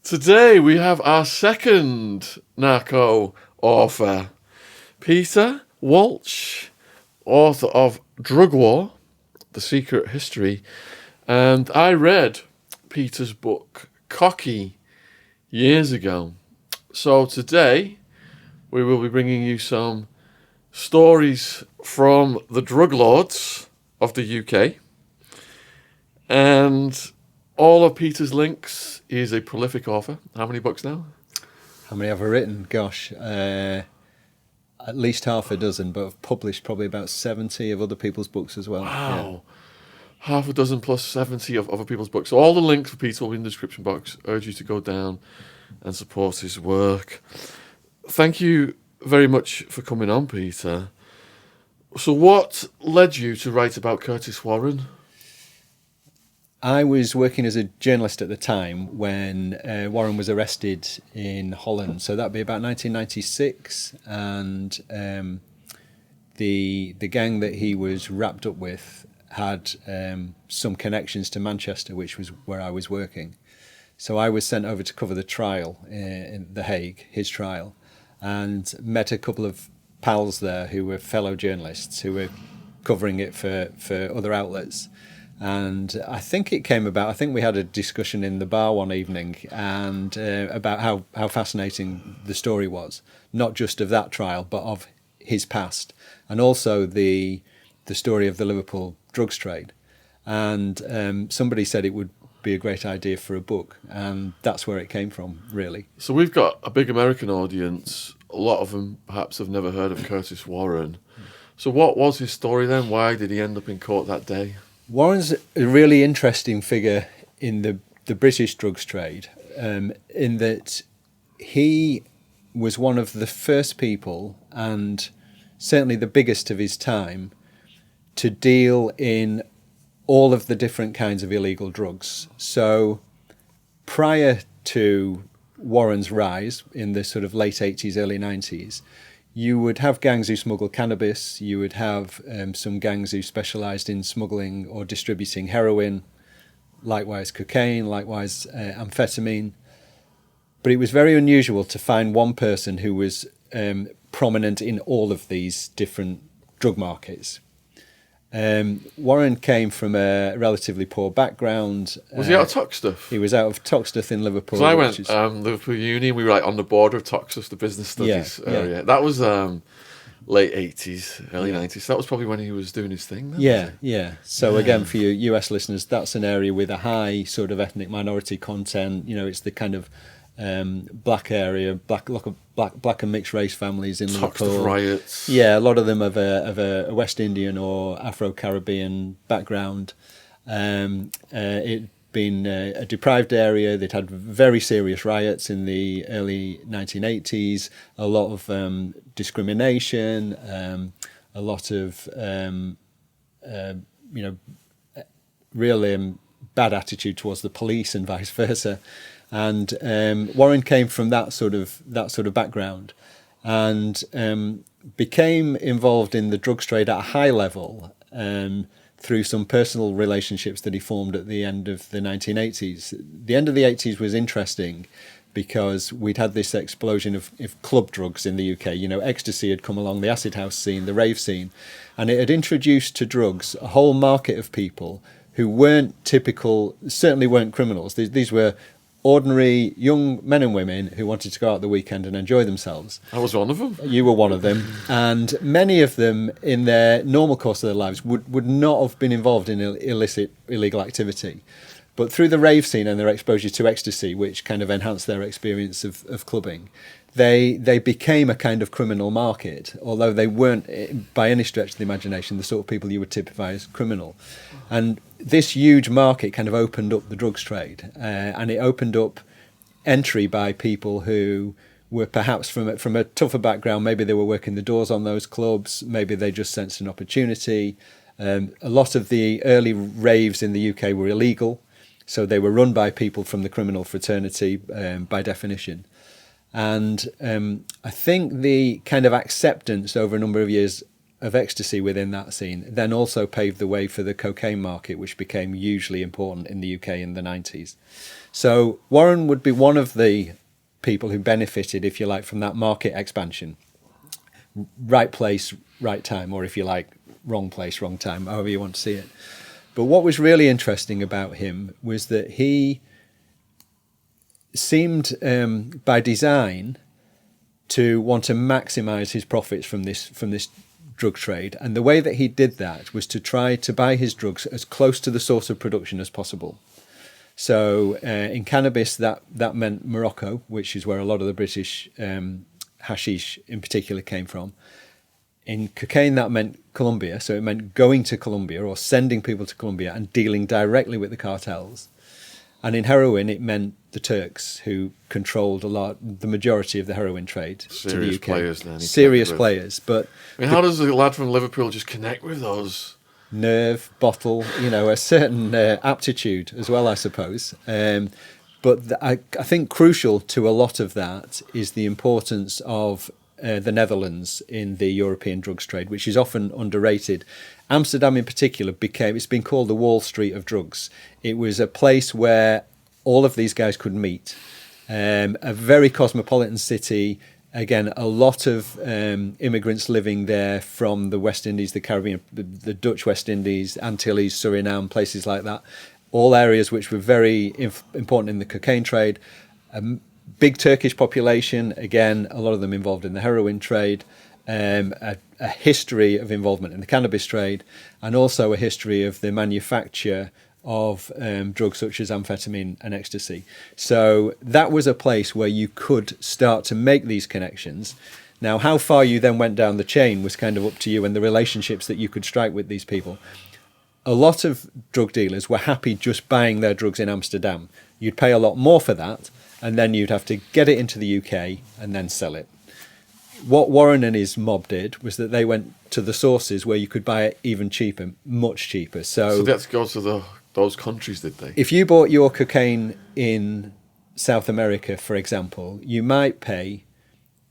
Today we have our second narco author, Peter Walsh, author of Drug War, The Secret History. And I read Peter's book, Cocky, years ago. So today we will be bringing you some stories from the drug lords of the UK. And all of Peter's links. He is a prolific author. How many books now? How many have I written? Gosh, at least half a dozen, but I've published probably about 70 of other people's books as well. Wow. Yeah. Half a dozen plus 70 of other people's books. So all the links for Peter will be in the description box. I urge you to go down and support his work. Thank you very much for coming on, Peter. So what led you to write about Curtis Warren? I was working as a journalist at the time when Warren was arrested in Holland. So that'd be about 1996. And the gang that he was wrapped up with had some connections to Manchester, which was where I was working. So I was sent over to cover the trial in The Hague, his trial, and met a couple of pals there who were fellow journalists who were covering it for other outlets. And I think it came about, I think we had a discussion in the bar one evening and about how fascinating the story was, not just of that trial, but of his past, and also the story of the Liverpool drugs trade. And somebody said it would be a great idea for a book, and that's where it came from, really. So we've got a big American audience. A lot of them perhaps have never heard of Curtis Warren. So what was his story then? Why did he end up in court that day? Warren's a really interesting figure in the British drugs trade, in that he was one of the first people, and certainly the biggest of his time, to deal in all of the different kinds of illegal drugs. So prior to Warren's rise in the sort of late 80s, early 90s, you would have gangs who smuggled cannabis, you would have some gangs who specialised in smuggling or distributing heroin, likewise cocaine, likewise amphetamine. But it was very unusual to find one person who was prominent in all of these different drug markets. Warren came from a relatively poor background. Was he out of Toxteth? He was out of Toxteth in Liverpool. Because I went Liverpool Uni, and we were like on the border of Toxteth, the business studies area. Yeah. That was late 80s, early 90s. So that was probably when he was doing his thing then, yeah. So again, for your US listeners, that's an area with a high sort of ethnic minority content. You know, it's the kind of black area, black and mixed race families in Liverpool. Toxteth riots. Yeah, a lot of them of a West Indian or Afro-Caribbean background. It'd been a deprived area. They'd had very serious riots in the early 1980s. A lot of discrimination. A lot of really bad attitude towards the police and vice versa. And Warren came from that sort of background, and became involved in the drugs trade at a high level through some personal relationships that he formed at the end of the 1980s. The end of the 80s was interesting because we'd had this explosion of club drugs in the UK. You know, Ecstasy had come along, the acid house scene, the rave scene, and it had introduced to drugs a whole market of people who weren't typical, certainly weren't criminals. These were ordinary young men and women who wanted to go out the weekend and enjoy themselves. I was one of them. You were one of them. And many of them, in their normal course of their lives, would not have been involved in illegal activity. But through the rave scene and their exposure to ecstasy, which kind of enhanced their experience of clubbing, they became a kind of criminal market, although they weren't, by any stretch of the imagination, the sort of people you would typify as criminal. And this huge market kind of opened up the drugs trade, and it opened up entry by people who were perhaps from a tougher background. Maybe they were working the doors on those clubs, maybe they just sensed an opportunity. A lot of the early raves in the UK were illegal, so they were run by people from the criminal fraternity by definition. And I think the kind of acceptance over a number of years of ecstasy within that scene then also paved the way for the cocaine market, which became hugely important in the UK in the 90s. So Warren would be one of the people who benefited, if you like, from that market expansion. Right place, right time, or if you like, wrong place, wrong time, however you want to see it. But what was really interesting about him was that he seemed, by design, to want to maximise his profits from this drug trade. And the way that he did that was to try to buy his drugs as close to the source of production as possible. So in cannabis, that meant Morocco, which is where a lot of the British hashish in particular came from. In cocaine, that meant Colombia, so it meant going to Colombia or sending people to Colombia and dealing directly with the cartels. And in heroin, it meant the Turks, who controlled the majority of the heroin trade to the UK. Players, then. Serious players, but I mean, how does a lad from Liverpool just connect with those? Nerve, bottle, a certain aptitude as well, I suppose. But I think crucial to a lot of that is the importance of the Netherlands in the European drugs trade, which is often underrated. Amsterdam in particular it's been called the Wall Street of drugs. It was a place where all of these guys could meet. A very cosmopolitan city. Again, a lot of immigrants living there from the West Indies, the Caribbean, the Dutch West Indies, Antilles, Suriname, places like that. All areas which were very important in the cocaine trade. Big Turkish population, again, a lot of them involved in the heroin trade. A history of involvement in the cannabis trade, and also a history of the manufacture of drugs such as amphetamine and ecstasy. So that was a place where you could start to make these connections. Now, how far you then went down the chain was kind of up to you and the relationships that you could strike with these people. A lot of drug dealers were happy just buying their drugs in Amsterdam. You'd pay a lot more for that, and then you'd have to get it into the UK and then sell it. What Warren and his mob did was that they went to the sources where you could buy it even cheaper, much cheaper. So let's go to those countries, did they? If you bought your cocaine in South America, for example, you might pay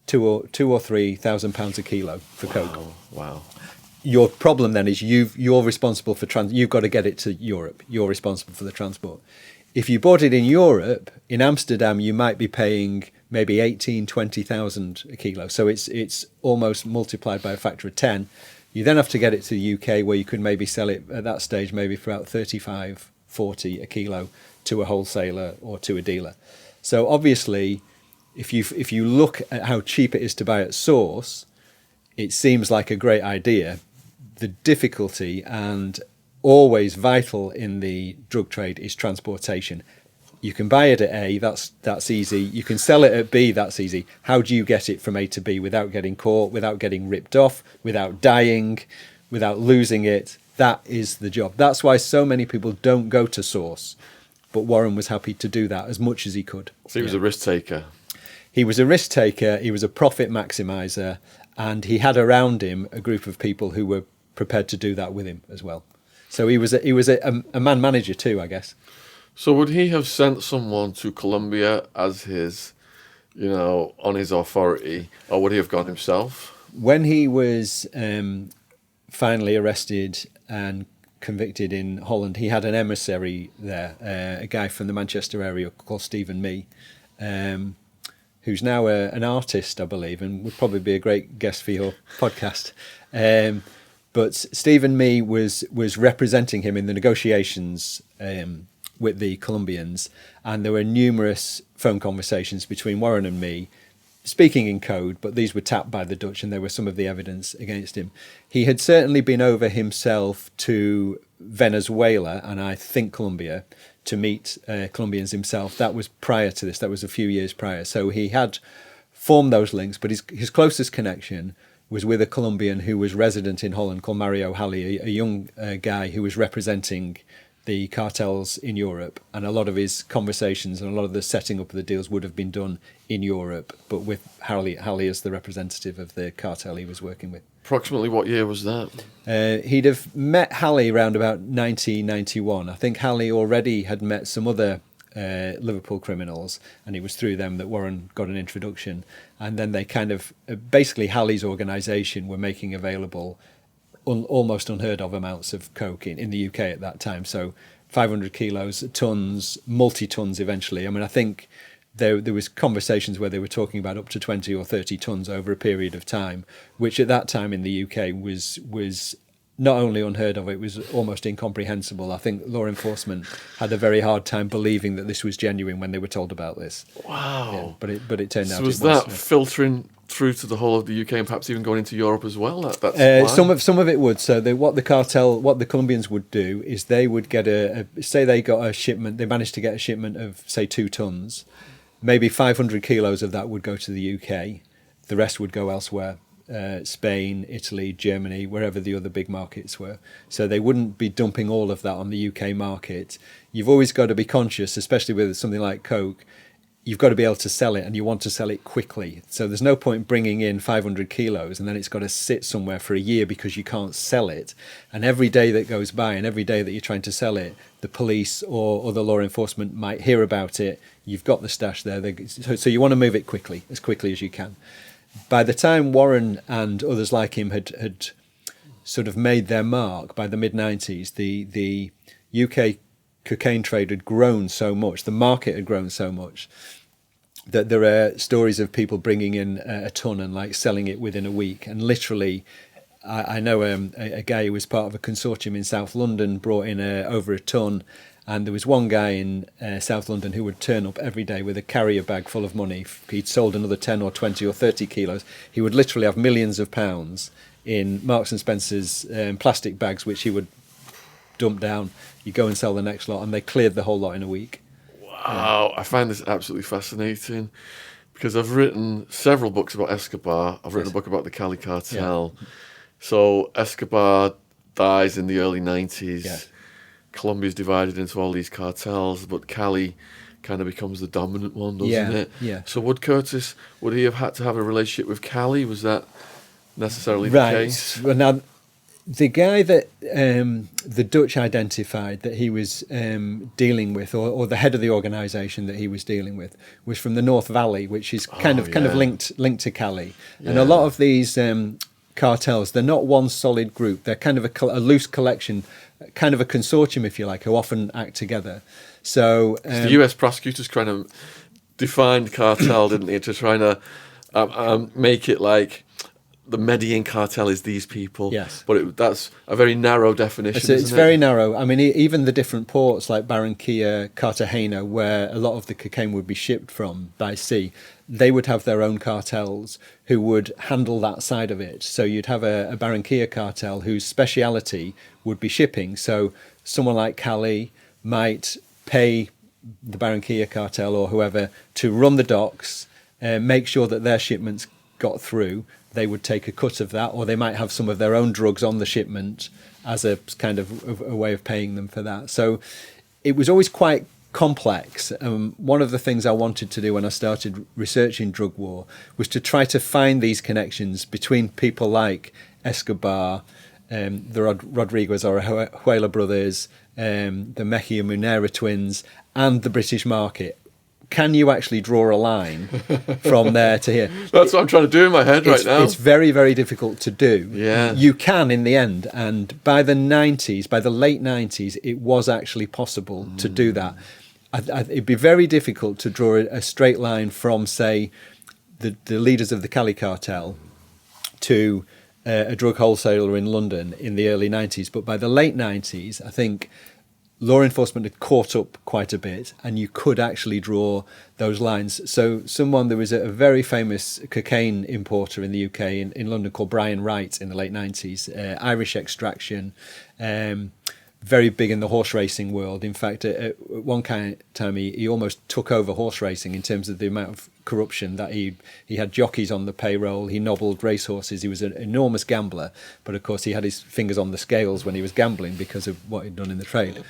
£2,000 or £3,000 a kilo for coke. Wow. Your problem then is you're responsible for you've got to get it to Europe. You're responsible for the transport. If you bought it in Europe, in Amsterdam, you might be paying maybe 18, 20,000 a kilo. So it's almost multiplied by a factor of 10. You then have to get it to the UK, where you could maybe sell it at that stage maybe for about 35, 40 a kilo to a wholesaler or to a dealer. So obviously, if you look at how cheap it is to buy at source, it seems like a great idea. The difficulty and always vital in the drug trade is transportation. You can buy it at A, that's easy. You can sell it at B, that's easy. How do you get it from A to B without getting caught, without getting ripped off, without dying, without losing it? That is the job. That's why so many people don't go to source. But Warren was happy to do that as much as he could. So he was a risk taker. He was a risk taker, he was a profit maximizer, and he had around him a group of people who were prepared to do that with him as well. So he was a man manager too, I guess. So would he have sent someone to Colombia as his, on his authority, or would he have gone himself? When he was finally arrested and convicted in Holland, he had an emissary there, a guy from the Manchester area called Stephen Mee, who's now an artist, I believe, and would probably be a great guest for your podcast. But Stephen Mee was representing him in the negotiations with the Colombians, and there were numerous phone conversations between Warren and Mee, speaking in code, but these were tapped by the Dutch, and there was some of the evidence against him. He had certainly been over himself to Venezuela and I think Colombia to meet Colombians himself. That was prior to this. That was a few years prior. So he had formed those links, but his closest connection was with a Colombian who was resident in Holland called Mario Halley, a young guy who was representing the cartels in Europe, and a lot of his conversations and a lot of the setting up of the deals would have been done in Europe, but with Halley as the representative of the cartel he was working with. Approximately what year was that? He'd have met Halley around about 1991. I think Halley already had met some other Liverpool criminals, and it was through them that Warren got an introduction. And then they kind of, basically Halley's organisation were making available almost unheard of amounts of coke in the UK at that time. So 500 kilos, tons, multi-tons eventually. I mean, I think there was conversations where they were talking about up to 20 or 30 tons over a period of time, which at that time in the UK was not only unheard of, it was almost incomprehensible. I think law enforcement had a very hard time believing that this was genuine when they were told about this. Wow. Yeah, but it turned out So was it was. that filtering through to the whole of the UK and perhaps even going into Europe as well? That's some of it would. So what the Colombians would do is they would get say they got a shipment, they managed to get a shipment of say 2 tons, maybe 500 kilos of that would go to the UK, the rest would go elsewhere. Spain, Italy, Germany, wherever the other big markets were. So they wouldn't be dumping all of that on the UK market. You've always got to be conscious, especially with something like Coke, you've got to be able to sell it, and you want to sell it quickly. So there's no point bringing in 500 kilos and then it's got to sit somewhere for a year because you can't sell it. And every day that goes by and every day that you're trying to sell it, the police or other law enforcement might hear about it. You've got the stash there. So you want to move it quickly as you can. By the time Warren and others like him had sort of made their mark by the mid-90s, the UK cocaine trade had grown so much, the market had grown so much, that there are stories of people bringing in a ton and like selling it within a week. And literally, I know a guy who was part of a consortium in South London brought in over a ton. And there was one guy in South London who would turn up every day with a carrier bag full of money. He'd sold another 10 or 20 or 30 kilos. He would literally have millions of pounds in Marks and Spencer's plastic bags, which he would dump down. You go and sell the next lot, and they cleared the whole lot in a week. Wow, I find this absolutely fascinating because I've written several books about Escobar. I've written a book about the Cali Cartel. Yeah. So Escobar dies in the early 90s. Yeah. Colombia's divided into all these cartels, but Cali kind of becomes the dominant one, doesn't it? Yeah. So would he have had to have a relationship with Cali? Was that necessarily the case? Well, now, the guy that the Dutch identified that he was dealing with, or the head of the organisation that he was dealing with, was from the North Valley, which is kind of linked to Cali. Yeah. And a lot of these cartels, they're not one solid group. They're kind of a loose collection, kind of a consortium, if you like, who often act together. So the US prosecutors kind of defined cartel, didn't they, to try to make it like the Medellin cartel is these people. Yes. But that's a very narrow definition, It's very narrow. I mean, even the different ports like Barranquilla, Cartagena, where a lot of the cocaine would be shipped from by sea, they would have their own cartels who would handle that side of it. So you'd have a Barranquilla cartel whose speciality would be shipping. So someone like Cali might pay the Barranquilla cartel or whoever to run the docks, make sure that their shipments got through. They would take a cut of that, or they might have some of their own drugs on the shipment as a kind of a way of paying them for that. So it was always quite complex. One of the things I wanted to do when I started researching drug war was to try to find these connections between people like Escobar, the Rodriguez or Huela brothers, the Mecchia Munera twins, and the British market. Can you actually draw a line from there to here? That's what I'm trying to do in my head right now. It's very, very difficult to do. Yeah. You can in the end. And by the late 90s, it was actually possible to do that. It'd be very difficult to draw a straight line from, say, the leaders of the Cali Cartel to a drug wholesaler in London in the early 90s. But by the late 90s, I think law enforcement had caught up quite a bit, and you could actually draw those lines. So there was a very famous cocaine importer in the UK in London called Brian Wright in the late 90s, Irish extraction, very big in the horse racing world. In fact, at one time he almost took over horse racing in terms of the amount of corruption that he had jockeys on the payroll, he nobbled racehorses, he was an enormous gambler, but of course he had his fingers on the scales when he was gambling because of what he'd done in the trade.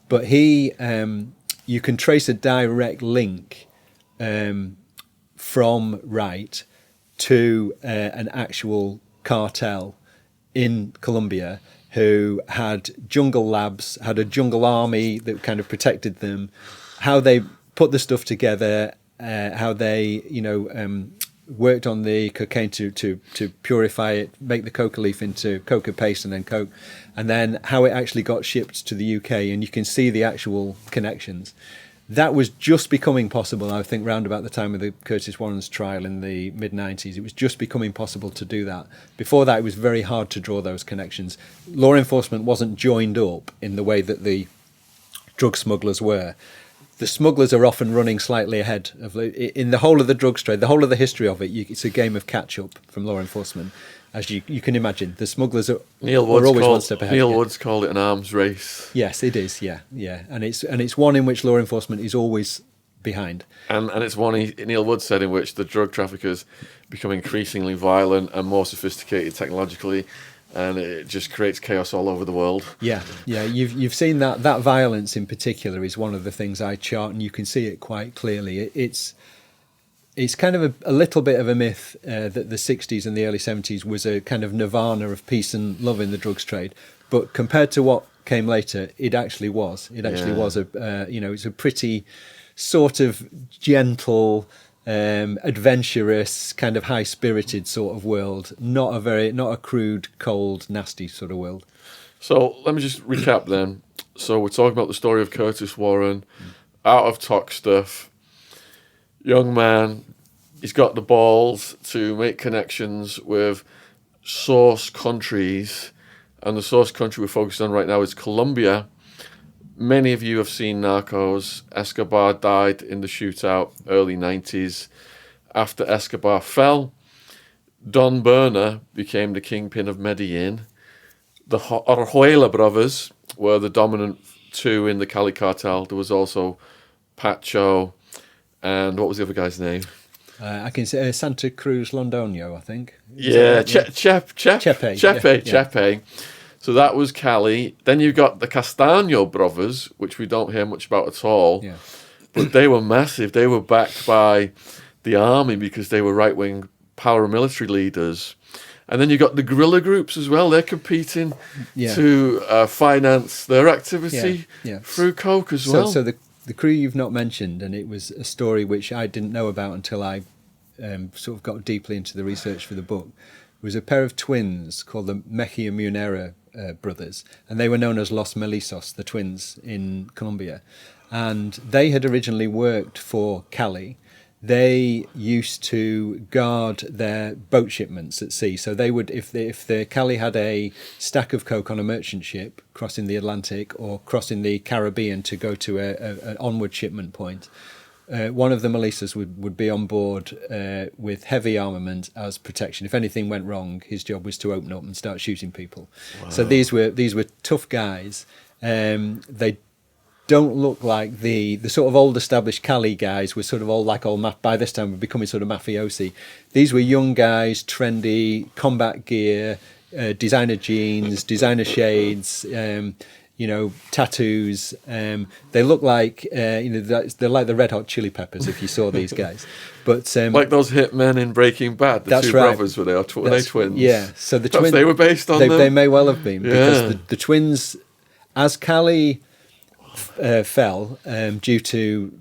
But you can trace a direct link from Wright to an actual cartel in Colombia who had jungle labs, had a jungle army that kind of protected them, how they put the stuff together, how they, worked on the cocaine to purify it, make the coca leaf into coca paste and then coke, and then how it actually got shipped to the UK, and you can see the actual connections. That was just becoming possible, I think, round about the time of the Curtis Warren's trial in the mid-90s. It was just becoming possible to do that. Before that, it was very hard to draw those connections. Law enforcement wasn't joined up in the way that the drug smugglers were. The smugglers are often running slightly ahead of, in the whole of the drugs trade, the whole of the history of it. It's a game of catch-up from law enforcement, as you can imagine. The smugglers are always one step ahead. Neil Woods called it an arms race. Yes, it is. Yeah, and it's one in which law enforcement is always behind. And it's one Neil Woods said in which the drug traffickers become increasingly violent and more sophisticated technologically. And it just creates chaos all over the world. Yeah. You've seen that violence in particular is one of the things I chart, and you can see it quite clearly. It's kind of a little bit of a myth that the 60s and the early 70s was a kind of nirvana of peace and love in the drugs trade, but compared to what came later, it actually was. It actually was it's a pretty sort of gentle, adventurous, kind of high-spirited sort of world, not a crude, cold, nasty sort of world. So let me just recap then. So we're talking about the story of Curtis Warren, out of talk stuff, young man. He's got the balls to make connections with source countries, and the source country we're focused on right now is Colombia. Many of you have seen Narcos. Escobar died in the shootout, early 90s. After Escobar fell, Don Berna became the kingpin of Medellin. The Orjuela brothers were the dominant two in the Cali Cartel. There was also Pacho, and what was the other guy's name? I can say Santa Cruz Londoño, I think. Chepe. So that was Cali. Then you've got the Castaño brothers, which we don't hear much about at all. Yeah. But they were massive. They were backed by the army because they were right-wing paramilitary leaders. And then you've got the guerrilla groups as well. They're competing to finance their activity through coke as well. So the crew you've not mentioned, and it was a story which I didn't know about until I sort of got deeply into the research for the book, was a pair of twins called the Mecchia Munera brothers, and they were known as Los Melisos, the twins, in Colombia. And they had originally worked for Cali. They used to guard their boat shipments at sea. So they would, if the Cali had a stack of coke on a merchant ship crossing the Atlantic or crossing the Caribbean to go to an onward shipment point, one of the Melisos would be on board with heavy armament as protection. If anything went wrong, his job was to open up and start shooting people. Wow. So these were tough guys. They don't look like the sort of old established Cali guys were sort of all by this time were becoming sort of mafiosi. These were young guys, trendy, combat gear, designer jeans, designer shades, tattoos. They look like they're like the Red Hot Chili Peppers if you saw these guys. But like those hitmen in Breaking Bad, the two brothers were they twins? Yeah, so the twins, they were based on them. They may well have been because the twins, as Cali fell due to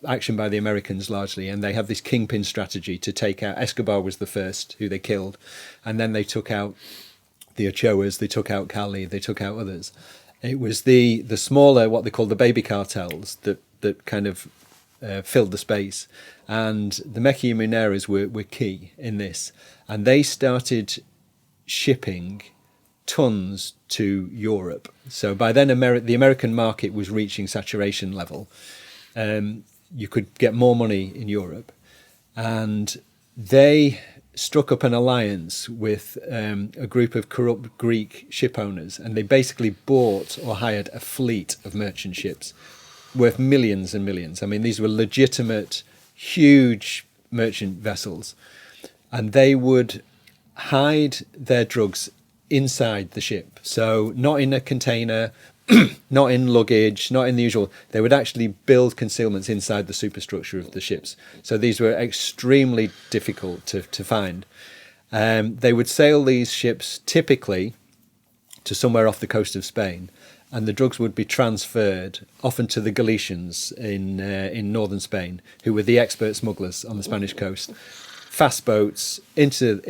action by the Americans largely, and they have this kingpin strategy to take out. Escobar was the first who they killed, and then they took out the Ochoas, they took out Cali, they took out others. It was the smaller, what they call the baby cartels, that kind of filled the space, and the Mecchia Muneras were key in this, and they started shipping tons to Europe. So by then the American market was reaching saturation level. You could get more money in Europe, and they struck up an alliance with a group of corrupt Greek ship owners, and they basically bought or hired a fleet of merchant ships worth millions and millions. I mean, these were legitimate, huge merchant vessels, and they would hide their drugs inside the ship. So not in a container, not in luggage, not in the usual. They would actually build concealments inside the superstructure of the ships. So these were extremely difficult to find. They would sail these ships typically to somewhere off the coast of Spain, and the drugs would be transferred often to the Galicians in northern Spain, who were the expert smugglers on the Spanish coast, fast boats into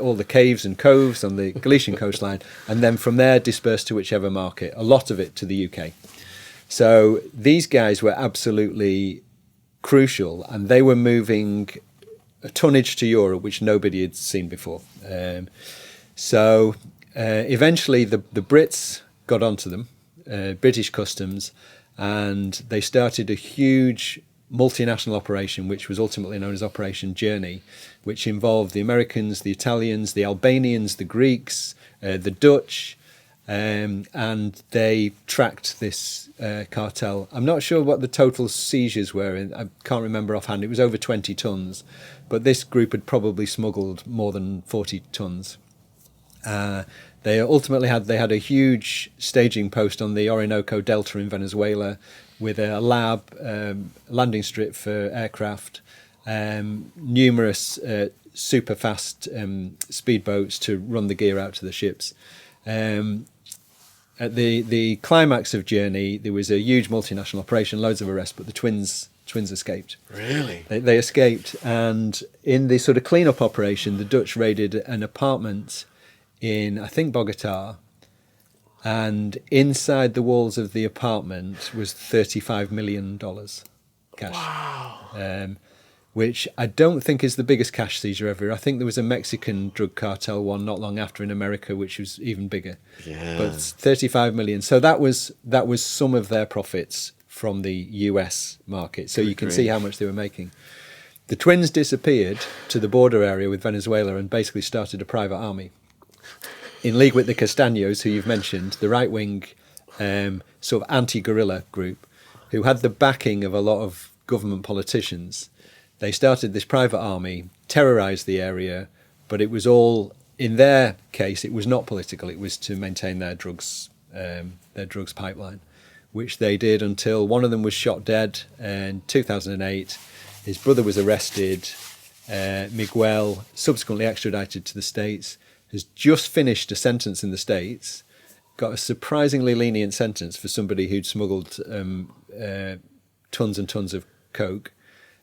all the caves and coves on the Galician coastline, and then from there dispersed to whichever market. A lot of it to the UK. So these guys were absolutely crucial, and they were moving a tonnage to Europe which nobody had seen before. Eventually the Brits got onto them, British Customs, and they started a huge multinational operation which was ultimately known as Operation Journey, which involved the Americans, the Italians, the Albanians, the Greeks, the Dutch, and they tracked this cartel. I'm not sure what the total seizures were. I can't remember offhand. It was over 20 tons, but this group had probably smuggled more than 40 tons. They ultimately had a huge staging post on the Orinoco Delta in Venezuela, with a lab, landing strip for aircraft, numerous super fast speedboats to run the gear out to the ships. At the climax of Journey, there was a huge multinational operation, loads of arrests, but the twins escaped. Really? They escaped, and in the sort of clean-up operation, the Dutch raided an apartment in, I think, Bogota, and inside the walls of the apartment was $35 million cash. Wow. Which I don't think is the biggest cash seizure ever. I think there was a Mexican drug cartel one not long after in America, which was even bigger. Yeah. But 35 million. So that was some of their profits from the US market. So you can see how much they were making. The twins disappeared to the border area with Venezuela and basically started a private army in league with the Castaños, who you've mentioned, the right-wing sort of anti-guerrilla group, who had the backing of a lot of government politicians. They started this private army, terrorised the area, but it was all, in their case, it was not political. It was to maintain their drugs pipeline, which they did until one of them was shot dead in 2008. His brother was arrested. Miguel, subsequently extradited to the States, has just finished a sentence in the States, got a surprisingly lenient sentence for somebody who'd smuggled tons and tons of coke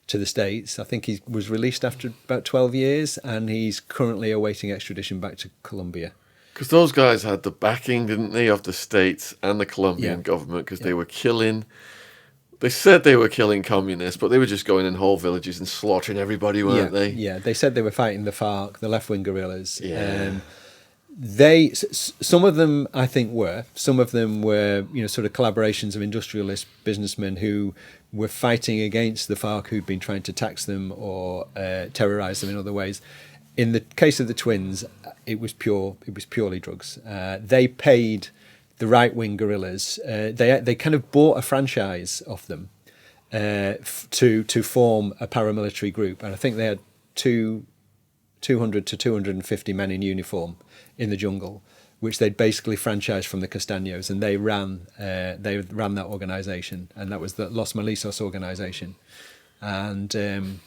to the States. I think he was released after about 12 years, and he's currently awaiting extradition back to Colombia. Because those guys had the backing, didn't they, of the States and the Colombian government, because they were killing... They said they were killing communists, but they were just going in whole villages and slaughtering everybody, weren't they? Yeah, they said they were fighting the FARC, the left-wing guerrillas. Yeah. Some of them, I think, were. Some of them were, sort of collaborations of industrialist businessmen who were fighting against the FARC, who'd been trying to tax them or terrorise them in other ways. In the case of the twins, it was purely drugs. They paid the right-wing guerrillas. They kind of bought a franchise off them to form a paramilitary group, and I think they had 200 to 250 men in uniform in the jungle, which they'd basically franchised from the Castaños, and they ran that organisation, and that was the Los Melisos organisation, and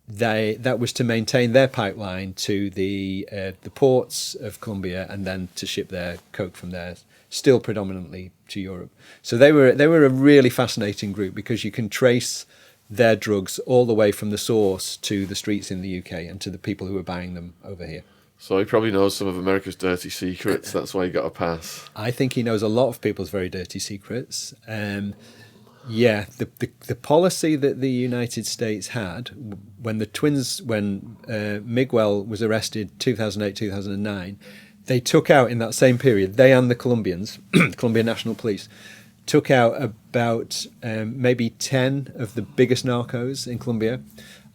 that was to maintain their pipeline to the ports of Colombia, and then to ship their coke from there, still predominantly to Europe. So they were a really fascinating group, because you can trace their drugs all the way from the source to the streets in the UK and to the people who were buying them over here. So he probably knows some of America's dirty secrets. That's why he got a pass. I think he knows a lot of people's very dirty secrets. The policy that the United States had when Miguel was arrested 2008, 2009, they took out in that same period, they and the Colombians, Colombian National Police, took out about maybe 10 of the biggest narcos in Colombia.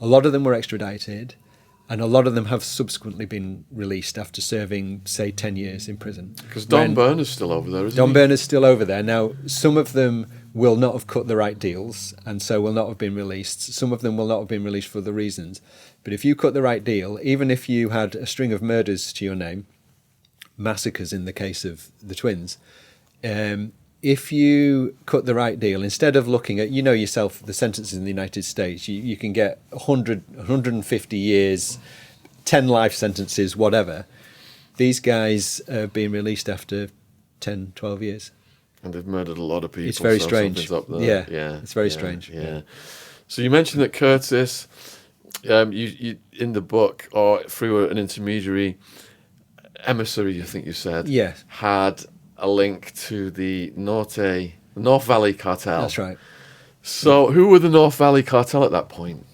A lot of them were extradited, and a lot of them have subsequently been released after serving, say, 10 years in prison. Because Don Berner's still over there, isn't he? Don Berner's still over there. Now, some of them will not have cut the right deals, and so will not have been released. Some of them will not have been released for other reasons. But if you cut the right deal, even if you had a string of murders to your name, massacres in the case of the twins, if you cut the right deal, instead of looking at, yourself, the sentences in the United States, you can get 100, 150 years, 10 life sentences, whatever. These guys are being released after 10, 12 years. And they've murdered a lot of people. It's very strange. Up there. Yeah, it's very strange. Yeah. So you mentioned that Curtis You in the book, or through an intermediary emissary, I think you said, Yes. had a link to the North Valley Cartel. That's right. So, who were the North Valley Cartel at that point?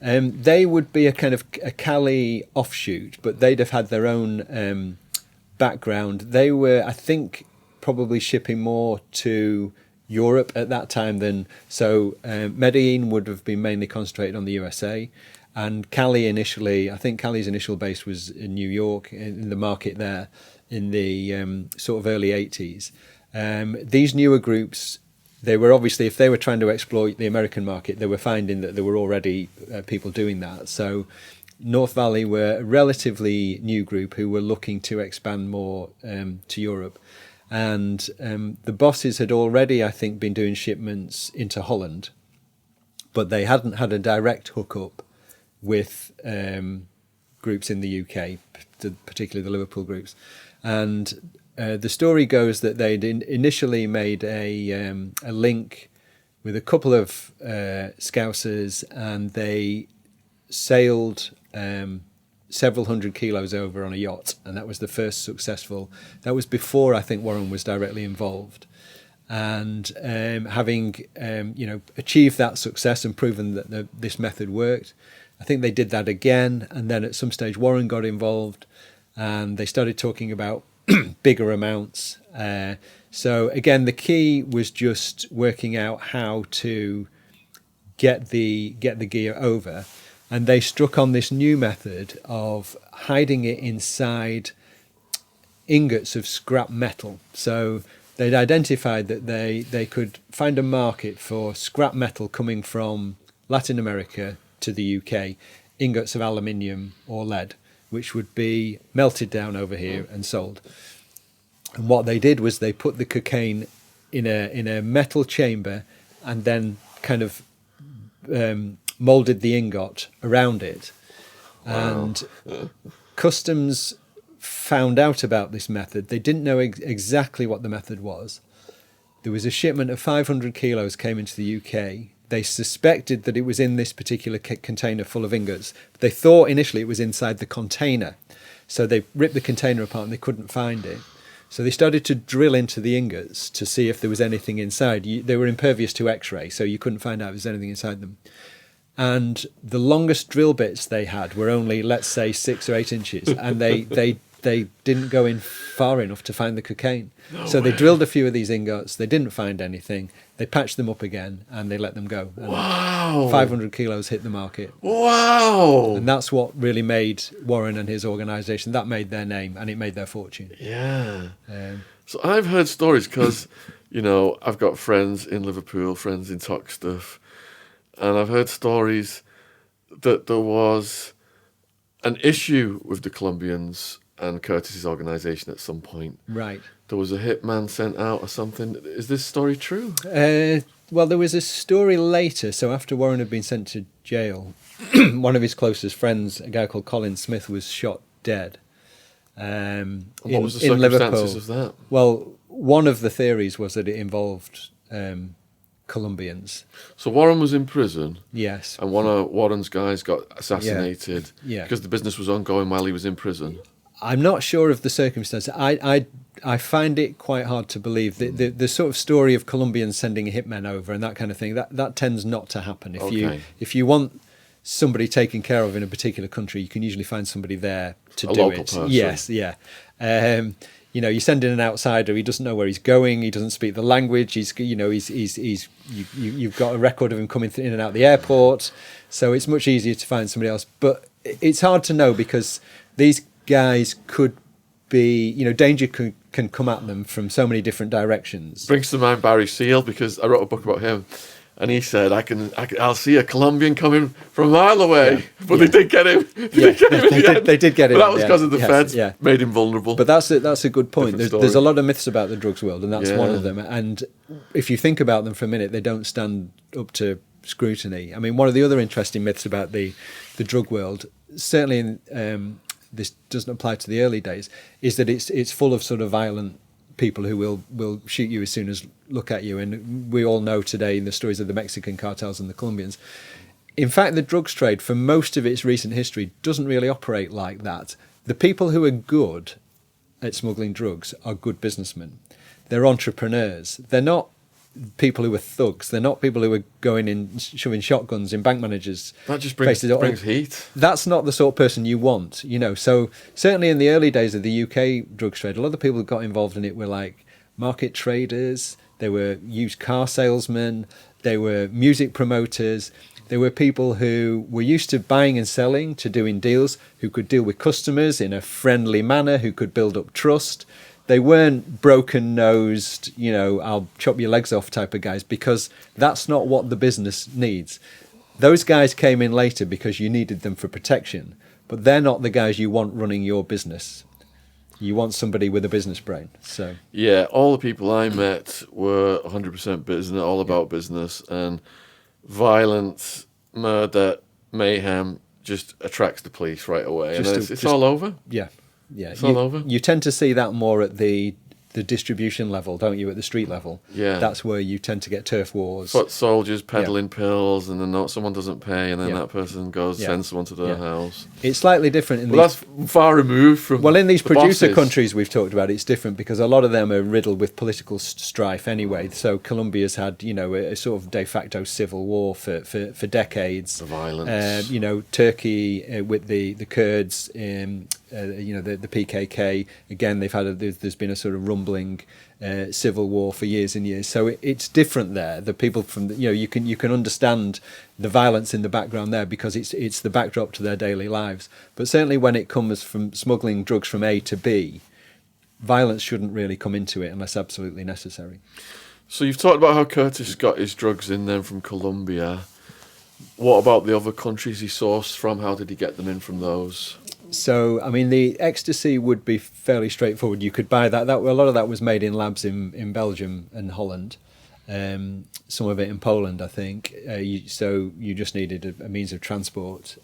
They would be a kind of a Cali offshoot, but they'd have had their own background. They were, I think, probably shipping more to Europe at that time than so. Medellin would have been mainly concentrated on the USA, and Cali initially. I think Cali's initial base was in New York, in the market there, in the sort of early 80s. These newer groups, they were obviously, if they were trying to exploit the American market, they were finding that there were already people doing that. So North Valley were a relatively new group who were looking to expand more to Europe. And the bosses had already, I think, been doing shipments into Holland, but they hadn't had a direct hookup with groups in the UK, particularly the Liverpool groups. And the story goes that they'd initially made a link with a couple of Scousers, and they sailed several hundred kilos over on a yacht, and that was the first successful. That was before I think Warren was directly involved. And having achieved that success and proven that this method worked, I think they did that again, and then at some stage Warren got involved, and they started talking about bigger amounts. So again, the key was just working out how to get the gear over, and they struck on this new method of hiding it inside ingots of scrap metal. So they'd identified that they could find a market for scrap metal coming from Latin America to the UK, ingots of aluminium or lead, which would be melted down over here and sold. And what they did was they put the cocaine in a metal chamber and then kind of moulded the ingot around it. Wow. And customs found out about this method. They didn't know exactly what the method was. There was a shipment of 500 kilos came into the UK. They suspected that it was in this particular container full of ingots. They thought initially it was inside the container. So they ripped the container apart and they couldn't find it. So they started to drill into the ingots to see if there was anything inside. They were impervious to X-ray, so you couldn't find out if there was anything inside them. And the longest drill bits they had were only, let's say, 6 or 8 inches, and they didn't go in far enough to find the cocaine. So they drilled a few of these ingots, they didn't find anything, they patched them up again, and they let them go. And wow! 500 kilos hit the market. Wow! And that's what really made Warren and his organisation, that made their name, and it made their fortune. Yeah. So I've heard stories, because, I've got friends in Liverpool, friends in Talk Stuff, and I've heard stories that there was an issue with the Colombians and Curtis's organisation at some point. Right. There was a hitman sent out or something. Is this story true? Well, there was a story later. So after Warren had been sent to jail, one of his closest friends, a guy called Colin Smith, was shot dead. What was the circumstances of that? Well, one of the theories was that it involved Colombians. So Warren was in prison. Yes. And one of Warren's guys got assassinated. Yeah. Because the business was ongoing while he was in prison. I'm not sure of the circumstances. I find it quite hard to believe the sort of story of Colombians sending hitmen over and that kind of thing. That tends not to happen. If you want somebody taken care of in a particular country, you can usually find somebody there to do it. A local person. Yes, yeah. You send in an outsider. He doesn't know where he's going. He doesn't speak the language. You've got a record of him coming in and out the airport. So it's much easier to find somebody else. But it's hard to know, because these guys could be, danger can come at them from so many different directions. Brings to mind Barry Seal, because I wrote a book about him, and he said, I'll see a Colombian coming from a mile away. But they did get him. They did get him. But that was because of the feds made him vulnerable. But that's a good point. There's a lot of myths about the drugs world, and that's one of them. And if you think about them for a minute, they don't stand up to scrutiny. I mean, one of the other interesting myths about the drug world, certainly this doesn't apply to the early days, is that it's full of sort of violent people who will shoot you as soon as look at you. And we all know today in the stories of the Mexican cartels and the Colombians, In fact, the drugs trade, for most of its recent history, doesn't really operate like that. The people who are good at smuggling drugs are good businessmen. They're entrepreneurs. They're not people who are thugs. They're not people who are going in shoving shotguns in bank managers' That just faces. brings heat. That's not the sort of person you want, So certainly in the early days of the UK drugs trade, a lot of the people who got involved in it were like market traders. They were used car salesmen. They were music promoters. They were people who were used to buying and selling, to doing deals, who could deal with customers in a friendly manner, who could build up trust. They weren't broken-nosed, I'll chop your legs off type of guys, because that's not what the business needs. Those guys came in later because you needed them for protection, but they're not the guys you want running your business. You want somebody with a business brain. So yeah, all the people I met were 100% business, all about business, and violence, murder, mayhem just attracts the police right away. And it's all over. Yeah. It's all over. You tend to see that more at the distribution level, don't you? At the street level, Yeah. That's where you tend to get turf wars. Foot soldiers peddling pills, and then someone doesn't pay, and then that person goes sends someone to their house. It's slightly different in that's far removed from. Well, in these producer bosses. countries we've talked about, it's different because a lot of them are riddled with political strife anyway. So Colombia's had a sort of de facto civil war for decades. The violence. Turkey with the Kurds. The PKK, again, there's been a sort of rumbling civil war for years and years. So it's different there. The people from you can understand the violence in the background there because it's the backdrop to their daily lives. But certainly when it comes from smuggling drugs from A to B, violence shouldn't really come into it unless absolutely necessary. So you've talked about how Curtis got his drugs in then from Colombia. What about the other countries he sourced from? How did he get them in from those? So, the ecstasy would be fairly straightforward. You could buy that. A lot of that was made in labs in Belgium and Holland. Some of it in Poland, I think. So you just needed a means of transport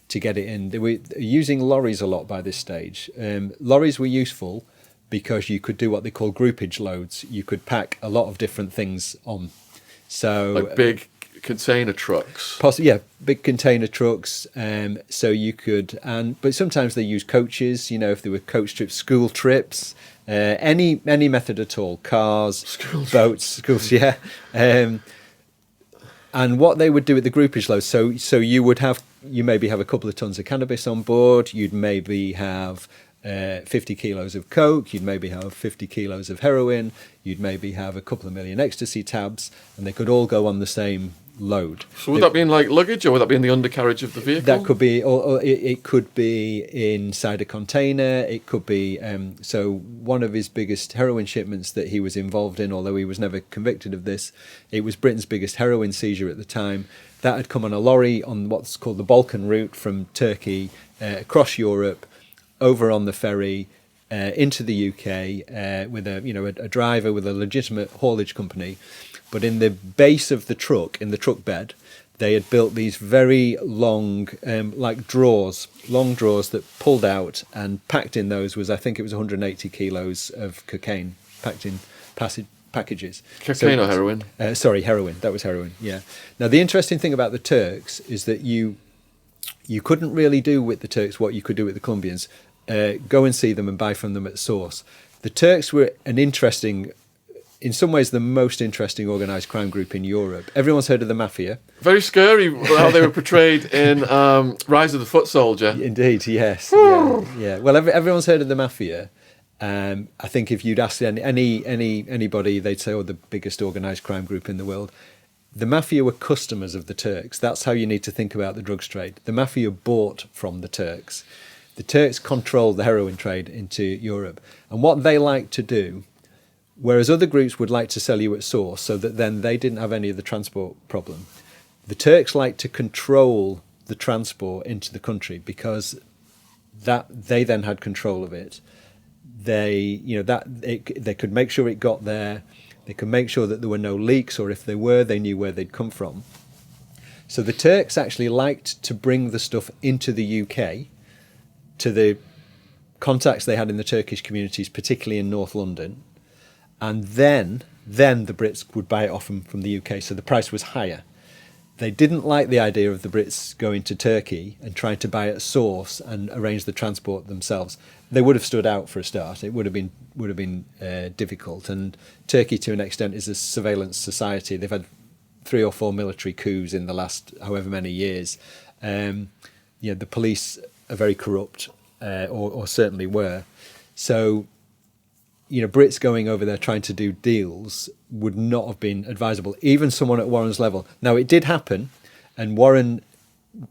to get it in. They were using lorries a lot by this stage. Lorries were useful because you could do what they call groupage loads. You could pack a lot of different things on. So like big container trucks. Big container trucks. So you could, but sometimes they use coaches. If there were coach trips, school trips, any method at all, cars, boats, schools. Yeah. And what they would do at the groupage loads. So you maybe have a couple of tons of cannabis on board. You'd maybe have 50 kilos of coke, you'd maybe have 50 kilos of heroin, you'd maybe have a couple of million ecstasy tabs, and they could all go on the same load. So would that be in like luggage, or would that be in the undercarriage of the vehicle? That could be, or it could be inside a container. It could be. So one of his biggest heroin shipments that he was involved in, although he was never convicted of this, it was Britain's biggest heroin seizure at the time. That had come on a lorry on what's called the Balkan route from Turkey across Europe, over on the ferry into the UK with a driver with a legitimate haulage company. But in the base of the truck, in the truck bed, they had built these very long, long drawers that pulled out, and packed in those was, I think it was 180 kilos of cocaine packed in packages. Cocaine or heroin? Sorry, heroin. That was heroin, yeah. Now, the interesting thing about the Turks is that you couldn't really do with the Turks what you could do with the Colombians. Go and see them and buy from them at source. The Turks were in some ways, the most interesting organised crime group in Europe. Everyone's heard of the Mafia. Very scary how they were portrayed in Rise of the Foot Soldier. Indeed, yes. Yeah. Well, everyone's heard of the Mafia. I think if you'd ask anybody, they'd say, the biggest organised crime group in the world. The Mafia were customers of the Turks. That's how you need to think about the drugs trade. The Mafia bought from the Turks. The Turks controlled the heroin trade into Europe. And what they like to do, whereas other groups would like to sell you at source so that then they didn't have any of the transport problem, the Turks like to control the transport into the country because that they then had control of it. They could make sure it got there. They could make sure that there were no leaks, or if there were, they knew where they'd come from. So the Turks actually liked to bring the stuff into the UK to the contacts they had in the Turkish communities, particularly in North London, and then the Brits would buy it off them from the UK, so the price was higher. They didn't like the idea of the Brits going to Turkey and trying to buy at source and arrange the transport themselves. They would have stood out for a start. It would have been difficult. And Turkey, to an extent, is a surveillance society. They've had 3 or 4 military coups in the last however many years. The police are very corrupt, or certainly were. So, Brits going over there trying to do deals would not have been advisable, even someone at Warren's level. Now, it did happen, and Warren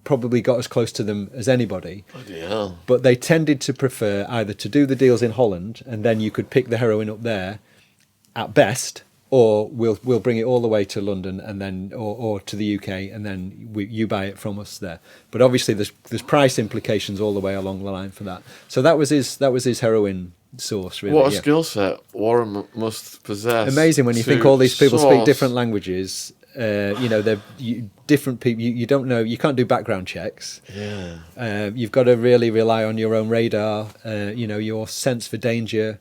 probably got as close to them as anybody. Bloody hell. But they tended to prefer either to do the deals in Holland, and then you could pick the heroin up there at best, or we'll bring it all the way to London and then or to the UK, and then you buy it from us there. But obviously there's price implications all the way along the line for that. So that was his heroin source, really. What a skill set Warren must possess. Amazing when you think all these people speak different languages. They're different people. You don't know. You can't do background checks. Yeah. You've got to really rely on your own radar. Your sense for danger.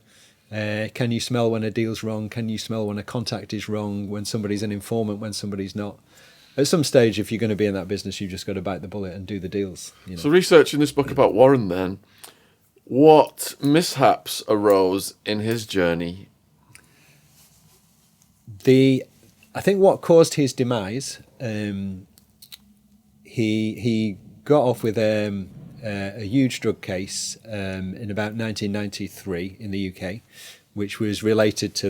Can you smell when a deal's wrong? Can you smell when a contact is wrong? When somebody's an informant? When somebody's not? At some stage, if you're going to be in that business, you've just got to bite the bullet and do the deals. So, researching this book about Warren, then, what mishaps arose in his journey? I think what caused his demise, he got off with a huge drug case in about 1993 in the UK, which was related to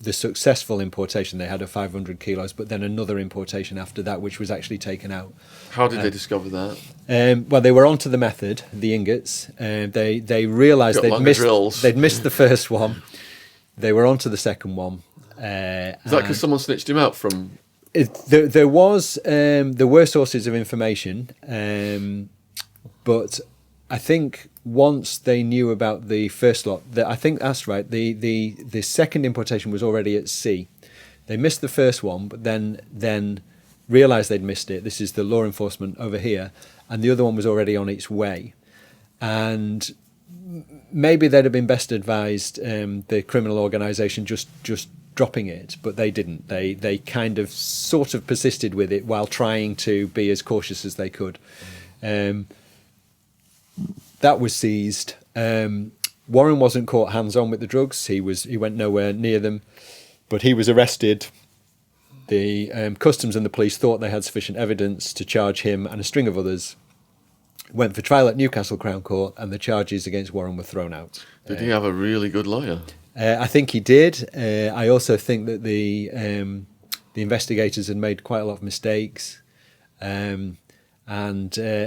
the successful importation they had of 500 kilos, but then another importation after that, which was actually taken out. How did they discover that? Well, they were onto the method, the ingots. They realised they'd missed the first one. They were onto the second one. Is that because someone snitched him out from? There were sources of information, but I think once they knew about the first lot, I think that's right. The second importation was already at sea. They missed the first one, but then realised they'd missed it. This is the law enforcement over here, and the other one was already on its way. And maybe they'd have been best advised, the criminal organisation, just dropping it, but they didn't. They kind of sort of persisted with it while trying to be as cautious as they could. That was seized. Warren wasn't caught hands-on with the drugs. He went nowhere near them, but he was arrested. The customs and the police thought they had sufficient evidence to charge him and a string of others. Went for trial at Newcastle Crown Court, and the charges against Warren were thrown out. Did he have a really good lawyer? I think he did. I also think that the investigators had made quite a lot of mistakes. And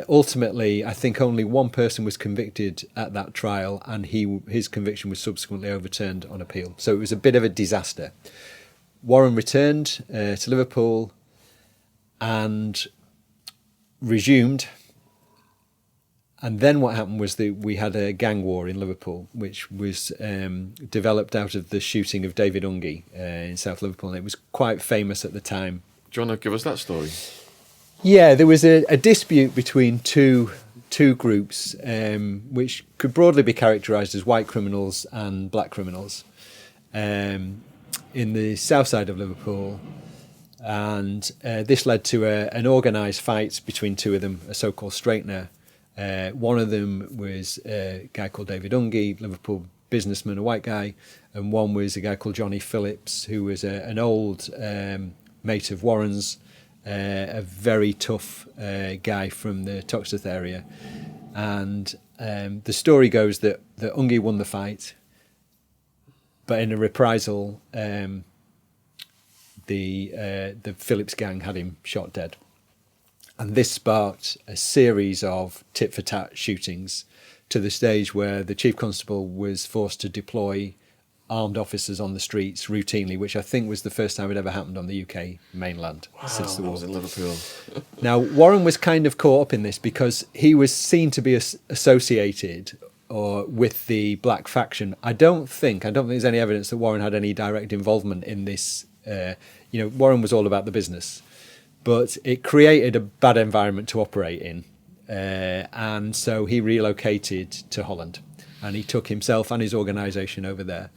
ultimately, I think only one person was convicted at that trial, and his conviction was subsequently overturned on appeal. So it was a bit of a disaster. Warren returned to Liverpool and resumed. And then what happened was that we had a gang war in Liverpool, which was developed out of the shooting of David Ungie in South Liverpool. And it was quite famous at the time. Do you want to give us that story? Yeah, there was a dispute between two groups, which could broadly be characterised as white criminals and black criminals, in the south side of Liverpool. And this led to an organised fight between two of them, a so-called straightener. One of them was a guy called David Ungie, Liverpool businessman, a white guy, and one was a guy called Johnny Phillips, who was an old mate of Warren's, a very tough guy from the Toxteth area. And the story goes that Ungie won the fight, but in a reprisal, the Phillips gang had him shot dead. And this sparked a series of tit-for-tat shootings to the stage where the chief constable was forced to deploy armed officers on the streets routinely, which I think was the first time it ever happened on the UK mainland since the war. Was in Liverpool. Now, Warren was kind of caught up in this because he was seen to be associated with the black faction. I don't think there's any evidence that Warren had any direct involvement in this. Warren was all about the business. But it created a bad environment to operate in. And so he relocated to Holland. And he took himself and his organisation over there.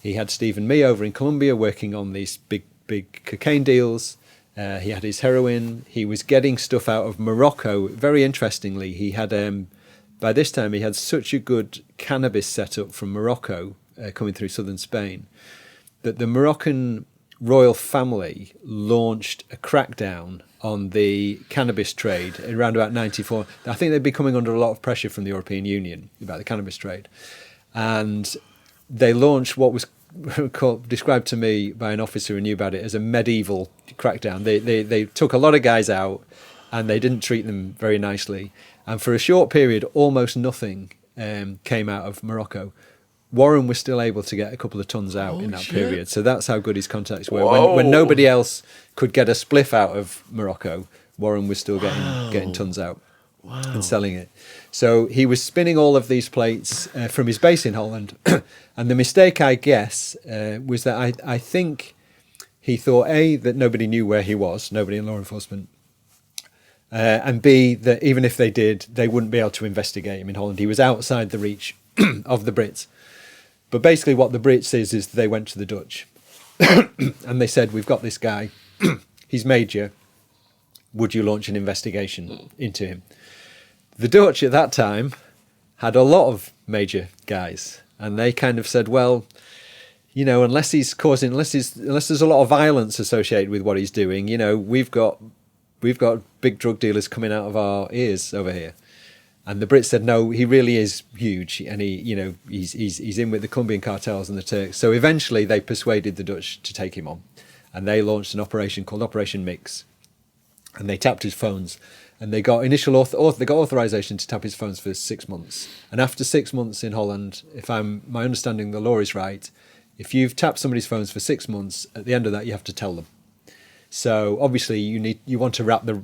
He had Stephen Mee over in Colombia working on these big big cocaine deals. He had his heroin. He was getting stuff out of Morocco. Very interestingly, he had by this time he had such a good cannabis setup from Morocco coming through southern Spain that the Moroccan royal family launched a crackdown on the cannabis trade around about 94. I think they'd be coming under a lot of pressure from the European Union about the cannabis trade. And they launched what was described to me by an officer who knew about it as a medieval crackdown. They took a lot of guys out and they didn't treat them very nicely. And for a short period, almost nothing came out of Morocco. Warren was still able to get a couple of tons out in that period. So that's how good his contacts were. When nobody else could get a spliff out of Morocco, Warren was still getting tons out and selling it. So he was spinning all of these plates from his base in Holland. And the mistake, I guess, was that I think he thought, A, that nobody knew where he was, nobody in law enforcement, and B, that even if they did, they wouldn't be able to investigate him in Holland. He was outside the reach of the Brits. But basically what the Brits is they went to the Dutch and they said, we've got this guy, he's major, would you launch an investigation into him? The Dutch at that time had a lot of major guys, and they kind of said, well, you know, unless there's a lot of violence associated with what he's doing, you know, we've got big drug dealers coming out of our ears over here. And the Brits said, no, he really is huge, and he's in with the Colombian cartels and the Turks. So eventually they persuaded the Dutch to take him on, and they launched an operation called Operation Mix, and they tapped his phones, and they got authorization to tap his phones for 6 months. And after 6 months in Holland, if my understanding the law is right, if you've tapped somebody's phones for 6 months, at the end of that you have to tell them. So obviously you want to wrap the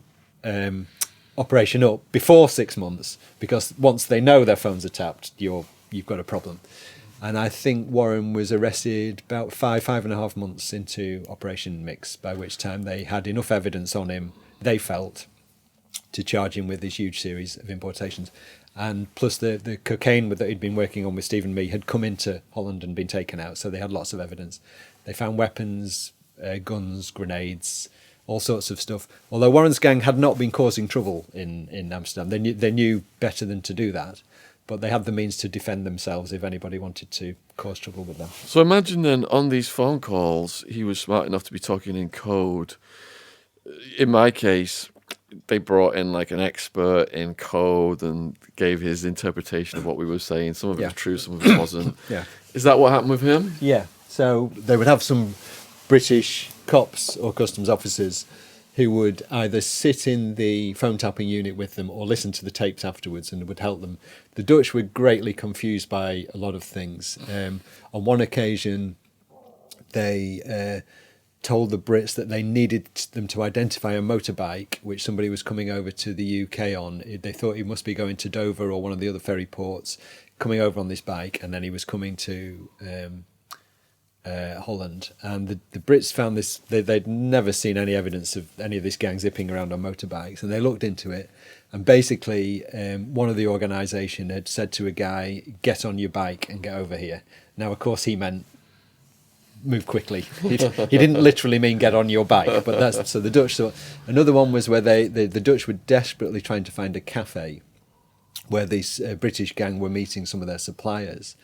operation up before 6 months, because once they know their phones are tapped, you've got a problem. And I think Warren was arrested about 5.5 months into Operation Mix, by which time they had enough evidence on him, they felt, to charge him with this huge series of importations. And plus the cocaine that he'd been working on with Stephen Mee had come into Holland and been taken out, so they had lots of evidence. They found weapons, guns, grenades, all sorts of stuff. Although Warren's gang had not been causing trouble in Amsterdam. They knew better than to do that, but they had the means to defend themselves if anybody wanted to cause trouble with them. So imagine then on these phone calls, he was smart enough to be talking in code. In my case, they brought in like an expert in code and gave his interpretation of what we were saying. Some of it was true, some of it wasn't. Yeah. Is that what happened with him? Yeah. So they would have some British cops or customs officers who would either sit in the phone tapping unit with them or listen to the tapes afterwards, and would help them. The Dutch were greatly confused by a lot of things. On one occasion, they told the Brits that they needed them to identify a motorbike which somebody was coming over to the UK on. They thought he must be going to Dover or one of the other ferry ports, coming over on this bike, and then he was coming to Holland. And the Brits found this, they'd never seen any evidence of any of this gang zipping around on motorbikes, and they looked into it, and basically one of the organisation had said to a guy, get on your bike and get over here. Now, of course, he meant move quickly. He didn't literally mean get on your bike, but that's so the Dutch thought. Another one was where the Dutch were desperately trying to find a cafe where this British gang were meeting some of their suppliers,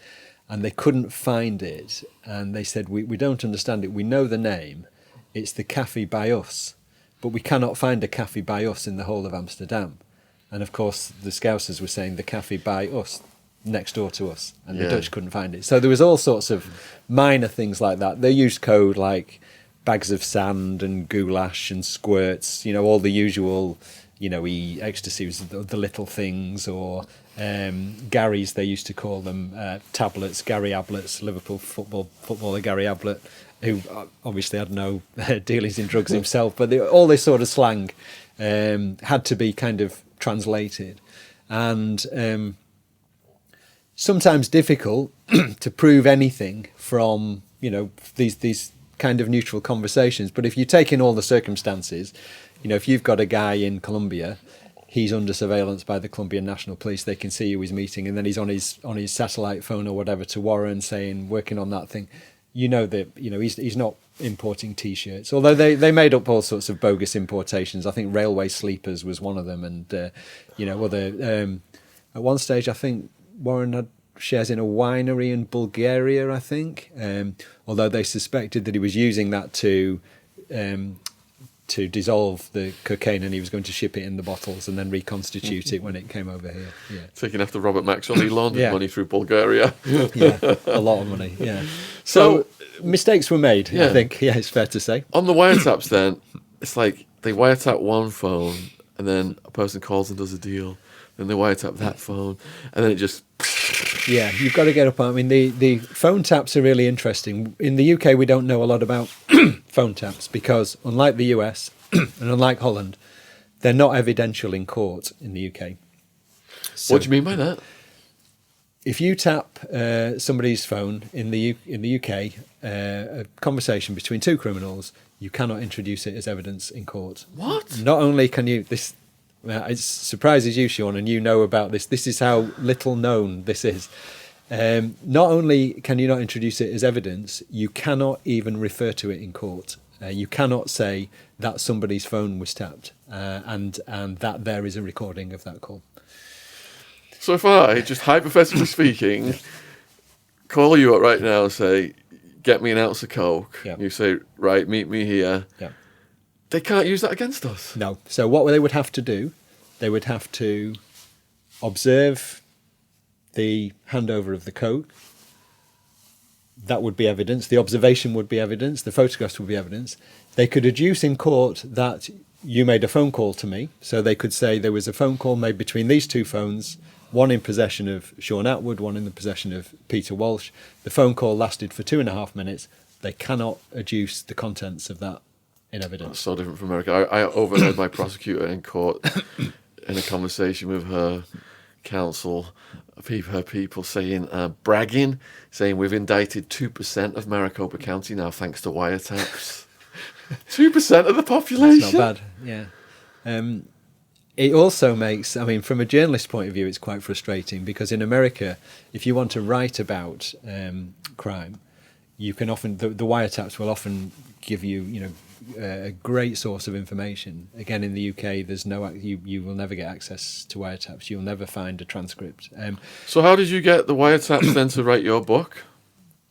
and they couldn't find it, and they said, we don't understand it, we know the name, it's the Cafe by Us, but we cannot find a Cafe by Us in the whole of Amsterdam. And of course the Scousers were saying the Cafe by Us, next door to us, and the Dutch couldn't find it. So there was all sorts of minor things like that. They used code like bags of sand and goulash and squirts, all the usual, ecstasy was the little things, or Garys, they used to call them, tablets, Gary Ablets, Liverpool footballer Gary Ablett, who obviously had no dealings in drugs himself, but all this sort of slang had to be kind of translated. And sometimes difficult to prove anything from, these kind of neutral conversations. But if you take in all the circumstances, if you've got a guy in Colombia, he's under surveillance by the Colombian National Police, they can see who he's meeting, and then he's on his satellite phone or whatever to Warren saying, working on that thing. That, he's not importing T-shirts. Although they made up all sorts of bogus importations. I think Railway Sleepers was one of them, and at one stage I think Warren had shares in a winery in Bulgaria, I think. Although they suspected that he was using that to dissolve the cocaine, and he was going to ship it in the bottles and then reconstitute it when it came over here. Yeah, taking after Robert Maxwell, he laundered money through Bulgaria. Yeah, a lot of money. Yeah. So mistakes were made. I think. Yeah, it's fair to say. On the wiretaps, then it's like they wiretap one phone, and then a person calls and does a deal. Then they wiretap that phone, and then it just. Yeah, you've got to get up on. I mean, the phone taps are really interesting. In the UK, we don't know a lot about phone taps because, unlike the US and unlike Holland, they're not evidential in court in the UK. So what do you mean by that? If you tap somebody's phone in the UK, a conversation between two criminals, you cannot introduce it as evidence in court. What? Not only can you this. It surprises you, Shaun, and you know about this. This is how little known this is. Not only can you not introduce it as evidence, you cannot even refer to it in court. You cannot say that somebody's phone was tapped and that there is a recording of that call. So if I, just hypothetically speaking, call you up right now and say, get me an ounce of coke, you say, right, meet me here. Yeah. They can't use that against us. No. So what they would have to do, they would have to observe the handover of the coke. That would be evidence. The observation would be evidence. The photographs would be evidence. They could adduce in court that you made a phone call to me. So they could say there was a phone call made between these two phones, one in possession of Shaun Attwood, one in the possession of Peter Walsh. The phone call lasted for 2.5 minutes. They cannot adduce the contents of that in evidence. That's so different from America. I overheard my prosecutor in court in a conversation with her counsel, her people saying, bragging, saying we've indicted 2% of Maricopa County now thanks to wiretaps. 2% of the population. That's not bad, yeah. It also makes, I mean, from a journalist's point of view, it's quite frustrating because in America, if you want to write about crime, you can often, the wiretaps will often give you, a great source of information. Again, in the UK, there's you will never get access to wiretaps. You'll never find a transcript. So how did you get the wiretaps then to write your book?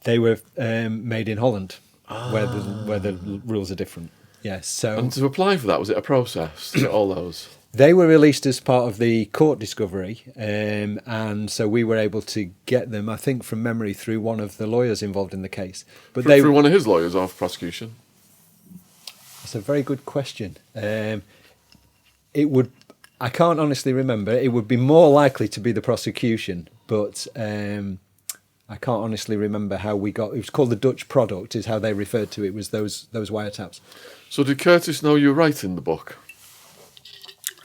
They were made in Holland, where the rules are different. Yes. So and to apply for that, was it a process to get all those? They were released as part of the court discovery, and so we were able to get them, I think, from memory, through one of the lawyers involved in the case. But through one of his lawyers of prosecution? That's a very good question. I can't honestly remember. It would be more likely to be the prosecution, but I can't honestly remember how we got. It was called the Dutch product, is how they referred to it. Was those wiretaps. So did Curtis know you were writing the book?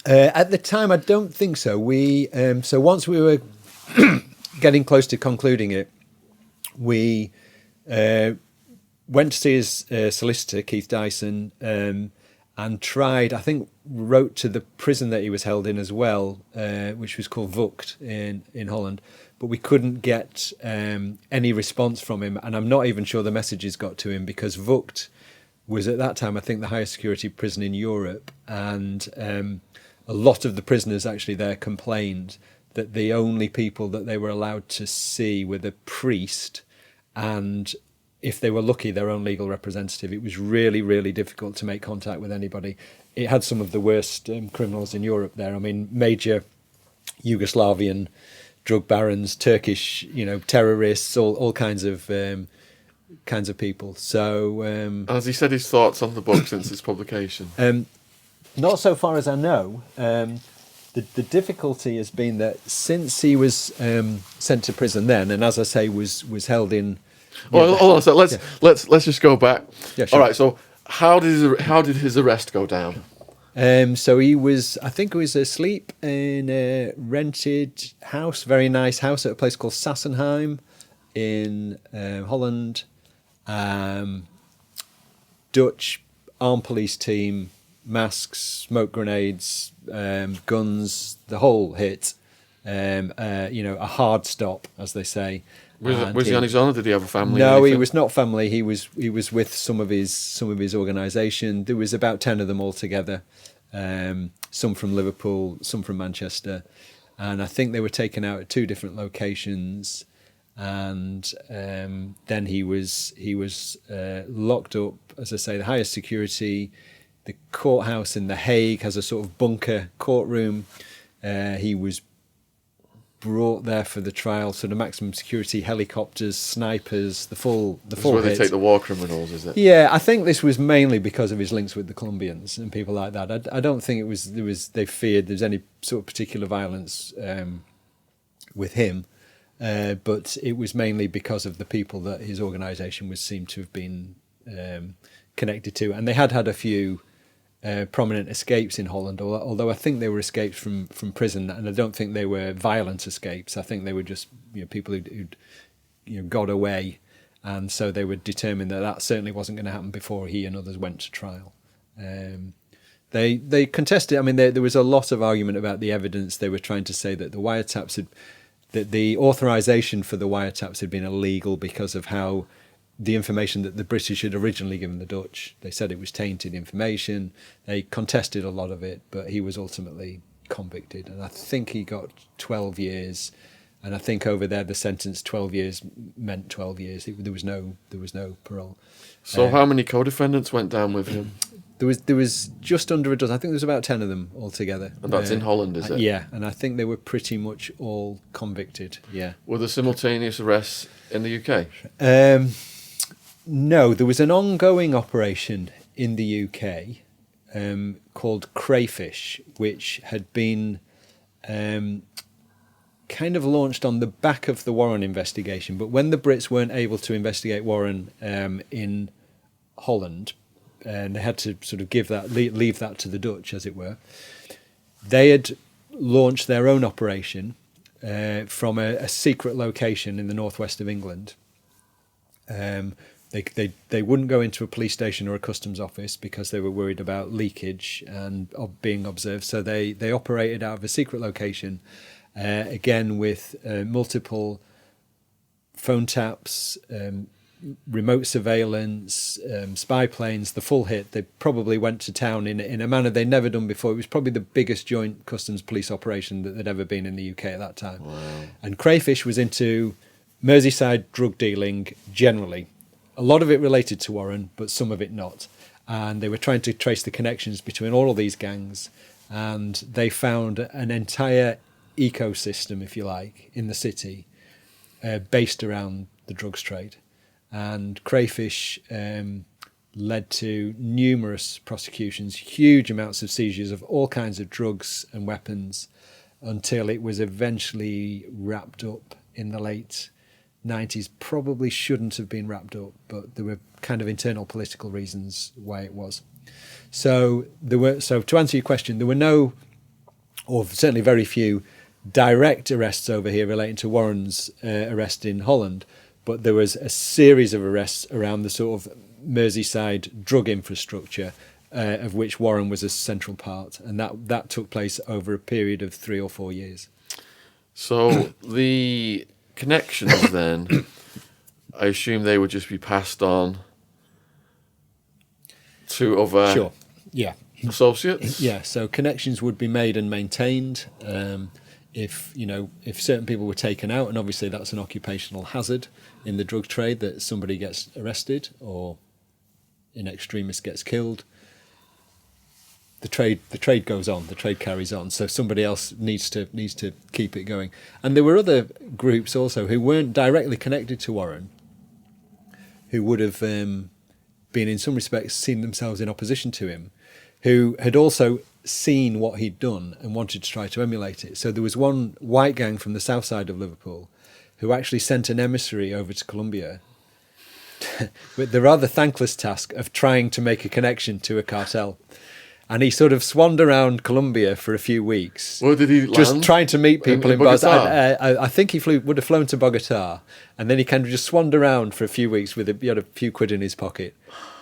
At the time, I don't think so. So once we were getting close to concluding it, we went to see his solicitor, Keith Dyson, and tried, I think, wrote to the prison that he was held in as well, which was called Vught in Holland, but we couldn't get any response from him, and I'm not even sure the messages got to him because Vught was at that time, I think, the highest security prison in Europe, and a lot of the prisoners actually there complained that the only people that they were allowed to see were the priest and, if they were lucky, their own legal representative. It was really, really difficult to make contact with anybody. It had some of the worst criminals in Europe there. I mean, major Yugoslavian drug barons, Turkish, terrorists, all kinds of people. So, has he said his thoughts on the book since its publication? Not so far as I know. The difficulty has been that since he was sent to prison then, and as I say, was held in. Well, hold on a sec. Let's just go back. Yeah, sure. All right. So how did his arrest go down? So he was, I think he was asleep in a rented house, very nice house at a place called Sassenheim in Holland. Dutch armed police team, masks, smoke grenades, guns, the whole hit. A hard stop, as they say. Was he on his own, or did he have a family? No, he was not family. He was with some of his organisation. There was about 10 of them altogether. Some from Liverpool, some from Manchester, and I think they were taken out at 2 different locations. And then he was locked up, as I say, the highest security. The courthouse in The Hague has a sort of bunker courtroom. He was brought there for the trial, sort of maximum security, helicopters, snipers, the full where hit. they take the war criminals, is it? Yeah, I think this was mainly because of his links with the Colombians and people like that. I don't think they feared there was any sort of particular violence with him, but it was mainly because of the people that his organisation seemed to have been connected to, and they had a few prominent escapes in Holland, although I think they were escapes from prison, and I don't think they were violent escapes. I think they were just people who'd got away, and so they were determined that certainly wasn't going to happen before he and others went to trial. They contested. I mean, there was a lot of argument about the evidence. They were trying to say that that the authorization for the wiretaps had been illegal because of how the information that the British had originally given the Dutch. They said it was tainted information. They contested a lot of it, but he was ultimately convicted, and I think he got 12 years. And I think over there the sentence 12 years meant 12 years. There was no parole. So how many co-defendants went down with him? There was just under a dozen. I think there was about 10 of them altogether. And that's in Holland, is it? Yeah, and I think they were pretty much all convicted. Yeah. Were there simultaneous arrests in the UK? No, there was an ongoing operation in the UK called Crayfish, which had been kind of launched on the back of the Warren investigation. But when the Brits weren't able to investigate Warren in Holland, and they had to sort of leave that to the Dutch, as it were, they had launched their own operation from a secret location in the northwest of England. They wouldn't go into a police station or a customs office because they were worried about leakage and of being observed. So they operated out of a secret location, again with multiple phone taps, remote surveillance, spy planes, the full hit. They probably went to town in a manner they'd never done before. It was probably the biggest joint customs police operation that there'd ever been in the UK at that time. Wow. And Crayfish was into Merseyside drug dealing generally. A lot of it related to Warren, but some of it not. And they were trying to trace the connections between all of these gangs, and they found an entire ecosystem, if you like, in the city based around the drugs trade. And Crayfish led to numerous prosecutions, huge amounts of seizures of all kinds of drugs and weapons, until it was eventually wrapped up in the late 90s. Probably shouldn't have been wrapped up, but there were kind of internal political reasons why it was. So to answer your question, there were no, or certainly very few, direct arrests over here relating to Warren's arrest in Holland, but there was a series of arrests around the sort of Merseyside drug infrastructure, of which Warren was a central part, and that took place over a period of 3 or 4 years. So the connections then, I assume they would just be passed on to other Sure. Yeah. associates? Yeah, so connections would be made and maintained if certain people were taken out, and obviously that's an occupational hazard in the drug trade that somebody gets arrested or in extremis gets killed. The trade goes on, the trade carries on, so somebody else needs to keep it going. And there were other groups also who weren't directly connected to Warren, who would have been in some respects seen themselves in opposition to him, who had also seen what he'd done and wanted to try to emulate it. So there was one white gang from the south side of Liverpool who actually sent an emissary over to Colombia with the rather thankless task of trying to make a connection to a cartel. And he sort of swanned around Colombia for a few weeks. Where did he land? Just trying to meet people in Bogotá? I think he would have flown to Bogotá, and then he kind of just swanned around for a few weeks with he had a few quid in his pocket,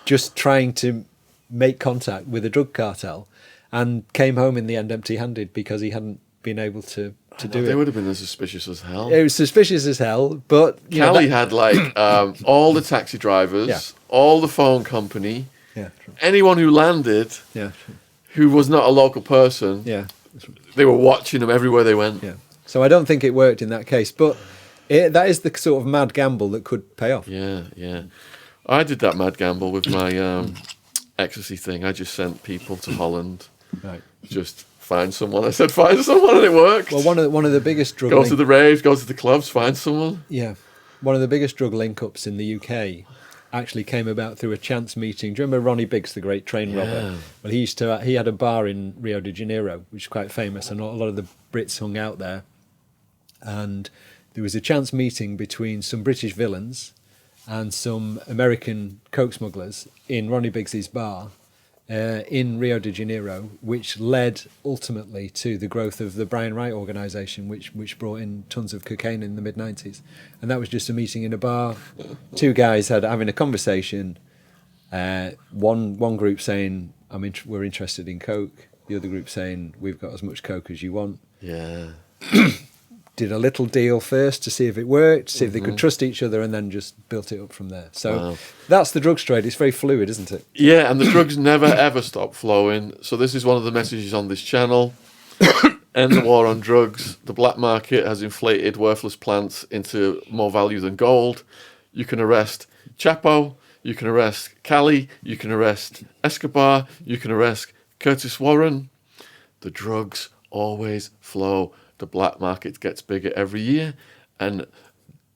just trying to make contact with a drug cartel, and came home in the end empty-handed because he hadn't been able to to do They it. would have been as suspicious as hell. It was suspicious as hell, but Cali had like all the taxi drivers, Yeah. all the phone company, yeah, anyone who landed yeah, who was not a local person. yeah, They were watching them everywhere they went. yeah. So I don't think it worked in that case, but that is the sort of mad gamble that could pay off. Yeah, yeah. I did that mad gamble with my Ecstasy thing. I just sent people to Holland. Right. Just find someone. I said, find someone, and it worked. Well, one of the biggest drug Go to the raves, go to the clubs, find someone. Yeah, one of the biggest drug link-ups in the UK actually came about through a chance meeting. Do you remember Ronnie Biggs, the great train robber? Well, he had a bar in Rio de Janeiro, which is quite famous, and a lot of the Brits hung out there. And there was a chance meeting between some British villains and some American coke smugglers in Ronnie Biggs's bar in Rio de Janeiro, which led ultimately to the growth of the Brian Wright organisation, which brought in tons of cocaine in the mid-90s. And that was just a meeting in a bar. Two guys having a conversation. One group saying, we're interested in coke. The other group saying, we've got as much coke as you want. Yeah. Did a little deal first to see if it worked, see if they could trust each other, and then just built it up from there. So that's the drugs trade. It's very fluid, isn't it? Yeah, and the drugs never ever stop flowing. So this is one of the messages on this channel. End the war on drugs. The black market has inflated worthless plants into more value than gold. You can arrest Chapo, you can arrest Cali, you can arrest Escobar, you can arrest Curtis Warren. The drugs always flow. The black market gets bigger every year, and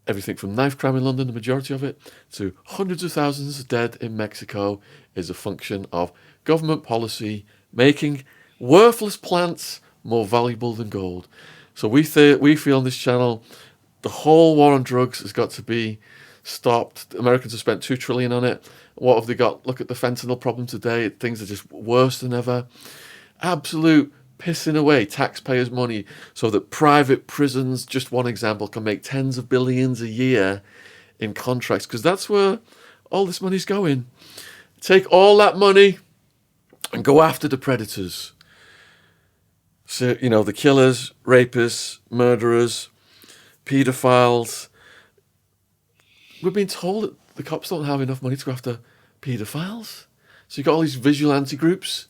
everything from knife crime in London, the majority of it, to hundreds of thousands dead in Mexico is a function of government policy making worthless plants more valuable than gold. So we feel on this channel the whole war on drugs has got to be stopped. Americans have spent $2 trillion on it. What have they got? Look at the fentanyl problem today. Things are just worse than ever. Absolute pissing away taxpayers' money so that private prisons, just one example, can make tens of billions a year in contracts, because that's where all this money's going. Take all that money and go after the predators. So, the killers, rapists, murderers, paedophiles. We've been told that the cops don't have enough money to go after paedophiles. So you've got all these vigilante groups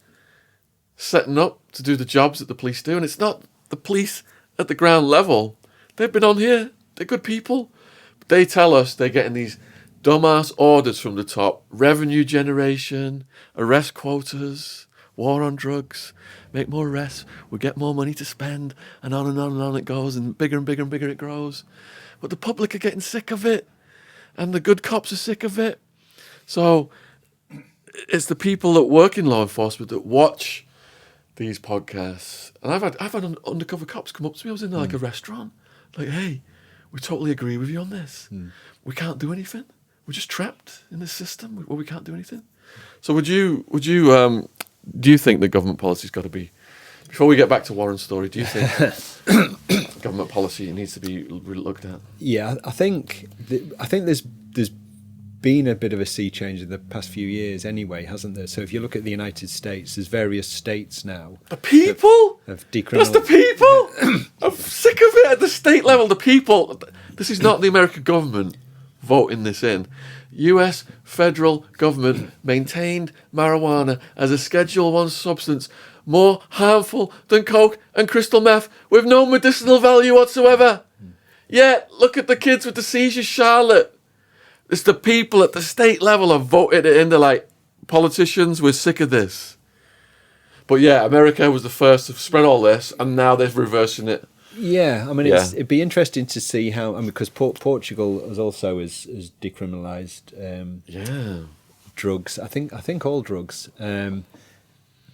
setting up to do the jobs that the police do, and it's not the police at the ground level. They've been on here. They're good people. But they tell us they're getting these dumbass orders from the top. Revenue generation, arrest quotas, war on drugs, make more arrests, we'll get more money to spend, and on and on and on it goes, and bigger and bigger and bigger it grows. But the public are getting sick of it, and the good cops are sick of it. So it's the people that work in law enforcement that watch these podcasts. And I've had undercover cops come up to me. I was in like a restaurant, like, hey, we totally agree with you on this. We can't do anything. We're just trapped in this system where we can't do anything. So do you think the government policy's got to be, before we get back to Warren's story, do you think government policy needs to be looked at? Yeah, I think there's been a bit of a sea change in the past few years anyway, hasn't there? So if you look at the United States, there's various states now. The people? Have That's the people? I'm sick of it at the state level. The people. This is not the American government voting this in. US federal government maintained marijuana as a Schedule 1 substance more harmful than coke and crystal meth with no medicinal value whatsoever. Yet, look at the kids with the seizures, Charlotte. It's the people at the state level have voted it in. They're like, politicians, we're sick of this. But yeah, America was the first to spread all this, and now they're reversing it. Yeah, it'd be interesting to see how, because Portugal has also has decriminalised drugs. I think all drugs.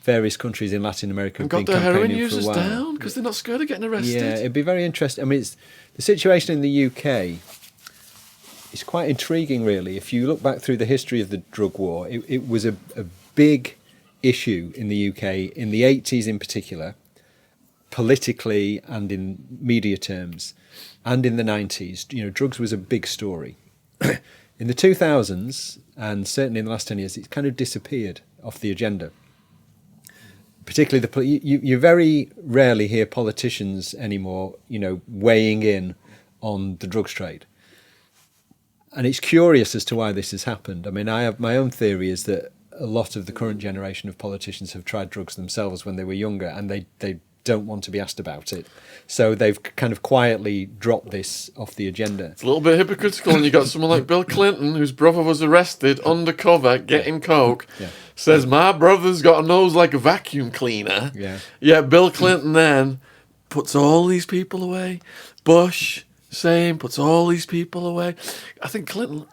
Various countries in Latin America have been got their heroin campaigning for a users while. down because they're not scared of getting arrested. Yeah, it'd be very interesting. It's the situation in the UK. It's quite intriguing, really. If you look back through the history of the drug war, it was a big issue in the UK in the 80s in particular, politically and in media terms, and in the 90s. Drugs was a big story. In the 2000s, and certainly in the last 10 years, it's kind of disappeared off the agenda. particularly you very rarely hear politicians anymore, weighing in on the drugs trade. And it's curious as to why this has happened. I mean, I have my own theory is that a lot of the current generation of politicians have tried drugs themselves when they were younger, and they don't want to be asked about it. So they've kind of quietly dropped this off the agenda. It's a little bit hypocritical when you got someone like Bill Clinton, whose brother was arrested undercover getting coke, says, my brother's got a nose like a vacuum cleaner. Yeah, Bill Clinton then puts all these people away. Bush, same, puts all these people away. I think Clinton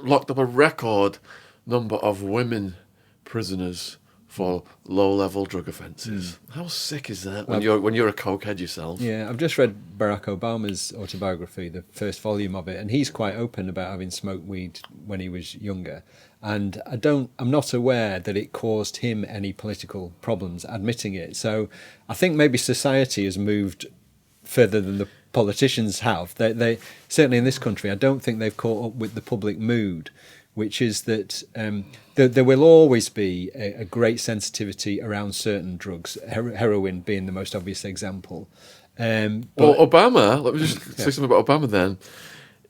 locked up a record number of women prisoners for low-level drug offences. How sick is that when you're a cokehead yourself? Yeah, I've just read Barack Obama's autobiography, the first volume of it, and he's quite open about having smoked weed when he was younger. And I'm not aware that it caused him any political problems admitting it. So I think maybe society has moved further than the politicians have. They certainly in this country, I don't think they've caught up with the public mood, which is that there will always be a great sensitivity around certain drugs, heroin being the most obvious example. Well, Obama, let me just say something about Obama then.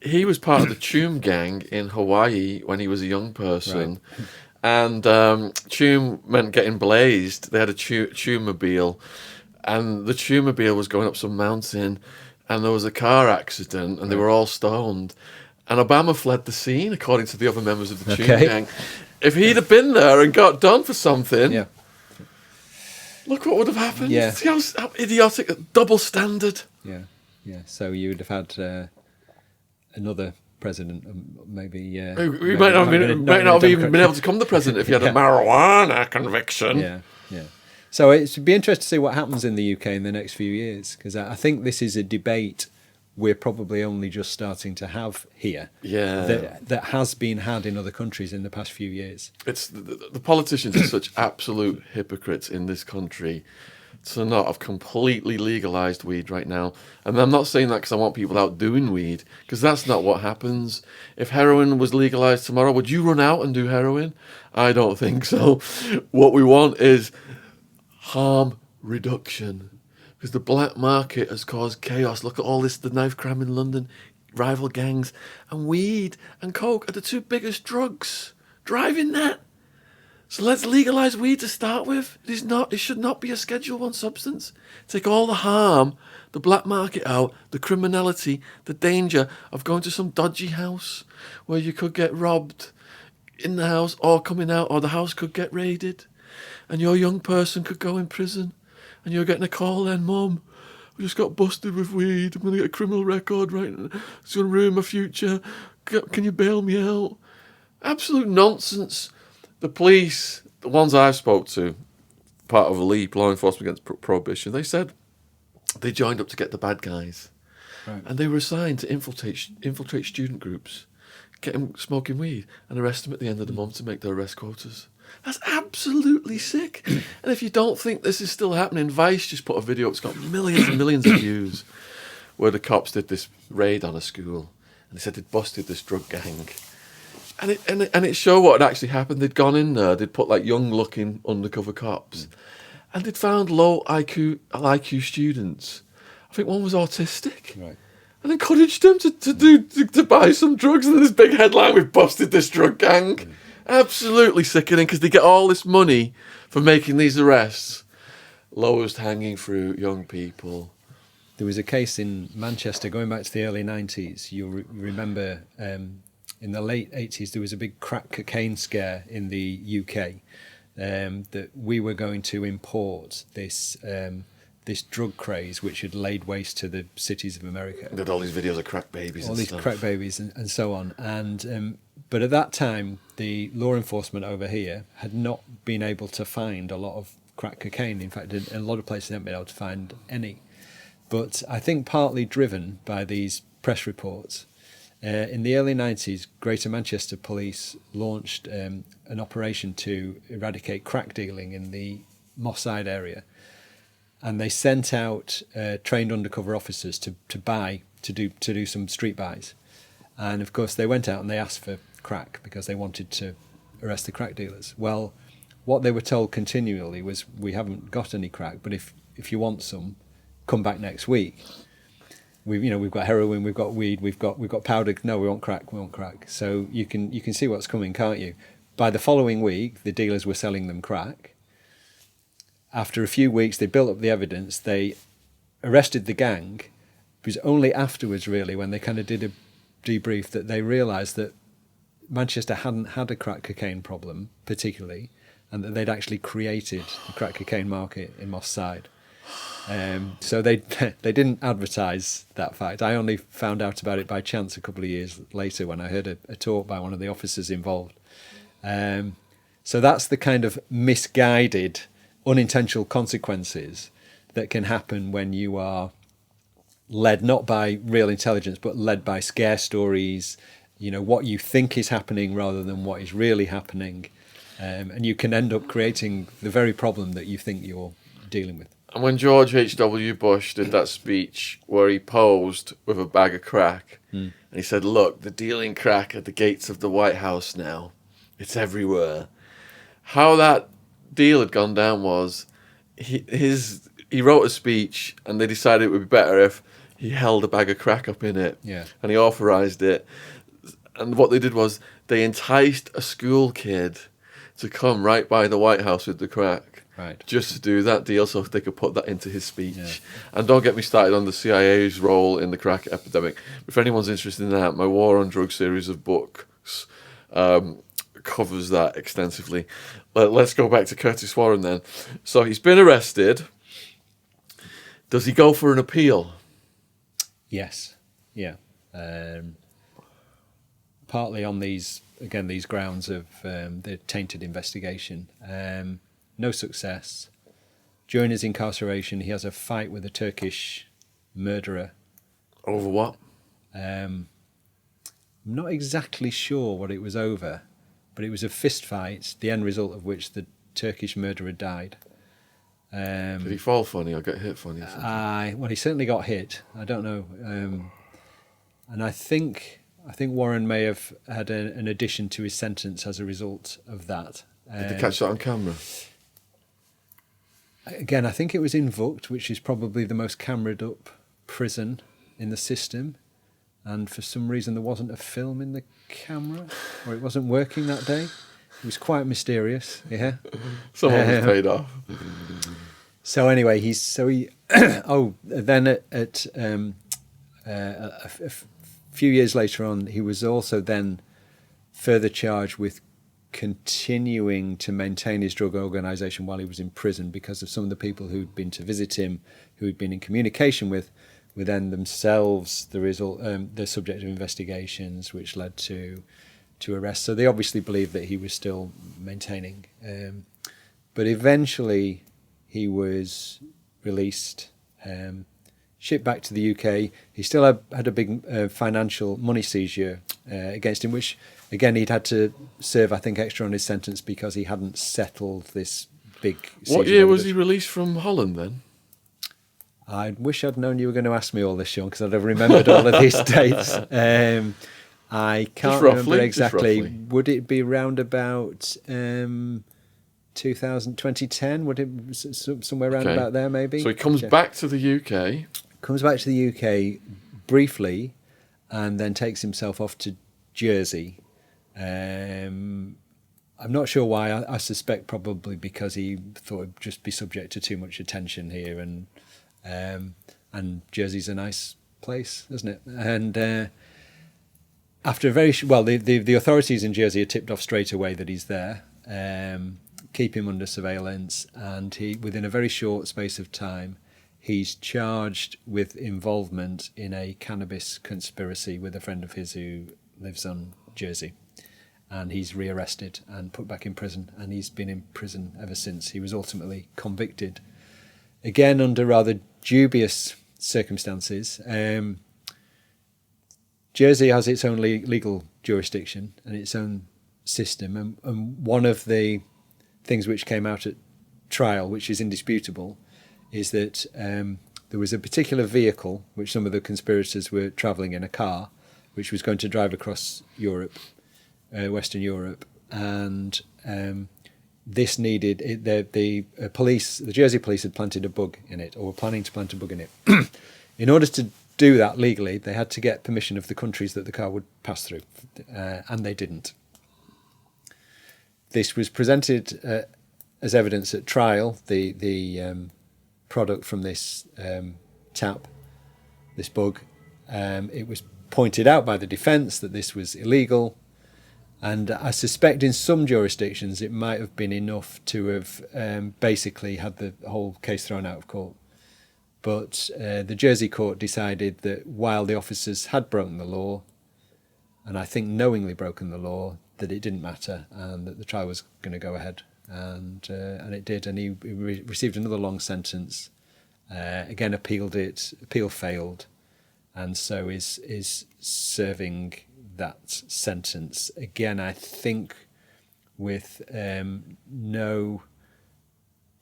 He was part of the Choom gang in Hawaii when he was a young person. Right. And Choom meant getting blazed. They had a Choom-mobile, and the Choom-mobile was going up some mountain, and there was a car accident, and they were all stoned. And Obama fled the scene, according to the other members of the Choom gang. If he'd have been there and got done for something, look what would have happened. Yeah. See how idiotic, double standard. Yeah. So you would have had another president, maybe. We might not have even been able to become the president if you had a marijuana conviction. Yeah. So it'd be interesting to see what happens in the UK in the next few years, because I think this is a debate we're probably only just starting to have here. That has been had in other countries in the past few years. It's the politicians are such absolute hypocrites in this country to not have completely legalised weed right now. And I'm not saying that because I want people out doing weed, because that's not what happens. If heroin was legalised tomorrow, would you run out and do heroin? I don't think so. What we want is harm reduction. Because the black market has caused chaos. Look at all this, the knife crime in London, rival gangs, and weed and coke are the two biggest drugs driving that. So let's legalise weed to start with. It should not be a Schedule 1 substance. Take all the harm, the black market out, the criminality, the danger of going to some dodgy house where you could get robbed in the house or coming out, or the house could get raided, and your young person could go in prison. And you're getting a call then, Mum, I just got busted with weed. I'm going to get a criminal record right now. It's going to ruin my future. Can you bail me out? Absolute nonsense. The police, the ones I spoke to, part of a LEAP, Law Enforcement Against Prohibition, they said they joined up to get the bad guys. Right. And they were assigned to infiltrate student groups, get them smoking weed, and arrest them at the end of the month to make their arrest quotas. That's absolutely sick. And if you don't think this is still happening, Vice just put a video up. It's got millions and millions of views, where the cops did this raid on a school, and they said they'd busted this drug gang. And it showed what had actually happened. They'd gone in there, they'd put like young-looking undercover cops, and they'd found low IQ students. I think one was autistic. Right. And encouraged them to buy some drugs. And this big headline, we've busted this drug gang. Absolutely sickening, because they get all this money for making these arrests. Lowest hanging fruit, young people. There was a case in Manchester going back to the early 90s. You'll remember in the late 80s there was a big crack cocaine scare in the UK, that we were going to import this drug craze which had laid waste to the cities of America. They had all these videos of crack babies and stuff. All these crack babies and so on. And but at that time, the law enforcement over here had not been able to find a lot of crack cocaine. In fact, in a lot of places they haven't been able to find any. But I think partly driven by these press reports, in the early 90s, Greater Manchester Police launched an operation to eradicate crack dealing in the Moss Side area. And they sent out trained undercover officers to do some street buys. And of course they went out and they asked for crack because they wanted to arrest the crack dealers. Well, what they were told continually was, we haven't got any crack, but if you want some, come back next week. We've got heroin, we've got weed, we've got powder. No, we want crack. So you can see what's coming, can't you? By the following week, the dealers were selling them crack. After a few weeks, they built up the evidence. They arrested the gang. It was only afterwards, really, when they kind of did a debrief, that they realised that Manchester hadn't had a crack cocaine problem particularly, and that they'd actually created the crack cocaine market in Moss Side. So they didn't advertise that fact. I only found out about it by chance a couple of years later when I heard a talk by one of the officers involved. So that's the kind of misguided, unintentional consequences that can happen when you are led not by real intelligence, but led by scare stories, what you think is happening rather than what is really happening. And you can end up creating the very problem that you think you're dealing with. And when George H.W. Bush did that speech where he posed with a bag of crack, and he said, look, they're dealing crack at the gates of the White House now. It's everywhere. How that deal had gone down was he wrote a speech, and they decided it would be better if he held a bag of crack up in it. Yeah. And he authorised it. And what they did was they enticed a school kid to come right by the White House with the crack. Right. Just to do that deal so they could put that into his speech. Yeah. And don't get me started on the CIA's role in the crack epidemic. If anyone's interested in that, my War on Drugs series of books covers that extensively. Let's go back to Curtis Warren then. So he's been arrested. Does he go for an appeal? Yes. Yeah. Partly on these grounds of the tainted investigation. No success. During his incarceration, he has a fight with a Turkish murderer. Over what? I'm not exactly sure what it was over, but it was a fist fight, the end result of which the Turkish murderer died. Did he fall funny or get hit funny? Well, he certainly got hit. I don't know. And I think Warren may have had an addition to his sentence as a result of that. Did they catch that on camera? Again, I think it was in Vught, which is probably the most cameraed up prison in the system. And for some reason, there wasn't a film in the camera, or it wasn't working that day. It was quite mysterious. Yeah. Someone was paid off. So anyway, then at a few years later on, he was also then further charged with continuing to maintain his drug organisation while he was in prison, because of some of the people who'd been to visit him, who he'd been in communication with, were then themselves the subject of investigations, which led to arrest. So they obviously believed that he was still maintaining. But eventually he was released, shipped back to the UK. He still had a big financial money seizure against him, which, again, he'd had to serve, I think, extra on his sentence because he hadn't settled this big seizure. What year was he released from Holland then? I wish I'd known you were going to ask me all this, Shaun, because I'd have remembered all of these dates. I can't remember exactly. Would it be round about 2010? Would it somewhere around about there, maybe? So he comes back to the UK. Comes back to the UK briefly, and then takes himself off to Jersey. I'm not sure why. I suspect probably because he thought he'd just be subject to too much attention here, and Jersey's a nice place, isn't it? And after a very the authorities in Jersey are tipped off straight away that he's there, keep him under surveillance, and he, within a very short space of time, he's charged with involvement in a cannabis conspiracy with a friend of his who lives on Jersey. And he's rearrested and put back in prison, and he's been in prison ever since. He was ultimately convicted, again under rather dubious circumstances. Jersey has its own legal jurisdiction and its own system, and one of the things which came out at trial, which is indisputable, is that there was a particular vehicle which some of the conspirators were travelling in, a car, which was going to drive across Europe, Western Europe, and this needed the police. The Jersey police had planted a bug in it, or were planning to plant a bug in it. In order to do that legally, they had to get permission of the countries that the car would pass through, and they didn't. This was presented as evidence at trial. The product from this tap, this bug, it was pointed out by the defence that this was illegal, and I suspect in some jurisdictions it might have been enough to have basically had the whole case thrown out of court. But the Jersey court decided that while the officers had broken the law, and I think knowingly broken the law, that it didn't matter and that the trial was going to go ahead. And it did, and he received another long sentence. Again, appealed it. Appeal failed, and so is serving that sentence again. I think with no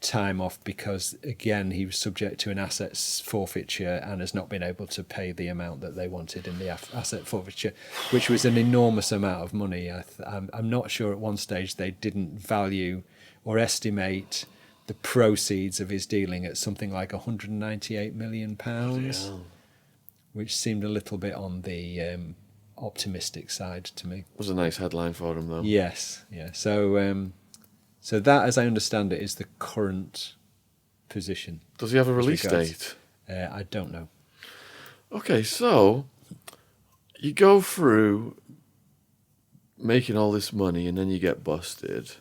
time off, because again he was subject to an assets forfeiture and has not been able to pay the amount that they wanted in the asset forfeiture, which was an enormous amount of money. I'm not sure at one stage they didn't value or estimate the proceeds of his dealing at something like £198 million, which seemed a little bit on the optimistic side to me. It was a nice headline for him, though. Yes, yeah. So that, as I understand it, is the current position. Does he have a release date? I don't know. Okay, so you go through making all this money and then you get busted.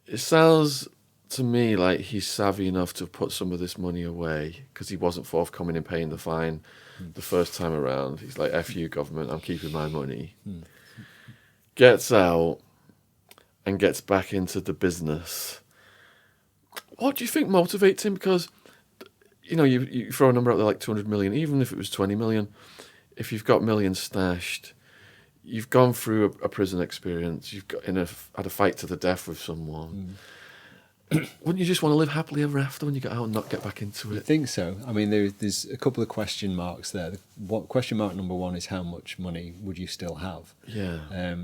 It sounds to me like he's savvy enough to put some of this money away because he wasn't forthcoming in paying the fine the first time around. He's like, F you, government, I'm keeping my money. Gets out and gets back into the business. What do you think motivates him? Because, you know, you throw a number out there like 200 million, even if it was 20 million, if you've got millions stashed, you've gone through a prison experience, you've got had a fight to the death with someone. Wouldn't you just want to live happily ever after when you get out and not get back into it? I think so. I mean, there's a couple of question marks there. Question mark number one is how much money would you still have? Yeah.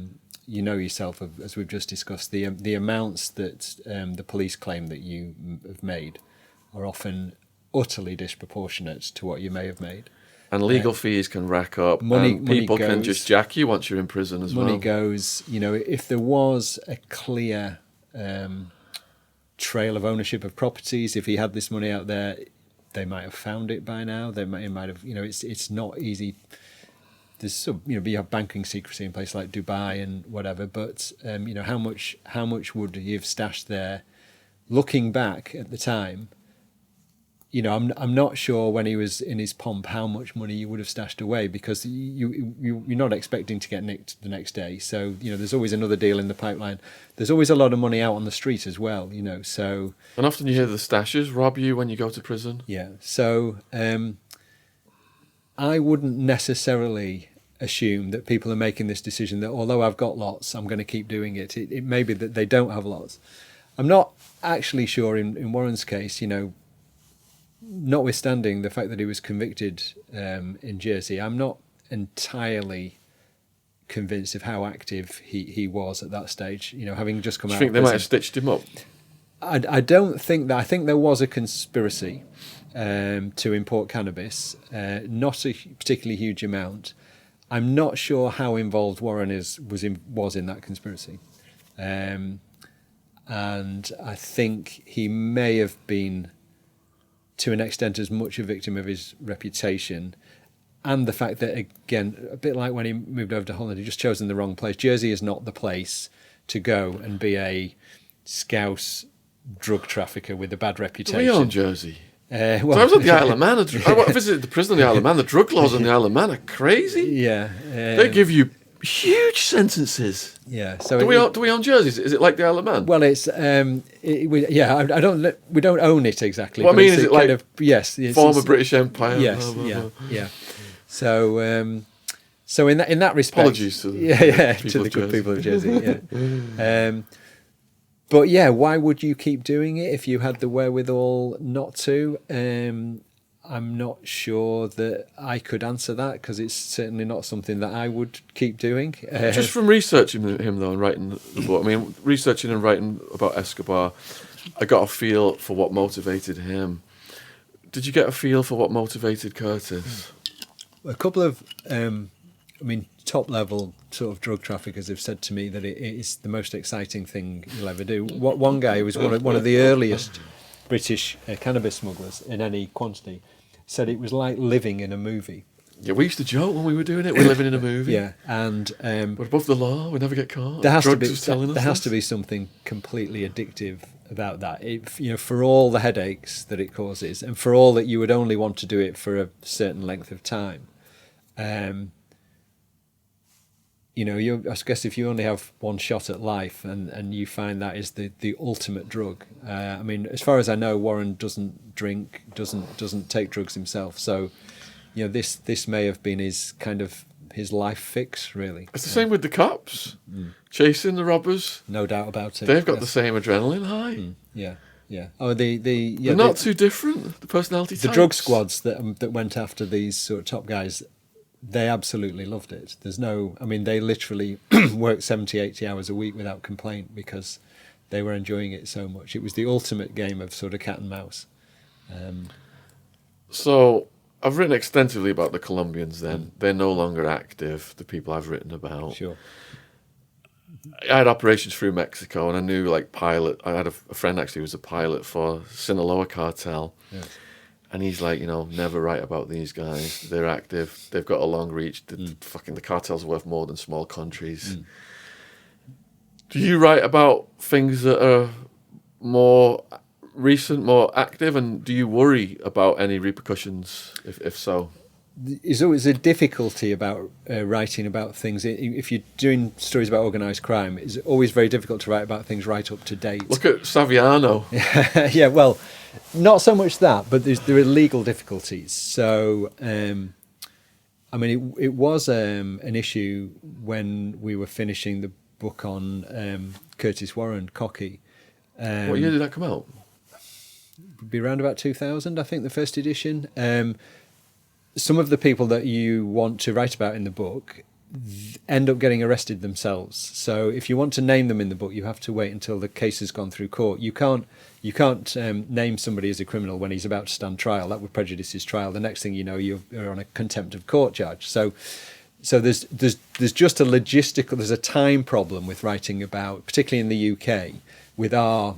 You know yourself, as we've just discussed, the amounts that the police claim that you have made are often utterly disproportionate to what you may have made. And legal fees can rack up. Money people goes, can just jack you once you're in prison as well. Money goes, you know, if there was a clear trail of ownership of properties, if he had this money out there, they might have found it by now. They might have, you know, it's not easy. There's some, you know, you have banking secrecy in places like Dubai and whatever, but you know, how much would you have stashed there? Looking back at the time, you know, I'm not sure when he was in his pomp how much money you would have stashed away, because you're not expecting to get nicked the next day. So, you know, there's always another deal in the pipeline. There's always a lot of money out on the street as well, you know. So, and often you hear the stashes rob you when you go to prison. Yeah. So I wouldn't necessarily assume that people are making this decision that although I've got lots, I'm going to keep doing it. It may be that they don't have lots. I'm not actually sure in Warren's case, you know, notwithstanding the fact that he was convicted in Jersey, I'm not entirely convinced of how active he was at that stage, you know, having just come out of prison. Do you think they might have stitched him up? I don't think that. I think there was a conspiracy to import cannabis, not a particularly huge amount. I'm not sure how involved Warren was in that conspiracy. And I think he may have been, to an extent, as much a victim of his reputation and the fact that, again, a bit like when he moved over to Holland, he just chosen the wrong place. Jersey is not the place to go and be a scouse drug trafficker with a bad reputation. We own Jersey. Well, I was at the Isle of Man. I visited the prison on the Isle of Man. The drug laws on the Isle of Man are crazy. Yeah. They give you huge sentences. Yeah. So do we own jerseys? Is it like the Isle of Man? Well, it's we don't own it exactly. What I mean is it like kind of, yes, former British Empire? Yes, blah, blah, blah. Yeah. So so in that respect, apologies to the good people of Jersey. Yeah. But yeah, why would you keep doing it if you had the wherewithal not to? I'm not sure that I could answer that, because it's certainly not something that I would keep doing. Just from researching him, though, and writing the book, I mean, researching and writing about Escobar, I got a feel for what motivated him. Did you get a feel for what motivated Curtis? A couple of, top-level sort of drug traffickers have said to me that it is the most exciting thing you'll ever do. One guy was one of the earliest British cannabis smugglers in any quantity, said it was like living in a movie. Yeah, we used to joke when we were doing it. We're living in a movie. Yeah, and we're above the law. We never get caught. There has to be something completely addictive about that. For all the headaches that it causes, and for all that you would only want to do it for a certain length of time. I guess if you only have one shot at life, and you find that is the ultimate drug. As far as I know, Warren doesn't drink, doesn't take drugs himself. So, this may have been his life fix, really. It's the same with the cops chasing the robbers. No doubt about it. They've got the same adrenaline high. Yeah. Oh, they're not too different. The personality types. The drug squads that went after these sort of top guys, they absolutely loved it. They literally worked 70, 80 hours a week without complaint, because they were enjoying it so much. It was the ultimate game of sort of cat and mouse. So I've written extensively about the Colombians then. They're no longer active, the people I've written about. Sure. I had operations through Mexico, and I knew I had a friend actually who was a pilot for Sinaloa cartel. Yeah. And he's like, never write about these guys. They're active. They've got a long reach. The cartels are worth more than small countries. Do you write about things that are more recent, more active? And do you worry about any repercussions, if so? There's always a difficulty about writing about things. If you're doing stories about organised crime, it's always very difficult to write about things right up to date. Look at Saviano. Yeah, well, not so much that, but there are legal difficulties. So, it was an issue when we were finishing the book on Curtis Warren, Cocky. What year did that come out? It'd be around about 2000, I think, the first edition. Some of the people that you want to write about in the book end up getting arrested themselves. So if you want to name them in the book, you have to wait until the case has gone through court. You can't name somebody as a criminal when he's about to stand trial. That would prejudice his trial. The next thing you know, you're on a contempt of court charge. So there's just there's a time problem with writing about, particularly in the UK, with our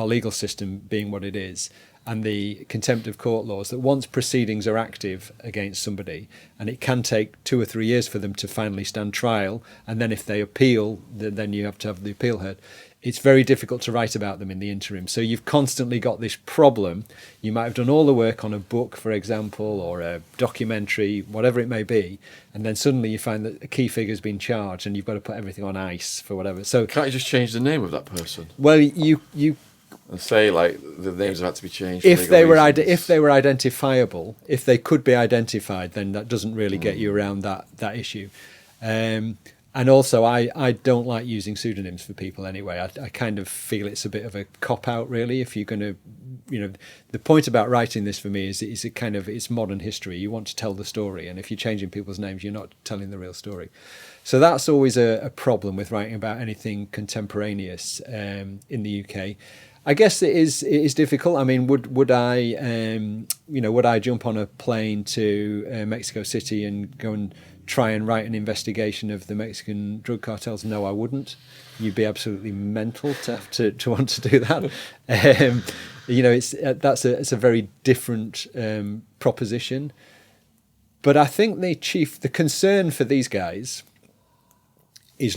legal system being what it is, and the contempt of court laws, that once proceedings are active against somebody, and it can take 2 or 3 years for them to finally stand trial, and then if they appeal, then you have to have the appeal heard. It's very difficult to write about them in the interim. So you've constantly got this problem. You might have done all the work on a book, for example, or a documentary, whatever it may be, and then suddenly you find that a key figure's been charged, and you've got to put everything on ice for whatever. So can't you just change the name of that person? Well, you and say the names have had to be changed. If they were identifiable, if they could be identified, then that doesn't really get you around that issue. And also, I don't like using pseudonyms for people anyway. I kind of feel it's a bit of a cop-out, really. If you're going to, the point about writing this for me is it's modern history. You want to tell the story, and if you're changing people's names, you're not telling the real story. So that's always a problem with writing about anything contemporaneous in the UK. I guess it is difficult. I mean, would I jump on a plane to Mexico City and go and try and write an investigation of the Mexican drug cartels? No, I wouldn't. You'd be absolutely mental to have to want to do that. It's a very different proposition. But I think the concern for these guys is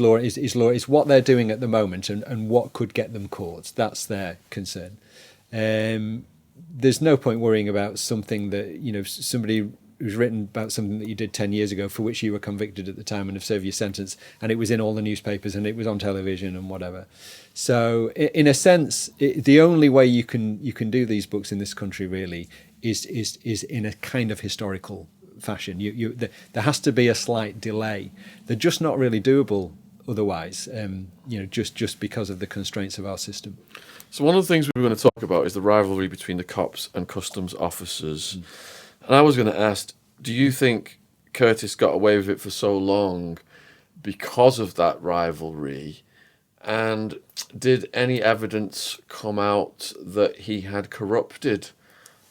what they're doing at the moment and what could get them caught. That's their concern. There's no point worrying about something that, somebody who's written about something that you did 10 years ago for which you were convicted at the time and have served your sentence, and it was in all the newspapers and it was on television and whatever. So in a sense, the only way you can do these books in this country really is in a kind of historical fashion. There has to be a slight delay. They're just not really doable otherwise, just because of the constraints of our system. So one of the things we were going to talk about is the rivalry between the cops and customs officers. And I was going to ask, do you think Curtis got away with it for so long because of that rivalry? And did any evidence come out that he had corrupted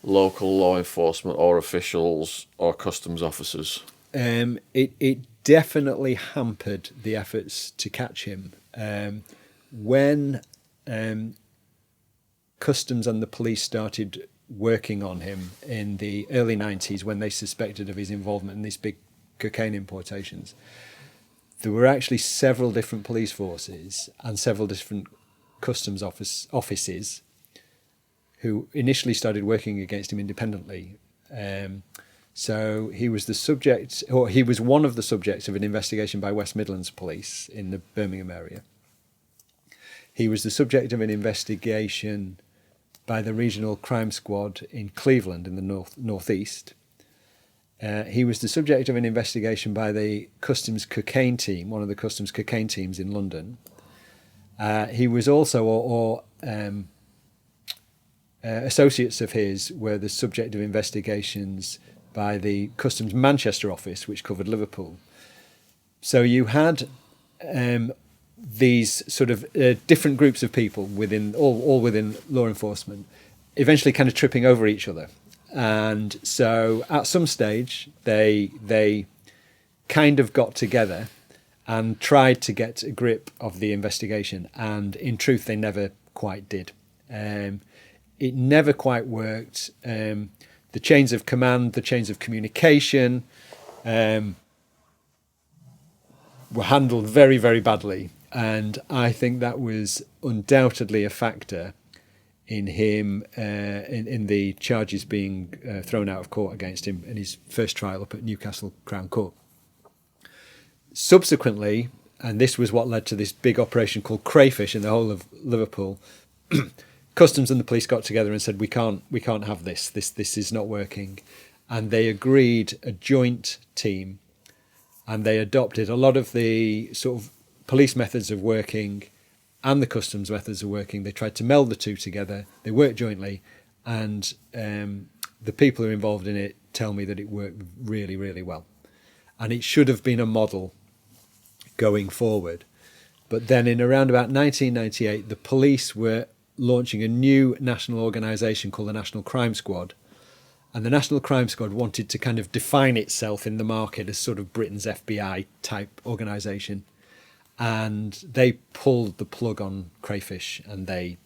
local law enforcement or officials or customs officers? It definitely hampered the efforts to catch him. When customs and the police started working on him in the early 90s, when they suspected of his involvement in these big cocaine importations, there were actually several different police forces and several different customs offices who initially started working against him independently. So he was one of the subjects of an investigation by West Midlands Police in the Birmingham area. He was the subject of an investigation by the Regional Crime Squad in Cleveland in the northeast. He was the subject of an investigation by the Customs Cocaine Team, one of the Customs Cocaine Teams in London. He was also, associates of his were the subject of investigations by the Customs Manchester office, which covered Liverpool. So you had these sort of different groups of people within all within law enforcement, eventually kind of tripping over each other. And so at some stage, they kind of got together and tried to get a grip of the investigation. And in truth, they never quite did. It never quite worked. The chains of command, the chains of communication were handled very, very badly. And I think that was undoubtedly a factor in him, in the charges being thrown out of court against him in his first trial up at Newcastle Crown Court. Subsequently, and this was what led to this big operation called Crayfish in the whole of Liverpool, Customs and the police got together and said, we can't have this. This is not working. And they agreed a joint team, and they adopted a lot of the sort of police methods of working and the customs methods of working. They tried to meld the two together. They worked jointly, and the people who are involved in it tell me that it worked really, really well. And it should have been a model going forward. But then in around about 1998, the police were launching a new national organisation called the National Crime Squad. And the National Crime Squad wanted to kind of define itself in the market as sort of Britain's FBI type organisation. And they pulled the plug on Crayfish, and they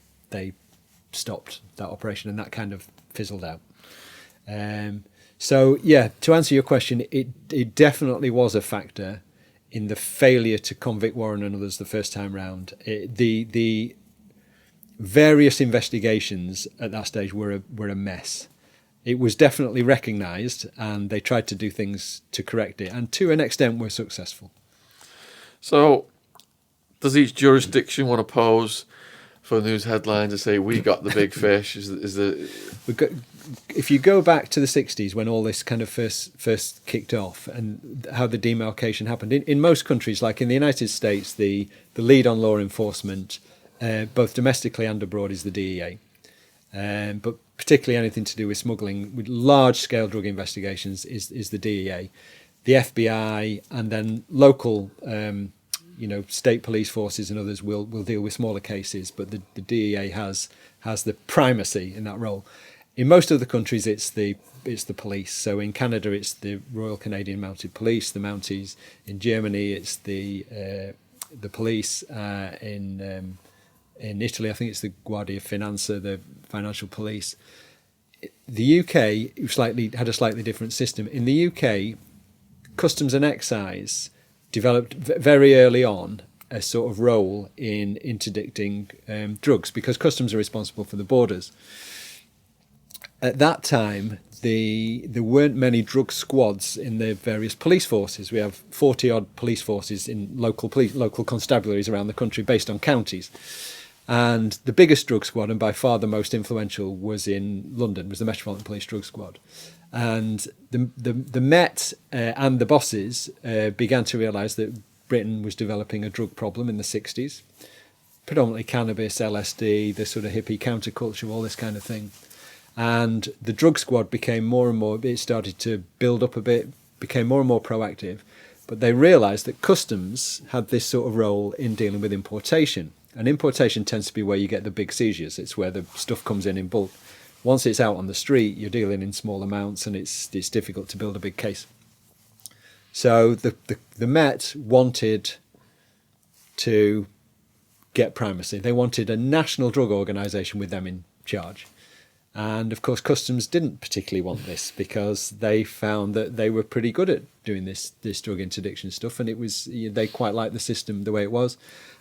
stopped that operation, and that kind of fizzled out. So yeah, to answer your question, it definitely was a factor in the failure to convict Warren and others the first time round. The various investigations at that stage were a mess. It was definitely recognised, and they tried to do things to correct it, and to an extent were successful. So, does each jurisdiction want to pose for news headlines and say, we got the big fish? If you go back to the 60s, when all this kind of first kicked off, and how the demarcation happened, in most countries, like in the United States, the lead on law enforcement, both domestically and abroad, is the DEA. But particularly anything to do with smuggling, with large-scale drug investigations, is the DEA. The FBI, and then local state police forces and others will deal with smaller cases, but the DEA has the primacy in that role. In most other countries, it's the police. So in Canada, it's the Royal Canadian Mounted Police, the Mounties. In Germany, it's the police. In Italy, I think it's the Guardia Finanza, the financial police. The UK had a slightly different system. In the UK, Customs and Excise developed very early on a sort of role in interdicting drugs, because customs are responsible for the borders. At that time, there weren't many drug squads in the various police forces. We have 40-odd police forces in local constabularies around the country based on counties. And the biggest drug squad, and by far the most influential, was in London, was the Metropolitan Police Drug Squad. And the Met and the bosses began to realise that Britain was developing a drug problem in the 60s, predominantly cannabis, LSD, the sort of hippie counterculture, all this kind of thing. And the drug squad became more and more, it started to build up a bit, became more and more proactive. But they realised that customs had this sort of role in dealing with importation. And importation tends to be where you get the big seizures. It's where the stuff comes in bulk. Once it's out on the street, you're dealing in small amounts, and it's difficult to build a big case. So the Met wanted to get primacy. They wanted a national drug organisation with them in charge. And of course, customs didn't particularly want this because they found that they were pretty good at doing this drug interdiction stuff, and it was they quite liked the system the way it was.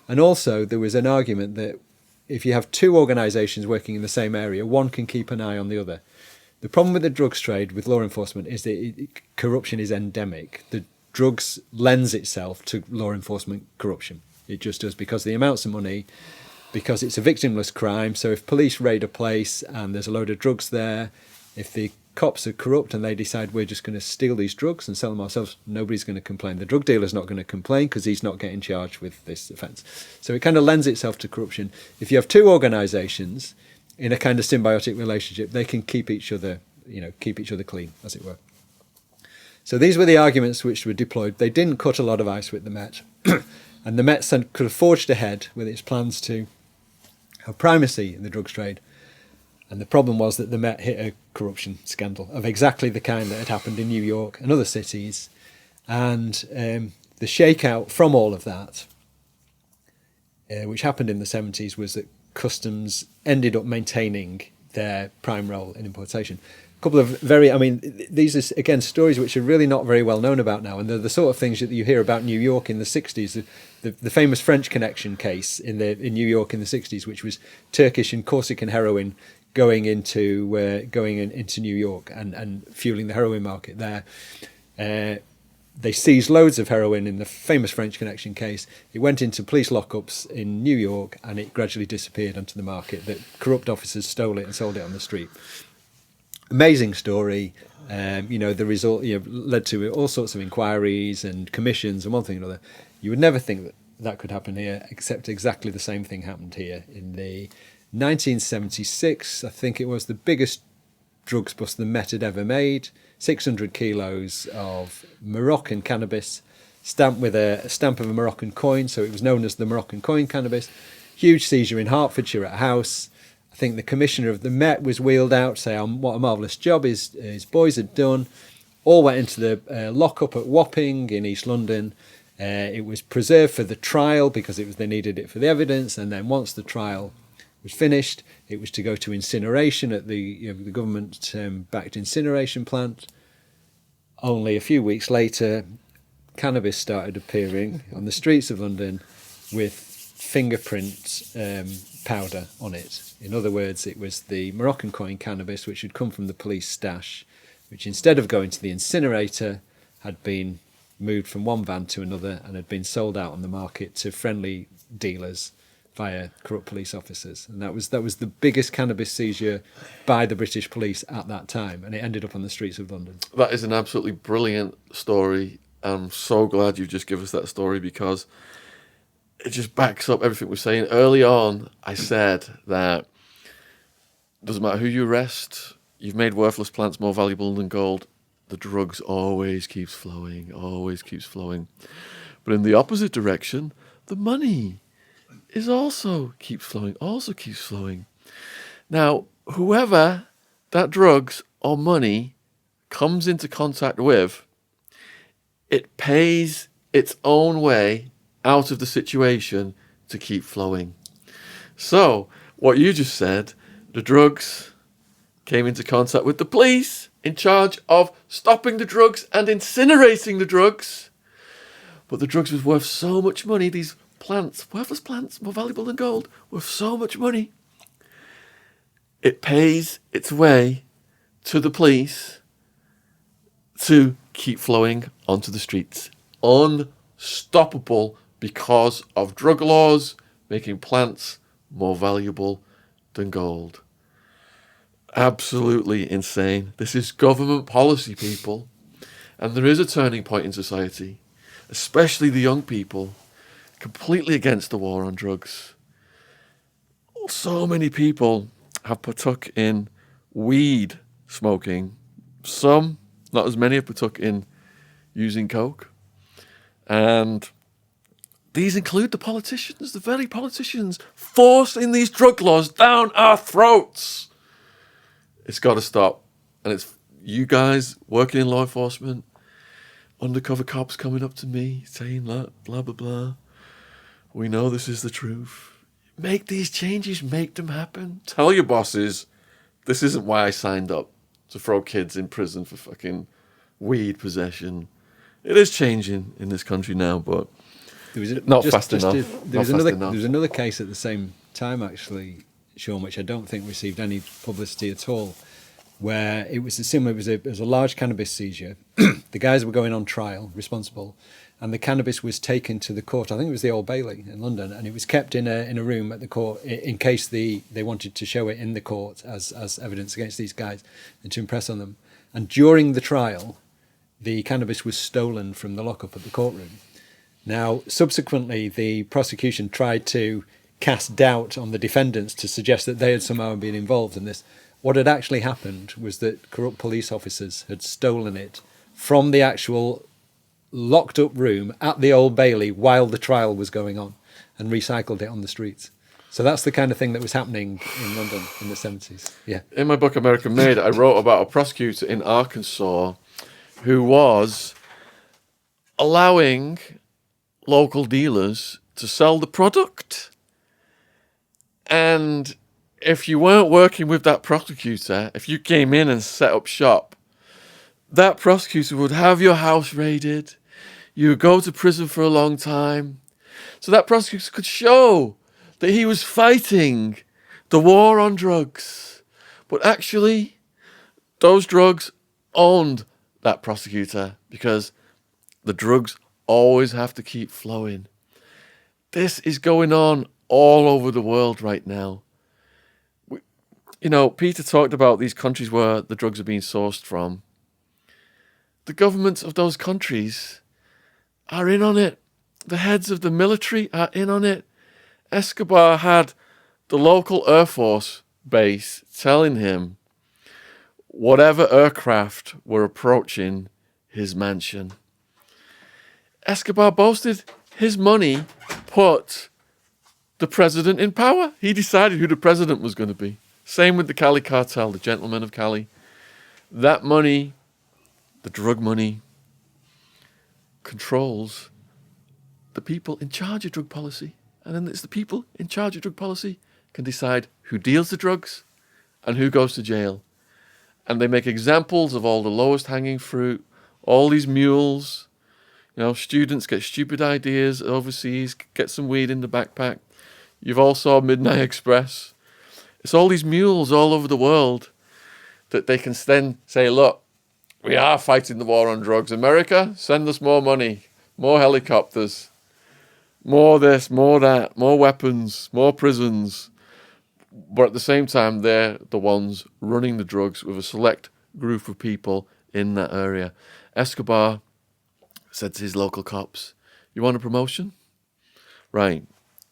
And also, there was an argument that if you have two organisations working in the same area, one can keep an eye on the other. The problem with the drugs trade with law enforcement is that corruption is endemic. The drugs lends itself to law enforcement corruption. It just does, because the amounts of money, because it's a victimless crime. So if police raid a place and there's a load of drugs there, if the cops are corrupt and they decide we're just going to steal these drugs and sell them ourselves, nobody's going to complain. The drug dealer's not going to complain because he's not getting charged with this offence. So it kind of lends itself to corruption. If you have two organisations in a kind of symbiotic relationship, they can keep each other clean, as it were. So these were the arguments which were deployed. They didn't cut a lot of ice with the Met. And the Met could have forged ahead with its plans to have primacy in the drugs trade. And the problem was that the Met hit a corruption scandal of exactly the kind that had happened in New York and other cities. And the shakeout from all of that, which happened in the 70s, was that customs ended up maintaining their prime role in importation. A couple of these are, again, stories which are really not very well known about now. And they're the sort of things that you hear about New York in the 60s. The famous French Connection case in New York in the 60s, which was Turkish and Corsican heroin going into New York and fueling the heroin market there. They seized loads of heroin in the famous French Connection case. It went into police lockups in New York, and it gradually disappeared onto the market. The corrupt officers stole it and sold it on the street. Amazing story. The result led to all sorts of inquiries and commissions and one thing and another. You would never think that could happen here, except exactly the same thing happened here in the 1976. I think it was the biggest drugs bust the Met had ever made. 600 kilos of Moroccan cannabis, stamped with a stamp of a Moroccan coin, so it was known as the Moroccan coin cannabis. Huge seizure in Hertfordshire at a house. I think the commissioner of the Met was wheeled out, saying what a marvellous job his boys had done. All went into the lockup at Wapping in East London. It was preserved for the trial because they needed it for the evidence, and then once the trial was finished, it was to go to incineration at the government-backed incineration plant. Only a few weeks later, cannabis started appearing on the streets of London with fingerprint powder on it. In other words, it was the Moroccan coin cannabis, which had come from the police stash, which instead of going to the incinerator had been moved from one van to another and had been sold out on the market to friendly dealers via corrupt police officers. And that was the biggest cannabis seizure by the British police at that time, and it ended up on the streets of London. That is an absolutely brilliant story. I'm so glad you've just given us that story, because it just backs up everything we're saying. Early on, I said that it doesn't matter who you arrest, you've made worthless plants more valuable than gold. The drugs always keeps flowing, always keeps flowing. But in the opposite direction, the money also keeps flowing. Now, whoever that drugs or money comes into contact with, it pays its own way out of the situation to keep flowing. So, what you just said, the drugs came into contact with the police in charge of stopping the drugs and incinerating the drugs. But the drugs was worth so much money, these plants, worthless plants, more valuable than gold, worth so much money. It pays its way to the police to keep flowing onto the streets. Unstoppable because of drug laws making plants more valuable than gold. Absolutely insane. This is government policy, people. And there is a turning point in society. especially the young people, completely against the war on drugs. So many people have partook in weed smoking. Some, not as many, have partook in using coke. And these include the politicians, the very politicians forcing these drug laws down our throats. It's got to stop. And it's you guys working in law enforcement, undercover cops coming up to me saying, blah, blah, blah, blah. We know this is the truth. Make these changes, make them happen. Tell your bosses, this isn't why I signed up to throw kids in prison for fucking weed possession. It is changing in this country now, but not fast enough. There was another case at the same time, actually, Shaun, which I don't think received any publicity at all, where it was it was a large cannabis seizure. The guys were going on trial, responsible, and the cannabis was taken to the court. I think it was the Old Bailey in London, and it was kept in a room at the court in case they wanted to show it in the court as evidence against these guys and to impress on them. And during the trial, the cannabis was stolen from the lockup at the courtroom. Now, subsequently, the prosecution tried to cast doubt on the defendants to suggest that they had somehow been involved in this. What had actually happened was that corrupt police officers had stolen it from the actual locked up room at the Old Bailey while the trial was going on and recycled it on the streets. So that's the kind of thing that was happening in London in the 70s. Yeah. In my book, American Made, I wrote about a prosecutor in Arkansas who was allowing local dealers to sell the product. And if you weren't working with that prosecutor, if you came in and set up shop, that prosecutor would have your house raided. You would go to prison for a long time. So that prosecutor could show that he was fighting the war on drugs. But actually, those drugs owned that prosecutor because the drugs always have to keep flowing. This is going on all over the world right now. Peter talked about these countries where the drugs are being sourced from. The governments of those countries are in on it. The heads of the military are in on it. Escobar had the local Air Force base telling him whatever aircraft were approaching his mansion. Escobar boasted his money put the president in power. He decided who the president was going to be. Same with the Cali Cartel, the gentlemen of Cali. That money, the drug money, controls the people in charge of drug policy. And then it's the people in charge of drug policy can decide who deals the drugs and who goes to jail. And they make examples of all the lowest hanging fruit, all these mules. Students get stupid ideas overseas, get some weed in the backpack. You've all saw Midnight Express. It's all these mules all over the world that they can then say, look, we are fighting the war on drugs. America, send us more money, more helicopters, more this, more that, more weapons, more prisons. But at the same time, they're the ones running the drugs with a select group of people in that area. Escobar said to his local cops, you want a promotion? Right,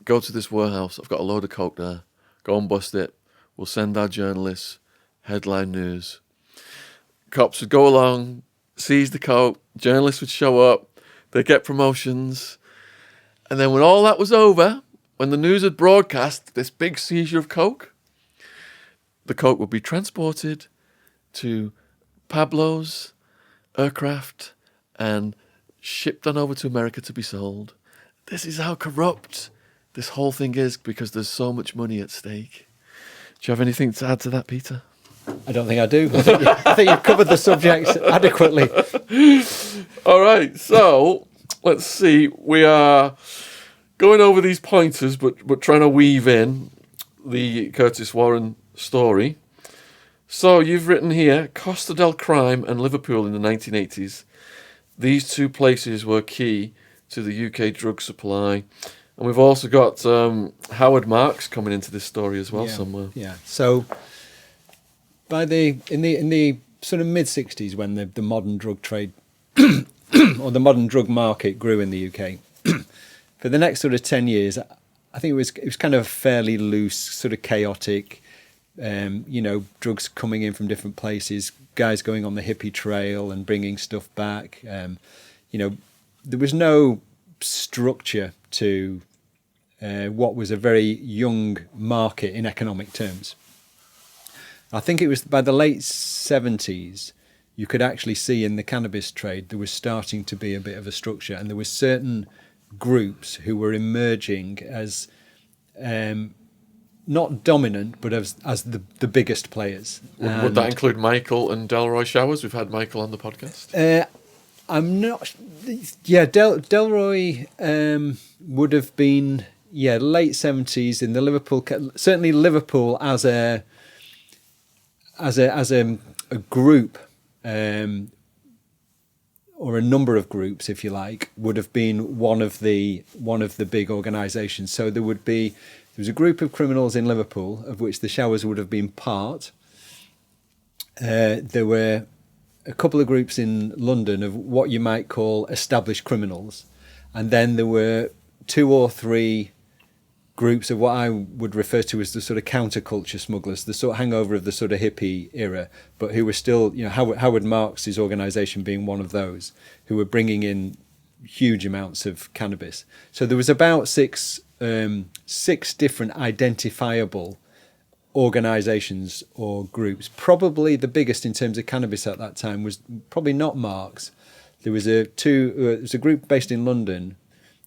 go to this warehouse. I've got a load of coke there. Go and bust it. We'll send our journalists headline news. Cops would go along, seize the coke. Journalists would show up. They'd get promotions. And then when all that was over, when the news had broadcast this big seizure of coke, the coke would be transported to Pablo's aircraft and shipped on over to America to be sold. This is how corrupt this whole thing is because there's so much money at stake. Do you have anything to add to that, Peter? I don't think I do. I think you've covered the subject adequately. All right, so let's see. We are going over these pointers, but trying to weave in the Curtis Warren story. So you've written here, Costa del Crime and Liverpool in the 1980s. These two places were key to the UK drug supply. And we've also got Howard Marks coming into this story as well somewhere. Yeah. So in the sort of mid-60s, when the modern drug trade or the modern drug market grew in the UK. For the next sort of 10 years, I think it was kind of fairly loose, sort of chaotic, drugs coming in from different places, guys going on the hippie trail and bringing stuff back. There was no structure to what was a very young market in economic terms. I think it was by the late 70s, you could actually see in the cannabis trade there was starting to be a bit of a structure, and there were certain groups who were emerging as not dominant, but as the biggest players. Would that include Michael and Delroy Showers? We've had Michael on the podcast. I'm not. Yeah, Delroy would have been late 70s in the Liverpool. Certainly, Liverpool as a group. Or a number of groups, if you like, would have been one of the big organisations. So there was a group of criminals in Liverpool, of which the Showers would have been part. There were a couple of groups in London of what you might call established criminals, and then there were 2 or 3 groups of what I would refer to as the sort of counterculture smugglers, the sort of hangover of the sort of hippie era, but who were still, Howard Marks's organisation being one of those, who were bringing in huge amounts of cannabis. So there was about six different identifiable organisations or groups. Probably the biggest in terms of cannabis at that time was probably not Marks. There was a group based in London.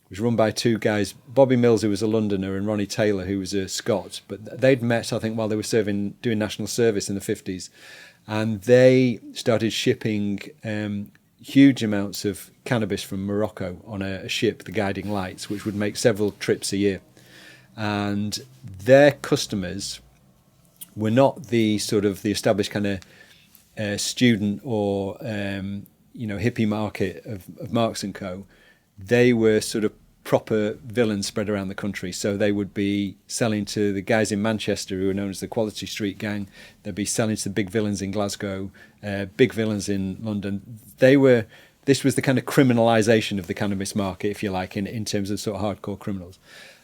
It was run by 2 guys, Bobby Mills, who was a Londoner, and Ronnie Taylor, who was a Scot. But they'd met, I think, while they were doing national service in the 50s. And they started shipping huge amounts of cannabis from Morocco on a ship, the Guiding Lights, which would make several trips a year. And their customers were not the sort of the established kind of student or, hippie market of Marks & Co. They were sort of proper villains spread around the country. So they would be selling to the guys in Manchester who were known as the Quality Street Gang. They'd be selling to the big villains in Glasgow, big villains in London. This was the kind of criminalisation of the cannabis market, if you like, in terms of sort of hardcore criminals.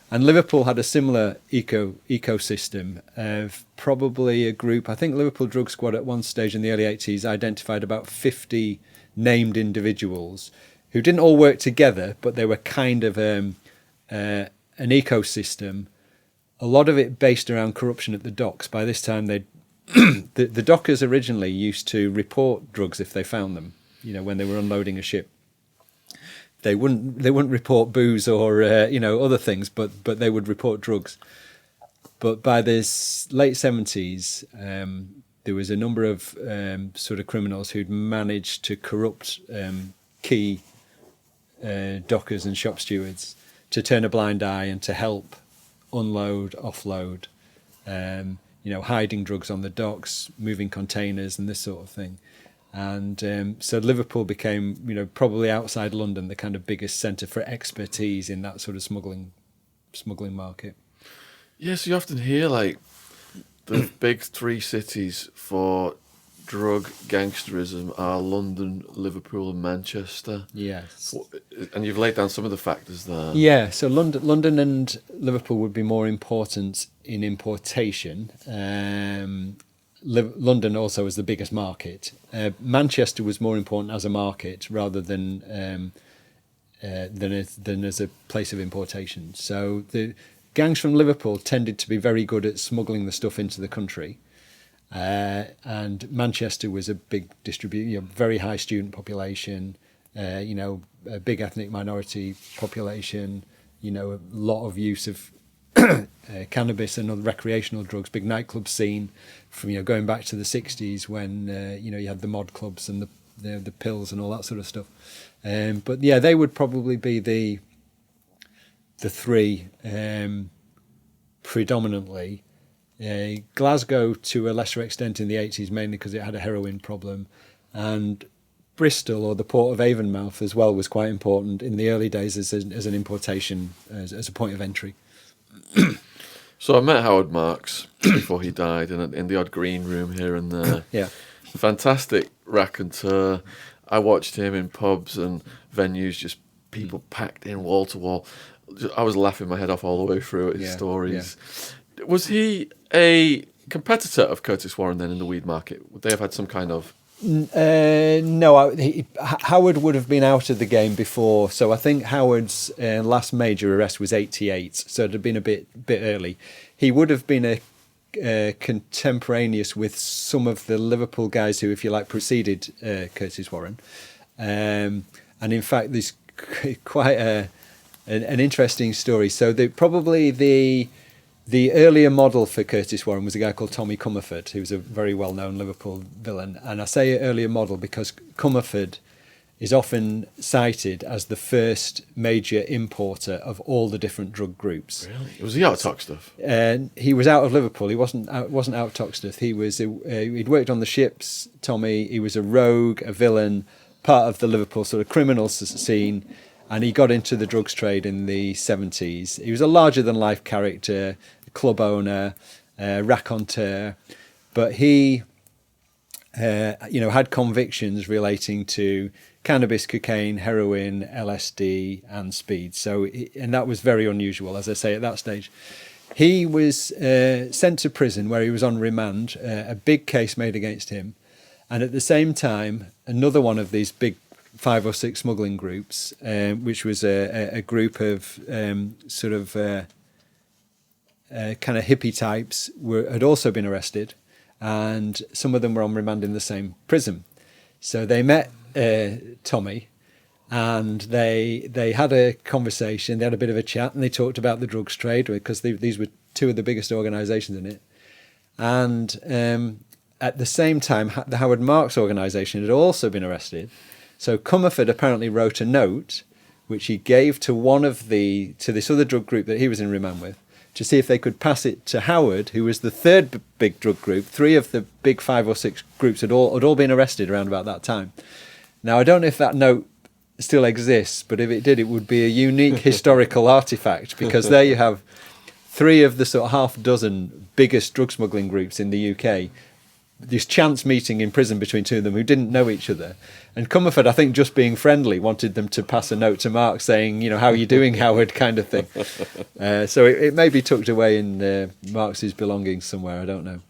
And Liverpool had a similar ecosystem of probably a group. I think Liverpool Drug Squad at one stage in the early 80s identified about 50 named individuals who didn't all work together, but they were kind of an ecosystem, a lot of it based around corruption at the docks. By this time, the dockers originally used to report drugs if they found them, when they were unloading a ship. They wouldn't report booze or other things, but they would report drugs. But by this late 70s, there was a number of sort of criminals who'd managed to corrupt key dockers and shop stewards to turn a blind eye and to help unload, offload, hiding drugs on the docks, moving containers and this sort of thing. And so Liverpool became, probably outside London, the kind of biggest centre for expertise in that sort of smuggling market. Yes, you often hear like the big 3 cities for drug gangsterism are London, Liverpool and Manchester. Yes. And you've laid down some of the factors there. Yeah, so London and Liverpool would be more important in importation. London also was the biggest market. Manchester was more important as a market rather than as a place of importation. So the gangs from Liverpool tended to be very good at smuggling the stuff into the country. And Manchester was a big distributor, very high student population, a big ethnic minority population, a lot of use of cannabis and other recreational drugs, big nightclub scene from going back to the 60s when you had the mod clubs and the pills and all that sort of stuff. But yeah, they would probably be the 3 predominantly. Glasgow to a lesser extent in the 80s, mainly because it had a heroin problem, and Bristol, or the port of Avonmouth as well, was quite important in the early days as an importation, as a point of entry. So I met Howard Marks before he died in the odd green room here and there. Yeah. Fantastic raconteur. I watched him in pubs and venues, just people packed in wall to wall. I was laughing my head off all the way through at his stories. Yeah. Was he a competitor of Curtis Warren then in the weed market? Would they have had some kind of... No, Howard would have been out of the game before. So I think Howard's last major arrest was 88. So it had been a bit early. He would have been contemporaneous with some of the Liverpool guys who, if you like, preceded Curtis Warren. And in fact, there's quite an interesting story. So probably the earlier model for Curtis Warren was a guy called Tommy Comerford, who was a very well-known Liverpool villain. And I say earlier model because Comerford is often cited as the first major importer of all the different drug groups. Really? Was he out of Toxteth? He was out of Liverpool. He wasn't out of Toxteth. He'd worked on the ships, Tommy. He was a rogue, a villain, part of the Liverpool sort of criminal scene. And he got into the drugs trade in the 70s. He was a larger-than-life character, a club owner, raconteur. But he, had convictions relating to cannabis, cocaine, heroin, LSD, and speed. And that was very unusual, as I say, at that stage. He was sent to prison where he was on remand, a big case made against him. And at the same time, another one of these big 5 or 6 smuggling groups, which was a group of kind of hippie types, had also been arrested, and some of them were on remand in the same prison. So they met Tommy, and they had a conversation. They had a bit of a chat, and they talked about the drugs trade because these were two of the biggest organisations in it. And at the same time, the Howard Marks organisation had also been arrested. So Comerford apparently wrote a note, which he gave to this other drug group that he was in remand with, to see if they could pass it to Howard, who was the third big drug group. 3 of the big 5 or 6 groups had all been arrested around about that time. Now, I don't know if that note still exists, but if it did, it would be a unique historical artifact, because there you have 3 of the sort of half dozen biggest drug smuggling groups in the UK. This chance meeting in prison between 2 of them who didn't know each other. And Comerford, I think, just being friendly, wanted them to pass a note to Mark saying, how are you doing, Howard, kind of thing. So it may be tucked away in Marx's belongings somewhere, I don't know.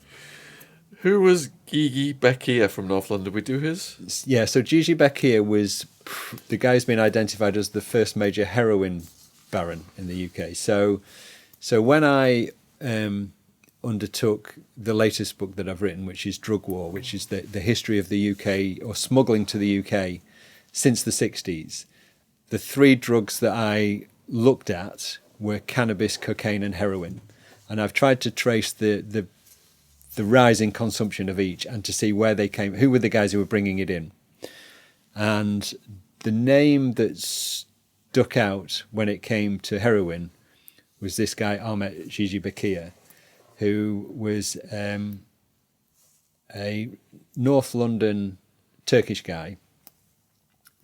Who was Gigi Mecchia from North London? Did we do his? Yeah, so Gigi Mecchia was the guy who's been identified as the first major heroin baron in the UK. So when I undertook the latest book that I've written, which is Drug War, which is the history of the UK, or smuggling to the UK since the 60s, the 3 drugs that I looked at were cannabis, cocaine and heroin. And I've tried to trace the rise in consumption of each and to see where they came, who were the guys who were bringing it in. And the name that stuck out when it came to heroin was this guy, Ahmet Gigi Mecchia, who was a North London Turkish guy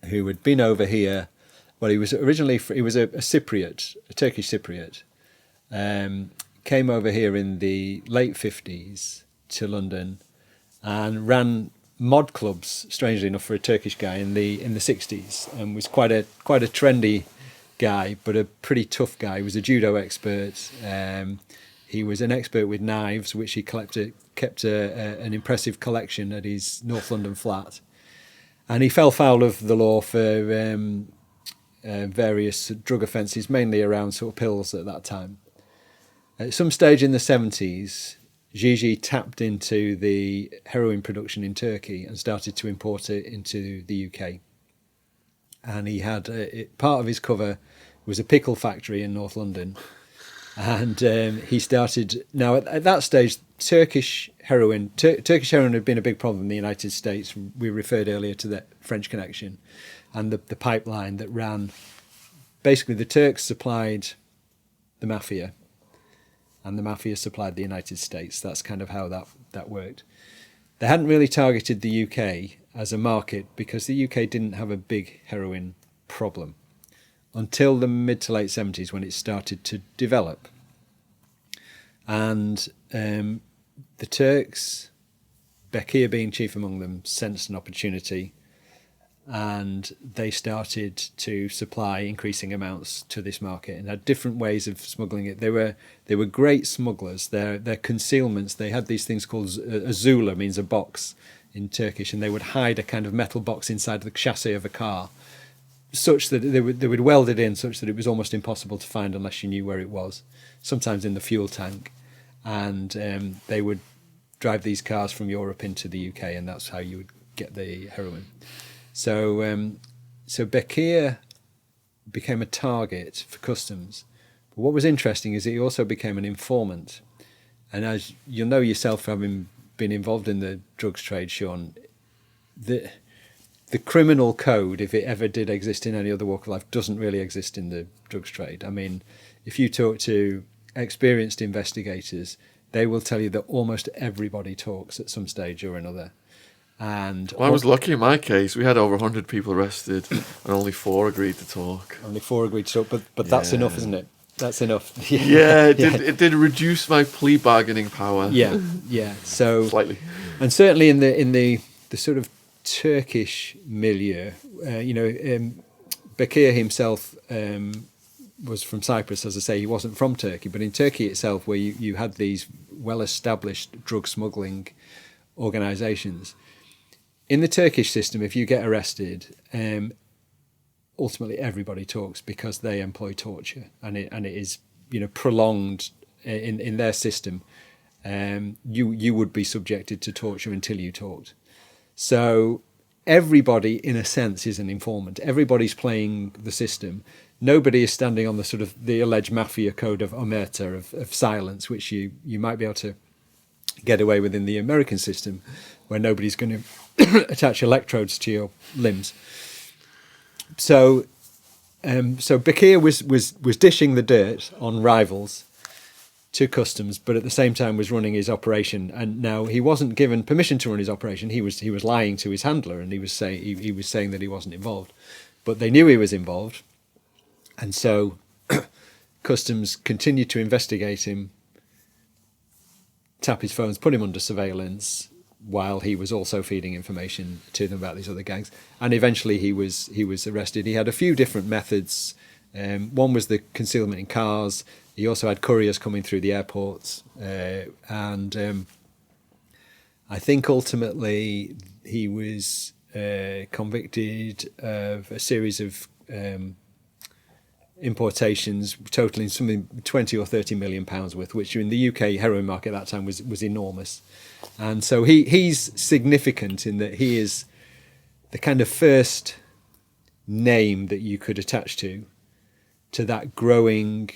who had been over here. Well, he was originally he was a Cypriot, a Turkish Cypriot. Came over here in the late 50s to London and ran mod clubs, strangely enough, for a Turkish guy in the 60s, and was quite a trendy guy, but a pretty tough guy. He was a judo expert. He was an expert with knives, which he kept an impressive collection at his North London flat. And he fell foul of the law for various drug offences, mainly around sort of pills at that time. At some stage in the 70s, Gigi tapped into the heroin production in Turkey and started to import it into the UK. And he had part of his cover was a pickle factory in North London. And he started. Now, at that stage, Turkish heroin had been a big problem in the United States. We referred earlier to the French connection and the pipeline that ran. Basically, the Turks supplied the Mafia, and the Mafia supplied the United States. That's kind of how that worked. They hadn't really targeted the UK as a market because the UK didn't have a big heroin problem until the mid to late 70s, when it started to develop. And the Turks, Mecchia being chief among them, sensed an opportunity and they started to supply increasing amounts to this market and had different ways of smuggling it. They were great smugglers. Their concealments, they had these things called a zula, means a box in Turkish, and they would hide a kind of metal box inside the chassis of a car, such that they would weld it in such that it was almost impossible to find unless you knew where it was, sometimes in the fuel tank. And they would drive these cars from Europe into the UK, and that's how you would get the heroin. So Bekir became a target for customs. But what was interesting is he also became an informant. And as you'll know yourself, having been involved in the drugs trade, Shaun, the criminal code, if it ever did exist in any other walk of life, doesn't really exist in the drugs trade. I mean, if you talk to experienced investigators, they will tell you that almost everybody talks at some stage or another. And I was lucky in my case. We had over 100 people arrested and only 4 agreed to talk. Only 4 agreed to talk, but that's enough, isn't it? That's enough. It did reduce my plea bargaining power. Yeah. So slightly. And certainly in the sort of Turkish milieu, Bekir himself was from Cyprus, as I say. He wasn't from Turkey, but in Turkey itself, where you had these well-established drug smuggling organisations, in the Turkish system, if you get arrested, ultimately everybody talks because they employ torture, and it is prolonged in their system. You would be subjected to torture until you talked. So everybody, in a sense, is an informant. Everybody's playing the system. Nobody is standing on the sort of the alleged Mafia code of omerta, of silence, which you might be able to get away with in the American system, where nobody's going to attach electrodes to your limbs. So Bekir was dishing the dirt on rivals to customs, but at the same time was running his operation. And now he wasn't given permission to run his operation. He was lying to his handler, and he was saying that he wasn't involved, but they knew he was involved, and so customs continued to investigate him, tap his phones, put him under surveillance, while he was also feeding information to them about these other gangs. And eventually he was arrested. He had a few different methods. One was the concealment in cars. He also had couriers coming through the airports. And I think ultimately he was convicted of a series of importations totaling something 20 or 30 million pounds worth, which in the UK heroin market at that time was enormous. And so he's significant in that he is the kind of first name that you could attach to that growing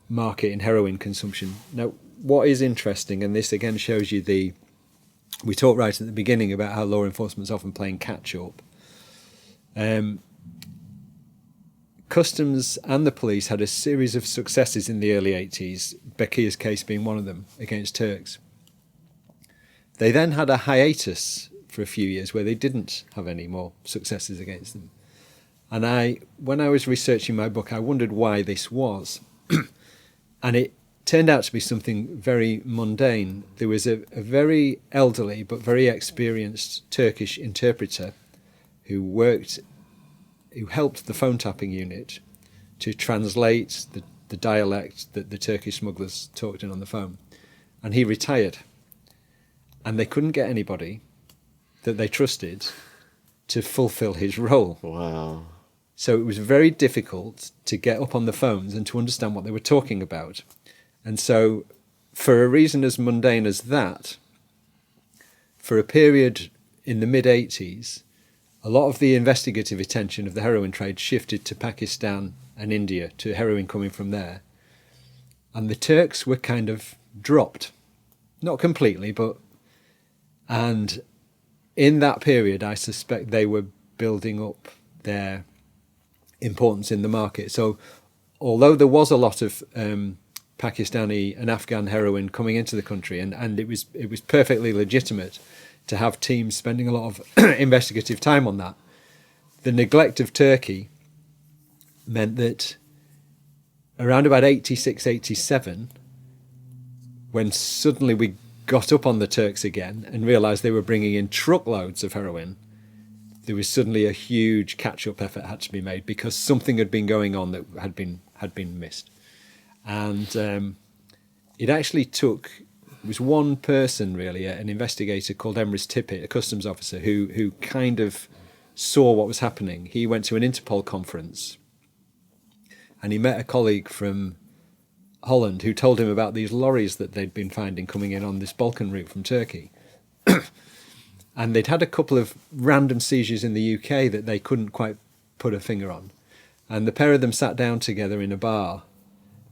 market in heroin consumption. Now, what is interesting, and this again shows you we talked right at the beginning about how law enforcement's often playing catch up. Customs and the police had a series of successes in the early 80s, Bekir's case being one of them, against Turks. They then had a hiatus for a few years where they didn't have any more successes against them. And when I was researching my book, I wondered why this was. And it turned out to be something very mundane. There was a very elderly but very experienced Turkish interpreter who helped the phone tapping unit to translate the dialect that the Turkish smugglers talked in on the phone. And he retired. And they couldn't get anybody that they trusted to fulfill his role. Wow. So it was very difficult to get up on the phones and to understand what they were talking about. And so, for a reason as mundane as that, for a period in the mid-80s, a lot of the investigative attention of the heroin trade shifted to Pakistan and India, to heroin coming from there. And the Turks were kind of dropped. Not completely, but... And in that period, I suspect they were building up their importance in the market. So although there was a lot of Pakistani and Afghan heroin coming into the country, and it was perfectly legitimate to have teams spending a lot of investigative time on that, the neglect of Turkey meant that around about 86, 87, when suddenly we got up on the Turks again and realised they were bringing in truckloads of heroin, there was suddenly a huge catch-up effort had to be made because something had been going on that had been missed. And it actually took, it was one person really, an investigator called Emrys Tippett, a customs officer, who kind of saw what was happening. He went to an Interpol conference and he met a colleague from Holland who told him about these lorries that they'd been finding coming in on this Balkan route from Turkey. And they'd had a couple of random seizures in the UK that they couldn't quite put a finger on. And the pair of them sat down together in a bar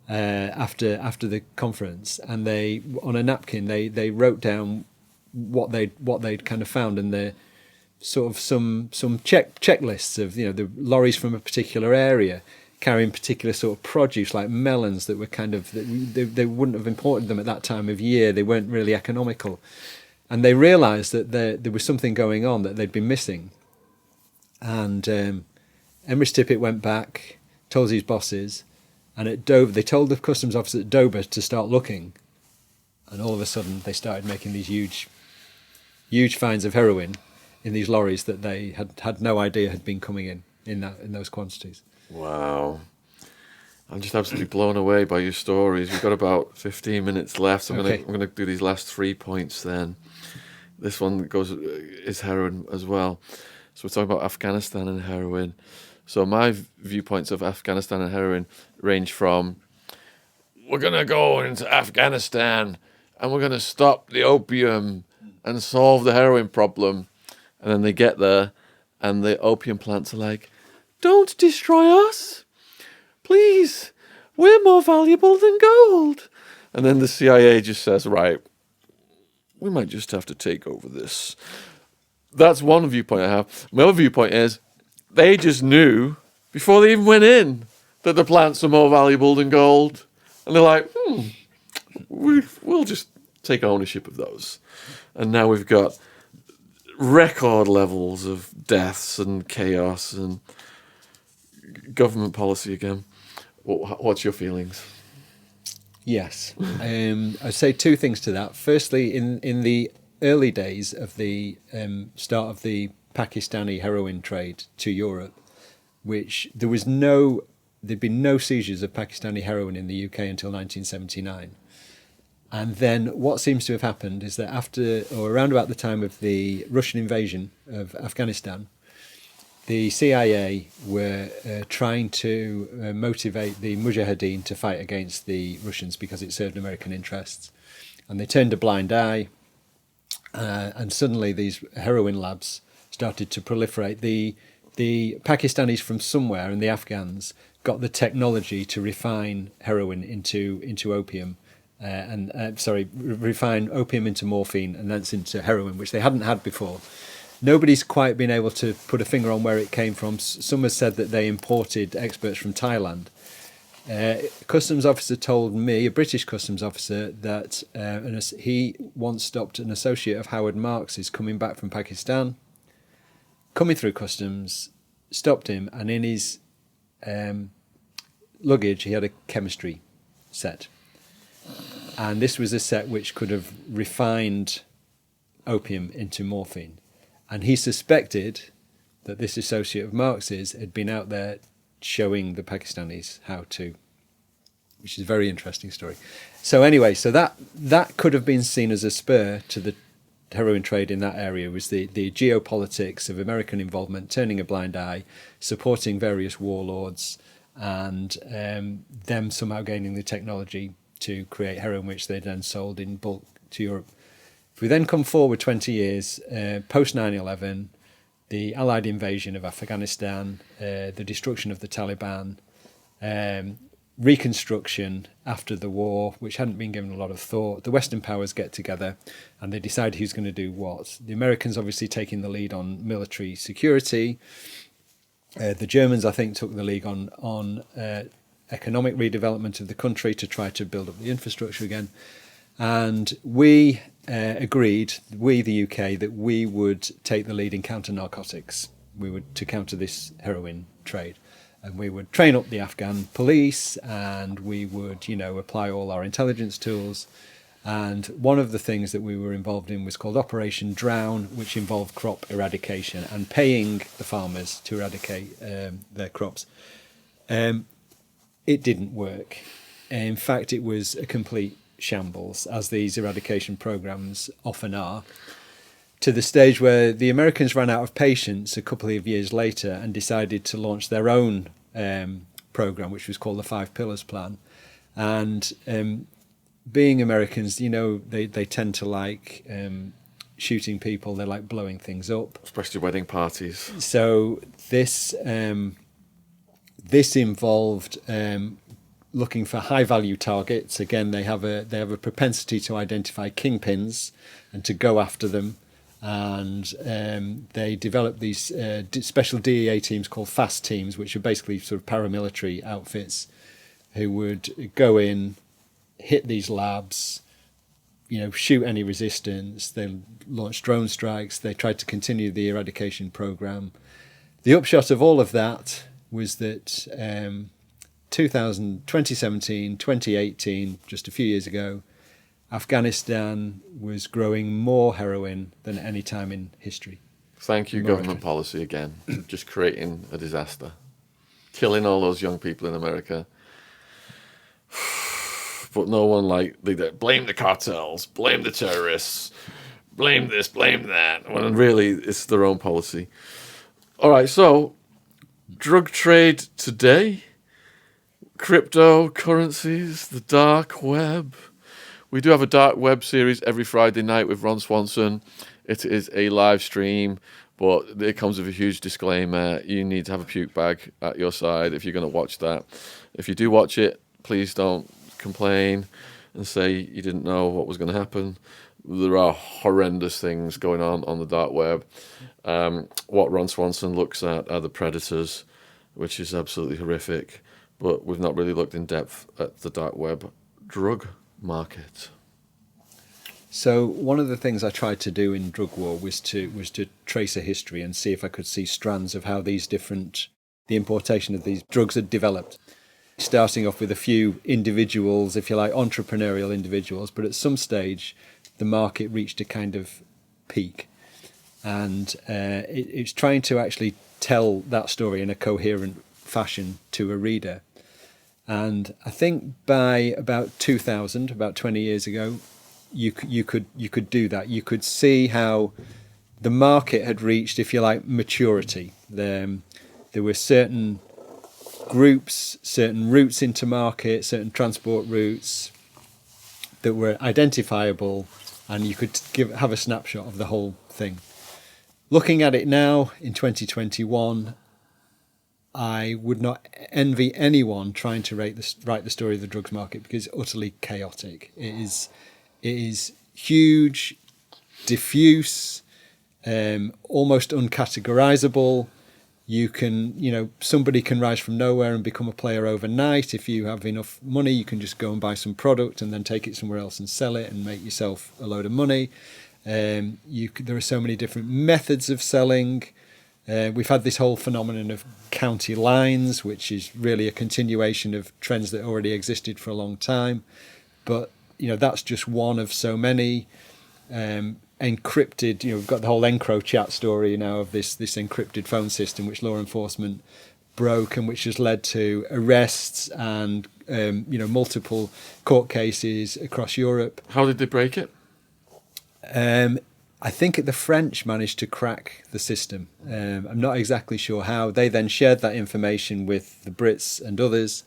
after the conference, and they, on a napkin, they wrote down what they'd kind of found, and the sort of some checklists of, you know, the lorries from a particular area carrying particular sort of produce like melons that were kind of, they wouldn't have imported them at that time of year. They weren't really economical. And they realised that there was something going on that they'd been missing. And Emrys Tippett went back, told his bosses, and at Dover, they told the customs officer at Dover to start looking. And all of a sudden, they started making these huge finds of heroin in these lorries that they had no idea had been coming in those quantities. Wow. I'm just absolutely blown away by your stories. We've got about 15 minutes left, so I'm going to do these last 3 points then. This one is heroin as well. So we're talking about Afghanistan and heroin. So my viewpoints of Afghanistan and heroin range from, we're going to go into Afghanistan and we're going to stop the opium and solve the heroin problem. And then they get there and the opium plants are like, don't destroy us. Please, we're more valuable than gold. And then the CIA just says, right, we might just have to take over this. That's one viewpoint I have. My other viewpoint is they just knew before they even went in that the plants are more valuable than gold. And they're like, we'll just take ownership of those. And now we've got record levels of deaths and chaos and government policy again. What's your feelings? Yes. I'd say two things to that. Firstly, in the early days of the start of the Pakistani heroin trade to Europe, which there'd been no seizures of Pakistani heroin in the UK until 1979. And then what seems to have happened is that after, or around about the time of the Russian invasion of Afghanistan, the CIA were trying to motivate the Mujahideen to fight against the Russians because it served American interests. And they turned a blind eye, and suddenly these heroin labs started to proliferate. The Pakistanis from somewhere and the Afghans got the technology to refine heroin into opium, refine opium into morphine and thence into heroin, which they hadn't had before. Nobody's quite been able to put a finger on where it came from. Some have said that they imported experts from Thailand. A customs officer told me, a British customs officer, that he once stopped an associate of Howard Marks's coming back from Pakistan, coming through customs, stopped him, and in his luggage he had a chemistry set. And this was a set which could have refined opium into morphine. And he suspected that this associate of Marx's had been out there showing the Pakistanis how to, which is a very interesting story. So anyway, so that could have been seen as a spur to the heroin trade in that area, was the geopolitics of American involvement, turning a blind eye, supporting various warlords, and them somehow gaining the technology to create heroin, which they then sold in bulk to Europe. If we then come forward 20 years, post 9/11, the Allied invasion of Afghanistan, the destruction of the Taliban, reconstruction after the war, which hadn't been given a lot of thought, the Western powers get together and they decide who's going to do what. The Americans obviously taking the lead on military security. The Germans, I think, took the lead on economic redevelopment of the country to try to build up the infrastructure again. And we agreed, the UK, that we would take the lead in counter-narcotics. We would to counter this heroin trade. And we would train up the Afghan police, and we would, apply all our intelligence tools. And one of the things that we were involved in was called Operation Drown, which involved crop eradication and paying the farmers to eradicate their crops. It didn't work. In fact, it was a complete shambles, as these eradication programs often are, to the stage where the Americans ran out of patience a couple of years later and decided to launch their own program, which was called the Five Pillars Plan. And being Americans, they tend to like shooting people. They like blowing things up, especially wedding parties. So this involved looking for high value targets. Again, they have a propensity to identify kingpins and to go after them. And they developed these special DEA teams called FAST teams, which are basically sort of paramilitary outfits who would go in, hit these labs, shoot any resistance. They launched drone strikes. They tried to continue the eradication program. The upshot of all of that was that 2017, 2018, just a few years ago, Afghanistan was growing more heroin than any time in history. Thank you, government policy again. Just creating a disaster. Killing all those young people in America. But no one they blame the cartels, blame the terrorists, blame this, blame that. When really it's their own policy. All right, so drug trade today, cryptocurrencies, the dark web. We do have a dark web series every Friday night with Ron Swanson. It is a live stream, but it comes with a huge disclaimer. You need to have a puke bag at your side if you're going to watch that. If you do watch it, please don't complain and say you didn't know what was going to happen. There are horrendous things going on the dark web. What Ron Swanson looks at are the predators, which is absolutely horrific, but we've not really looked in depth at the dark web drug market. So one of the things I tried to do in Drug War was to trace a history and see if I could see strands of how the importation of these drugs had developed. Starting off with a few individuals, if you like, entrepreneurial individuals, but at some stage the market reached a kind of peak. And it's trying to actually tell that story in a coherent fashion to a reader. And I think by about 2000, about 20 years ago, you could do that. You could see how the market had reached, if you like, maturity. There were certain groups, certain routes into market, certain transport routes that were identifiable, and you could have a snapshot of the whole thing. Looking at it now in 2021, I would not envy anyone trying to write the story of the drugs market, because it's utterly chaotic. It is huge, diffuse, almost uncategorizable. Somebody can rise from nowhere and become a player overnight. If you have enough money, you can just go and buy some product and then take it somewhere else and sell it and make yourself a load of money. There are so many different methods of selling. We've had this whole phenomenon of county lines, which is really a continuation of trends that already existed for a long time. But, that's just one of so many. Encrypted, we've got the whole Encro chat story now of this encrypted phone system which law enforcement broke, and which has led to arrests and multiple court cases across Europe. How did they break it? I think the French managed to crack the system. I'm not exactly sure how. They then shared that information with the Brits and others.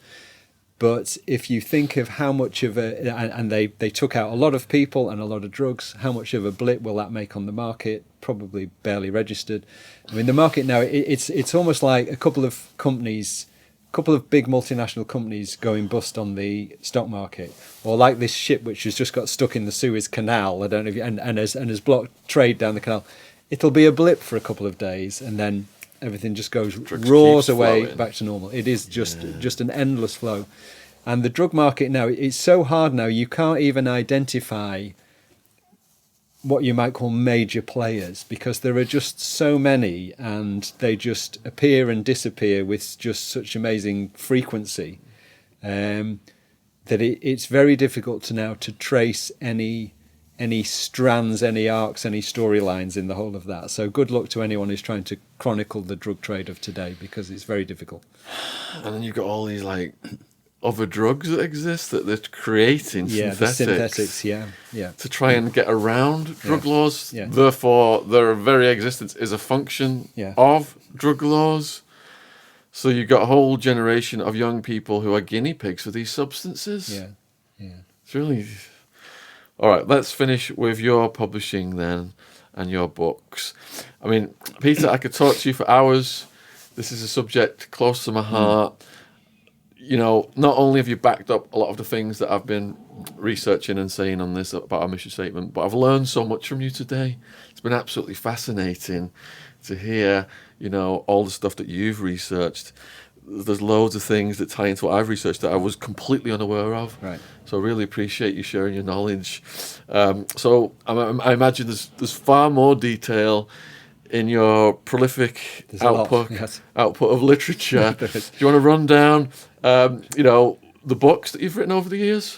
But if you think of how much of and they took out a lot of people and a lot of drugs, how much of a blip will that make on the market? Probably barely registered. I mean, the market now, it's almost like a couple of big multinational companies going bust on the stock market, or like this ship which has just got stuck in the Suez Canal. I don't know if and has blocked trade down the canal. It'll be a blip for a couple of days, and then everything just roars away flowing back to normal. It is just an endless flow. And the drug market now, it's so hard now, you can't even identify what you might call major players, because there are just so many and they just appear and disappear with just such amazing frequency. that it's very difficult to now to trace any strands, any arcs, any storylines in the whole of that. So good luck to anyone who's trying to chronicle the drug trade of today, because it's very difficult. And then you've got all these like other drugs that exist that they're creating, the synthetics, to try and get around drug laws. Yeah. Therefore, their very existence is a function of drug laws. So you've got a whole generation of young people who are guinea pigs for these substances. Yeah. It's really... All right, let's finish with your publishing then and your books. I mean, Peter, I could talk to you for hours. This is a subject close to my heart. You know, not only have you backed up a lot of the things that I've been researching and saying on this about our mission statement, but I've learned so much from you today. It's been absolutely fascinating to hear, you know, all the stuff that you've researched. There's loads of things that tie into what I've researched that I was completely unaware of. Right. So I really appreciate you sharing your knowledge. So I imagine there's far more detail in your prolific output of literature. Do you want to run down, you know, the books that you've written over the years?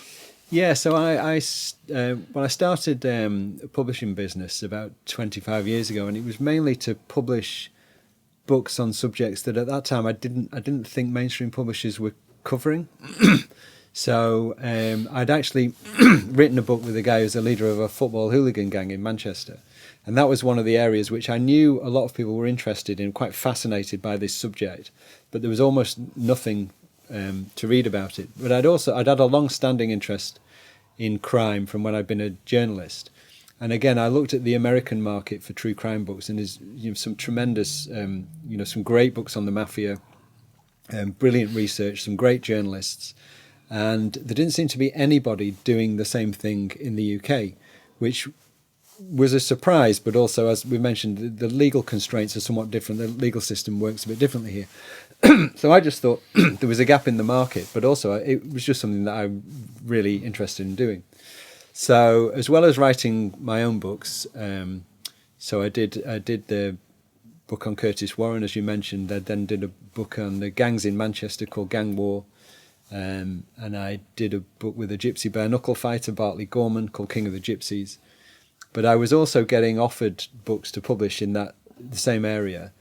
Yeah, so I started a publishing business about 25 years ago, and it was mainly to publish books on subjects that at that time I didn't think mainstream publishers were covering. So I'd actually written a book with a guy who's a leader of a football hooligan gang in Manchester. And that was one of the areas which I knew a lot of people were interested in, quite fascinated by this subject. But there was almost nothing to read about it. But I'd had a long-standing interest in crime from when I'd been a journalist. And again, I looked at the American market for true crime books, and there's some tremendous, some great books on the Mafia, brilliant research, some great journalists. And there didn't seem to be anybody doing the same thing in the UK, which was a surprise, but also, as we mentioned, the legal constraints are somewhat different. The legal system works a bit differently here. So I just thought there was a gap in the market, but also it was just something that I'm really interested in doing. So as well as writing my own books, so I did the book on Curtis Warren, as you mentioned. I then did a book on the gangs in Manchester called Gang War. And I did a book with a gypsy bare knuckle fighter, Bartley Gorman, called King of the Gypsies. But I was also getting offered books to publish in the same area.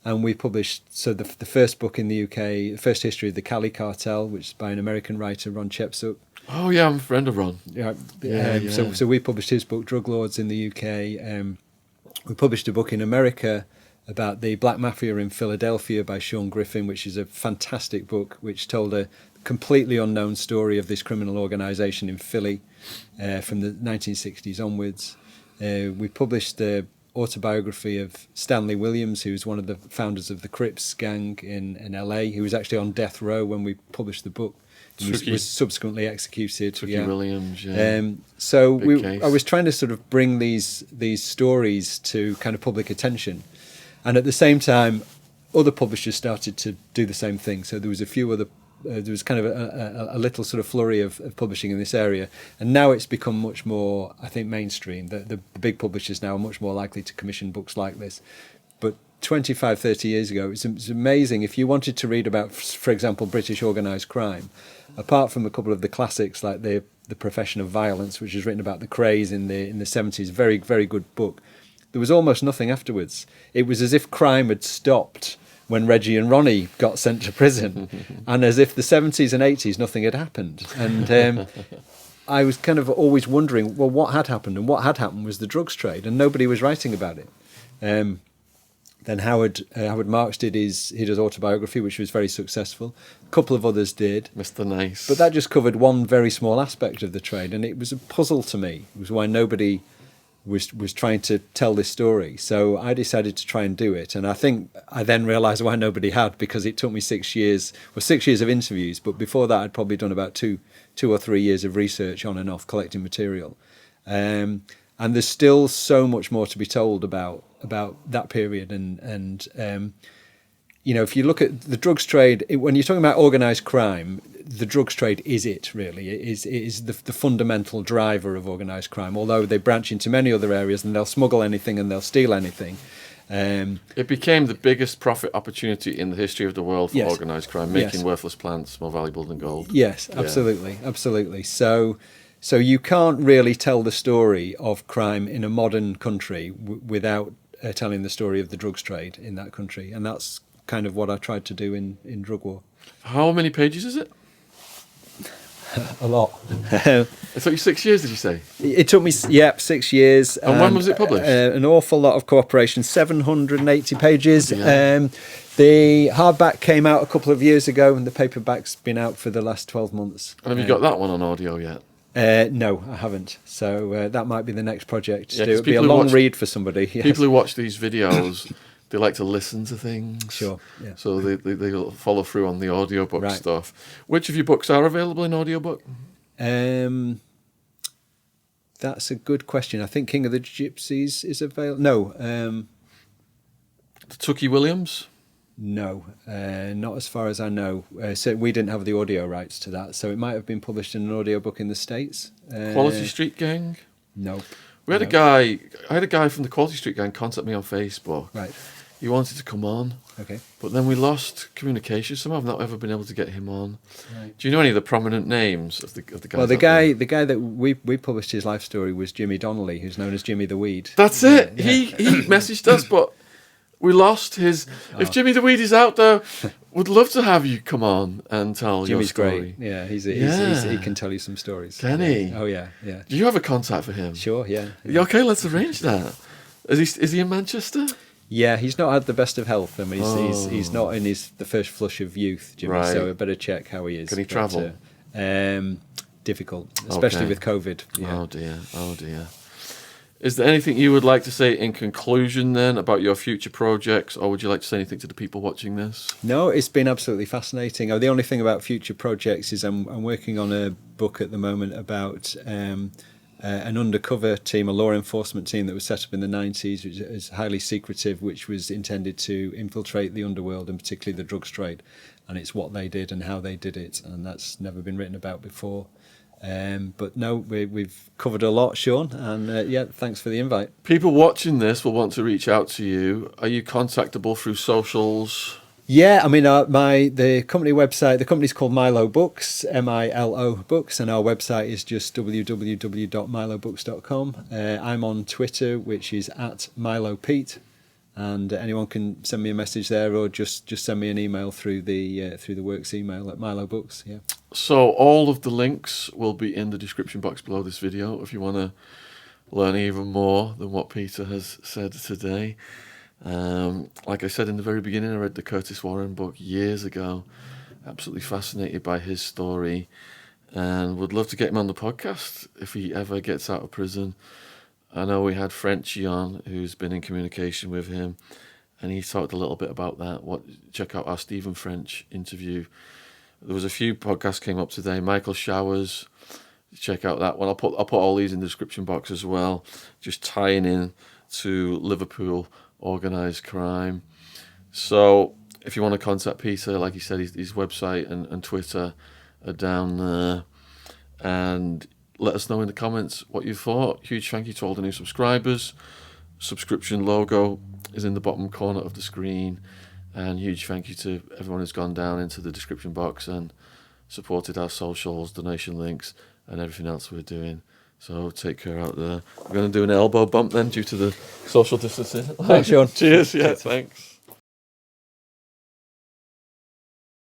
And we published, so the first book in the UK, the first history of the Cali Cartel, which is by an American writer, Ron Chepsuk. Oh, yeah, I'm a friend of Ron. Yeah. So we published his book, Drug Lords in the UK. We published a book in America about the Black Mafia in Philadelphia by Shaun Griffin, which is a fantastic book, which told a completely unknown story of this criminal organisation in Philly from the 1960s onwards. We published the autobiography of Stanley Williams, who was one of the founders of the Crips gang in LA, who was actually on death row when we published the book. He was subsequently executed. Tricky Williams, I was trying to sort of bring these stories to kind of public attention. And at the same time, other publishers started to do the same thing. So there was a few other, there was kind of a little sort of flurry of publishing in this area. And now it's become much more, I think, mainstream. The big publishers now are much more likely to commission books like this. But 25, 30 years ago, it's amazing. If you wanted to read about, for example, British organised crime, apart from a couple of the classics like the Profession of Violence, which was written about the craze in the 70s, very, very good book, there was almost nothing afterwards. It was as if crime had stopped when Reggie and Ronnie got sent to prison, and as if the 70s and 80s nothing had happened. And I was kind of always wondering, well, what had happened? And what had happened was the drugs trade, and nobody was writing about it. Then Howard Marks did his autobiography, which was very successful. A couple of others did. Mr. Nice. But that just covered one very small aspect of the trade, and it was a puzzle to me. It was why nobody was trying to tell this story. So I decided to try and do it. And I think I then realised why nobody had, because it took me 6 years of interviews. But before that, I'd probably done about two or 3 years of research on and off, collecting material. And there's still so much more to be told about that period. And if you look at the drugs trade, when you're talking about organised crime, the drugs trade is it, really. It is the fundamental driver of organised crime, although they branch into many other areas and they'll smuggle anything and they'll steal anything. It became the biggest profit opportunity in the history of the world for Yes. organised crime, making Yes. worthless plants more valuable than gold. Yes, absolutely, absolutely. So you can't really tell the story of crime in a modern country without telling the story of the drugs trade in that country, and that's kind of what I tried to do in Drug War. How many pages is it? A lot. It took you 6 years, did you say? It took me 6 years. And when was it published? An awful lot of cooperation, 780 pages. Yeah. The hardback came out a couple of years ago, and the paperback's been out for the last 12 months. And have you got that one on audio yet? No, I haven't. So that might be the next project to Yeah, do. 'cause It'll be a people who long watch- read for somebody. Yes. People who watch these videos, they like to listen to things. Sure, yeah. So they'll follow through on the audiobook Right. stuff. Which of your books are available in audiobook? That's a good question. I think King of the Gypsies is available. No, Tucky Williams? no, not as far as I know. So we didn't have the audio rights to that, so it might have been published in an audiobook in the States. Quality Street Gang? No. We had I had a guy from the Quality Street Gang contact me on Facebook. Right. He wanted to come on, Okay. but then we lost communication. Somehow I've not ever been able to get him on. Right. Do you know any of the prominent names of the guys? Well, the out there? guy that we published his life story was Jimmy Donnelly, who's known as Jimmy the Weed. That's it. Yeah. He messaged us, but we lost his. If Jimmy the Weed is out there, would love to have you come on and tell Jimmy's your story. great. Yeah, he Yeah. can tell you some stories. Can he? Oh yeah, yeah. Do you have a contact for him? Sure, yeah. Yeah, okay, let's arrange that. Is he in Manchester? Yeah, he's not had the best of health. I mean, he's not in the first flush of youth, Jimmy. Right. So I better check how he is. Can he travel? Difficult, especially Okay. with COVID. Yeah. Oh dear, oh dear. Is there anything you would like to say in conclusion then about your future projects, or would you like to say anything to the people watching this? No, it's been absolutely fascinating. The only thing about future projects is I'm working on a book at the moment about an undercover team, a law enforcement team that was set up in the 90s, which is highly secretive, which was intended to infiltrate the underworld and particularly the drugs trade. And it's what they did and how they did it, and that's never been written about before. But no, we've covered a lot, Shaun, and yeah, thanks for the invite. People watching this will want to reach out to you. Are you contactable through socials? Yeah, I mean, the company website, the company's called Milo Books, Milo Books, and our website is just www.milobooks.com. I'm on Twitter, which is @MiloPete, and anyone can send me a message there, or just send me an email through the works email at Milo Books. Yeah. So all of the links will be in the description box below this video if you want to learn even more than what Peter has said today. Like I said in the very beginning, I read the Curtis Warren book years ago. Absolutely fascinated by his story, and would love to get him on the podcast if he ever gets out of prison. I know we had Frenchy on, who's been in communication with him, and he talked a little bit about that. Check out our Stephen French interview. There was a few podcasts came up today. Michael Showers, check out that one. I'll put all these in the description box as well, just tying in to Liverpool organised crime. So if you want to contact Peter, like he said, his website and Twitter are down there, and let us know in the comments what you thought. Huge thank you to all the new subscribers. Subscription logo is in the bottom corner of the screen, and huge thank you to everyone who's gone down into the description box and supported our socials, donation links, and everything else we're doing. So take care out there. We're going to do an elbow bump then due to the social distancing. Thanks, Shaun. Cheers. Yeah, thanks.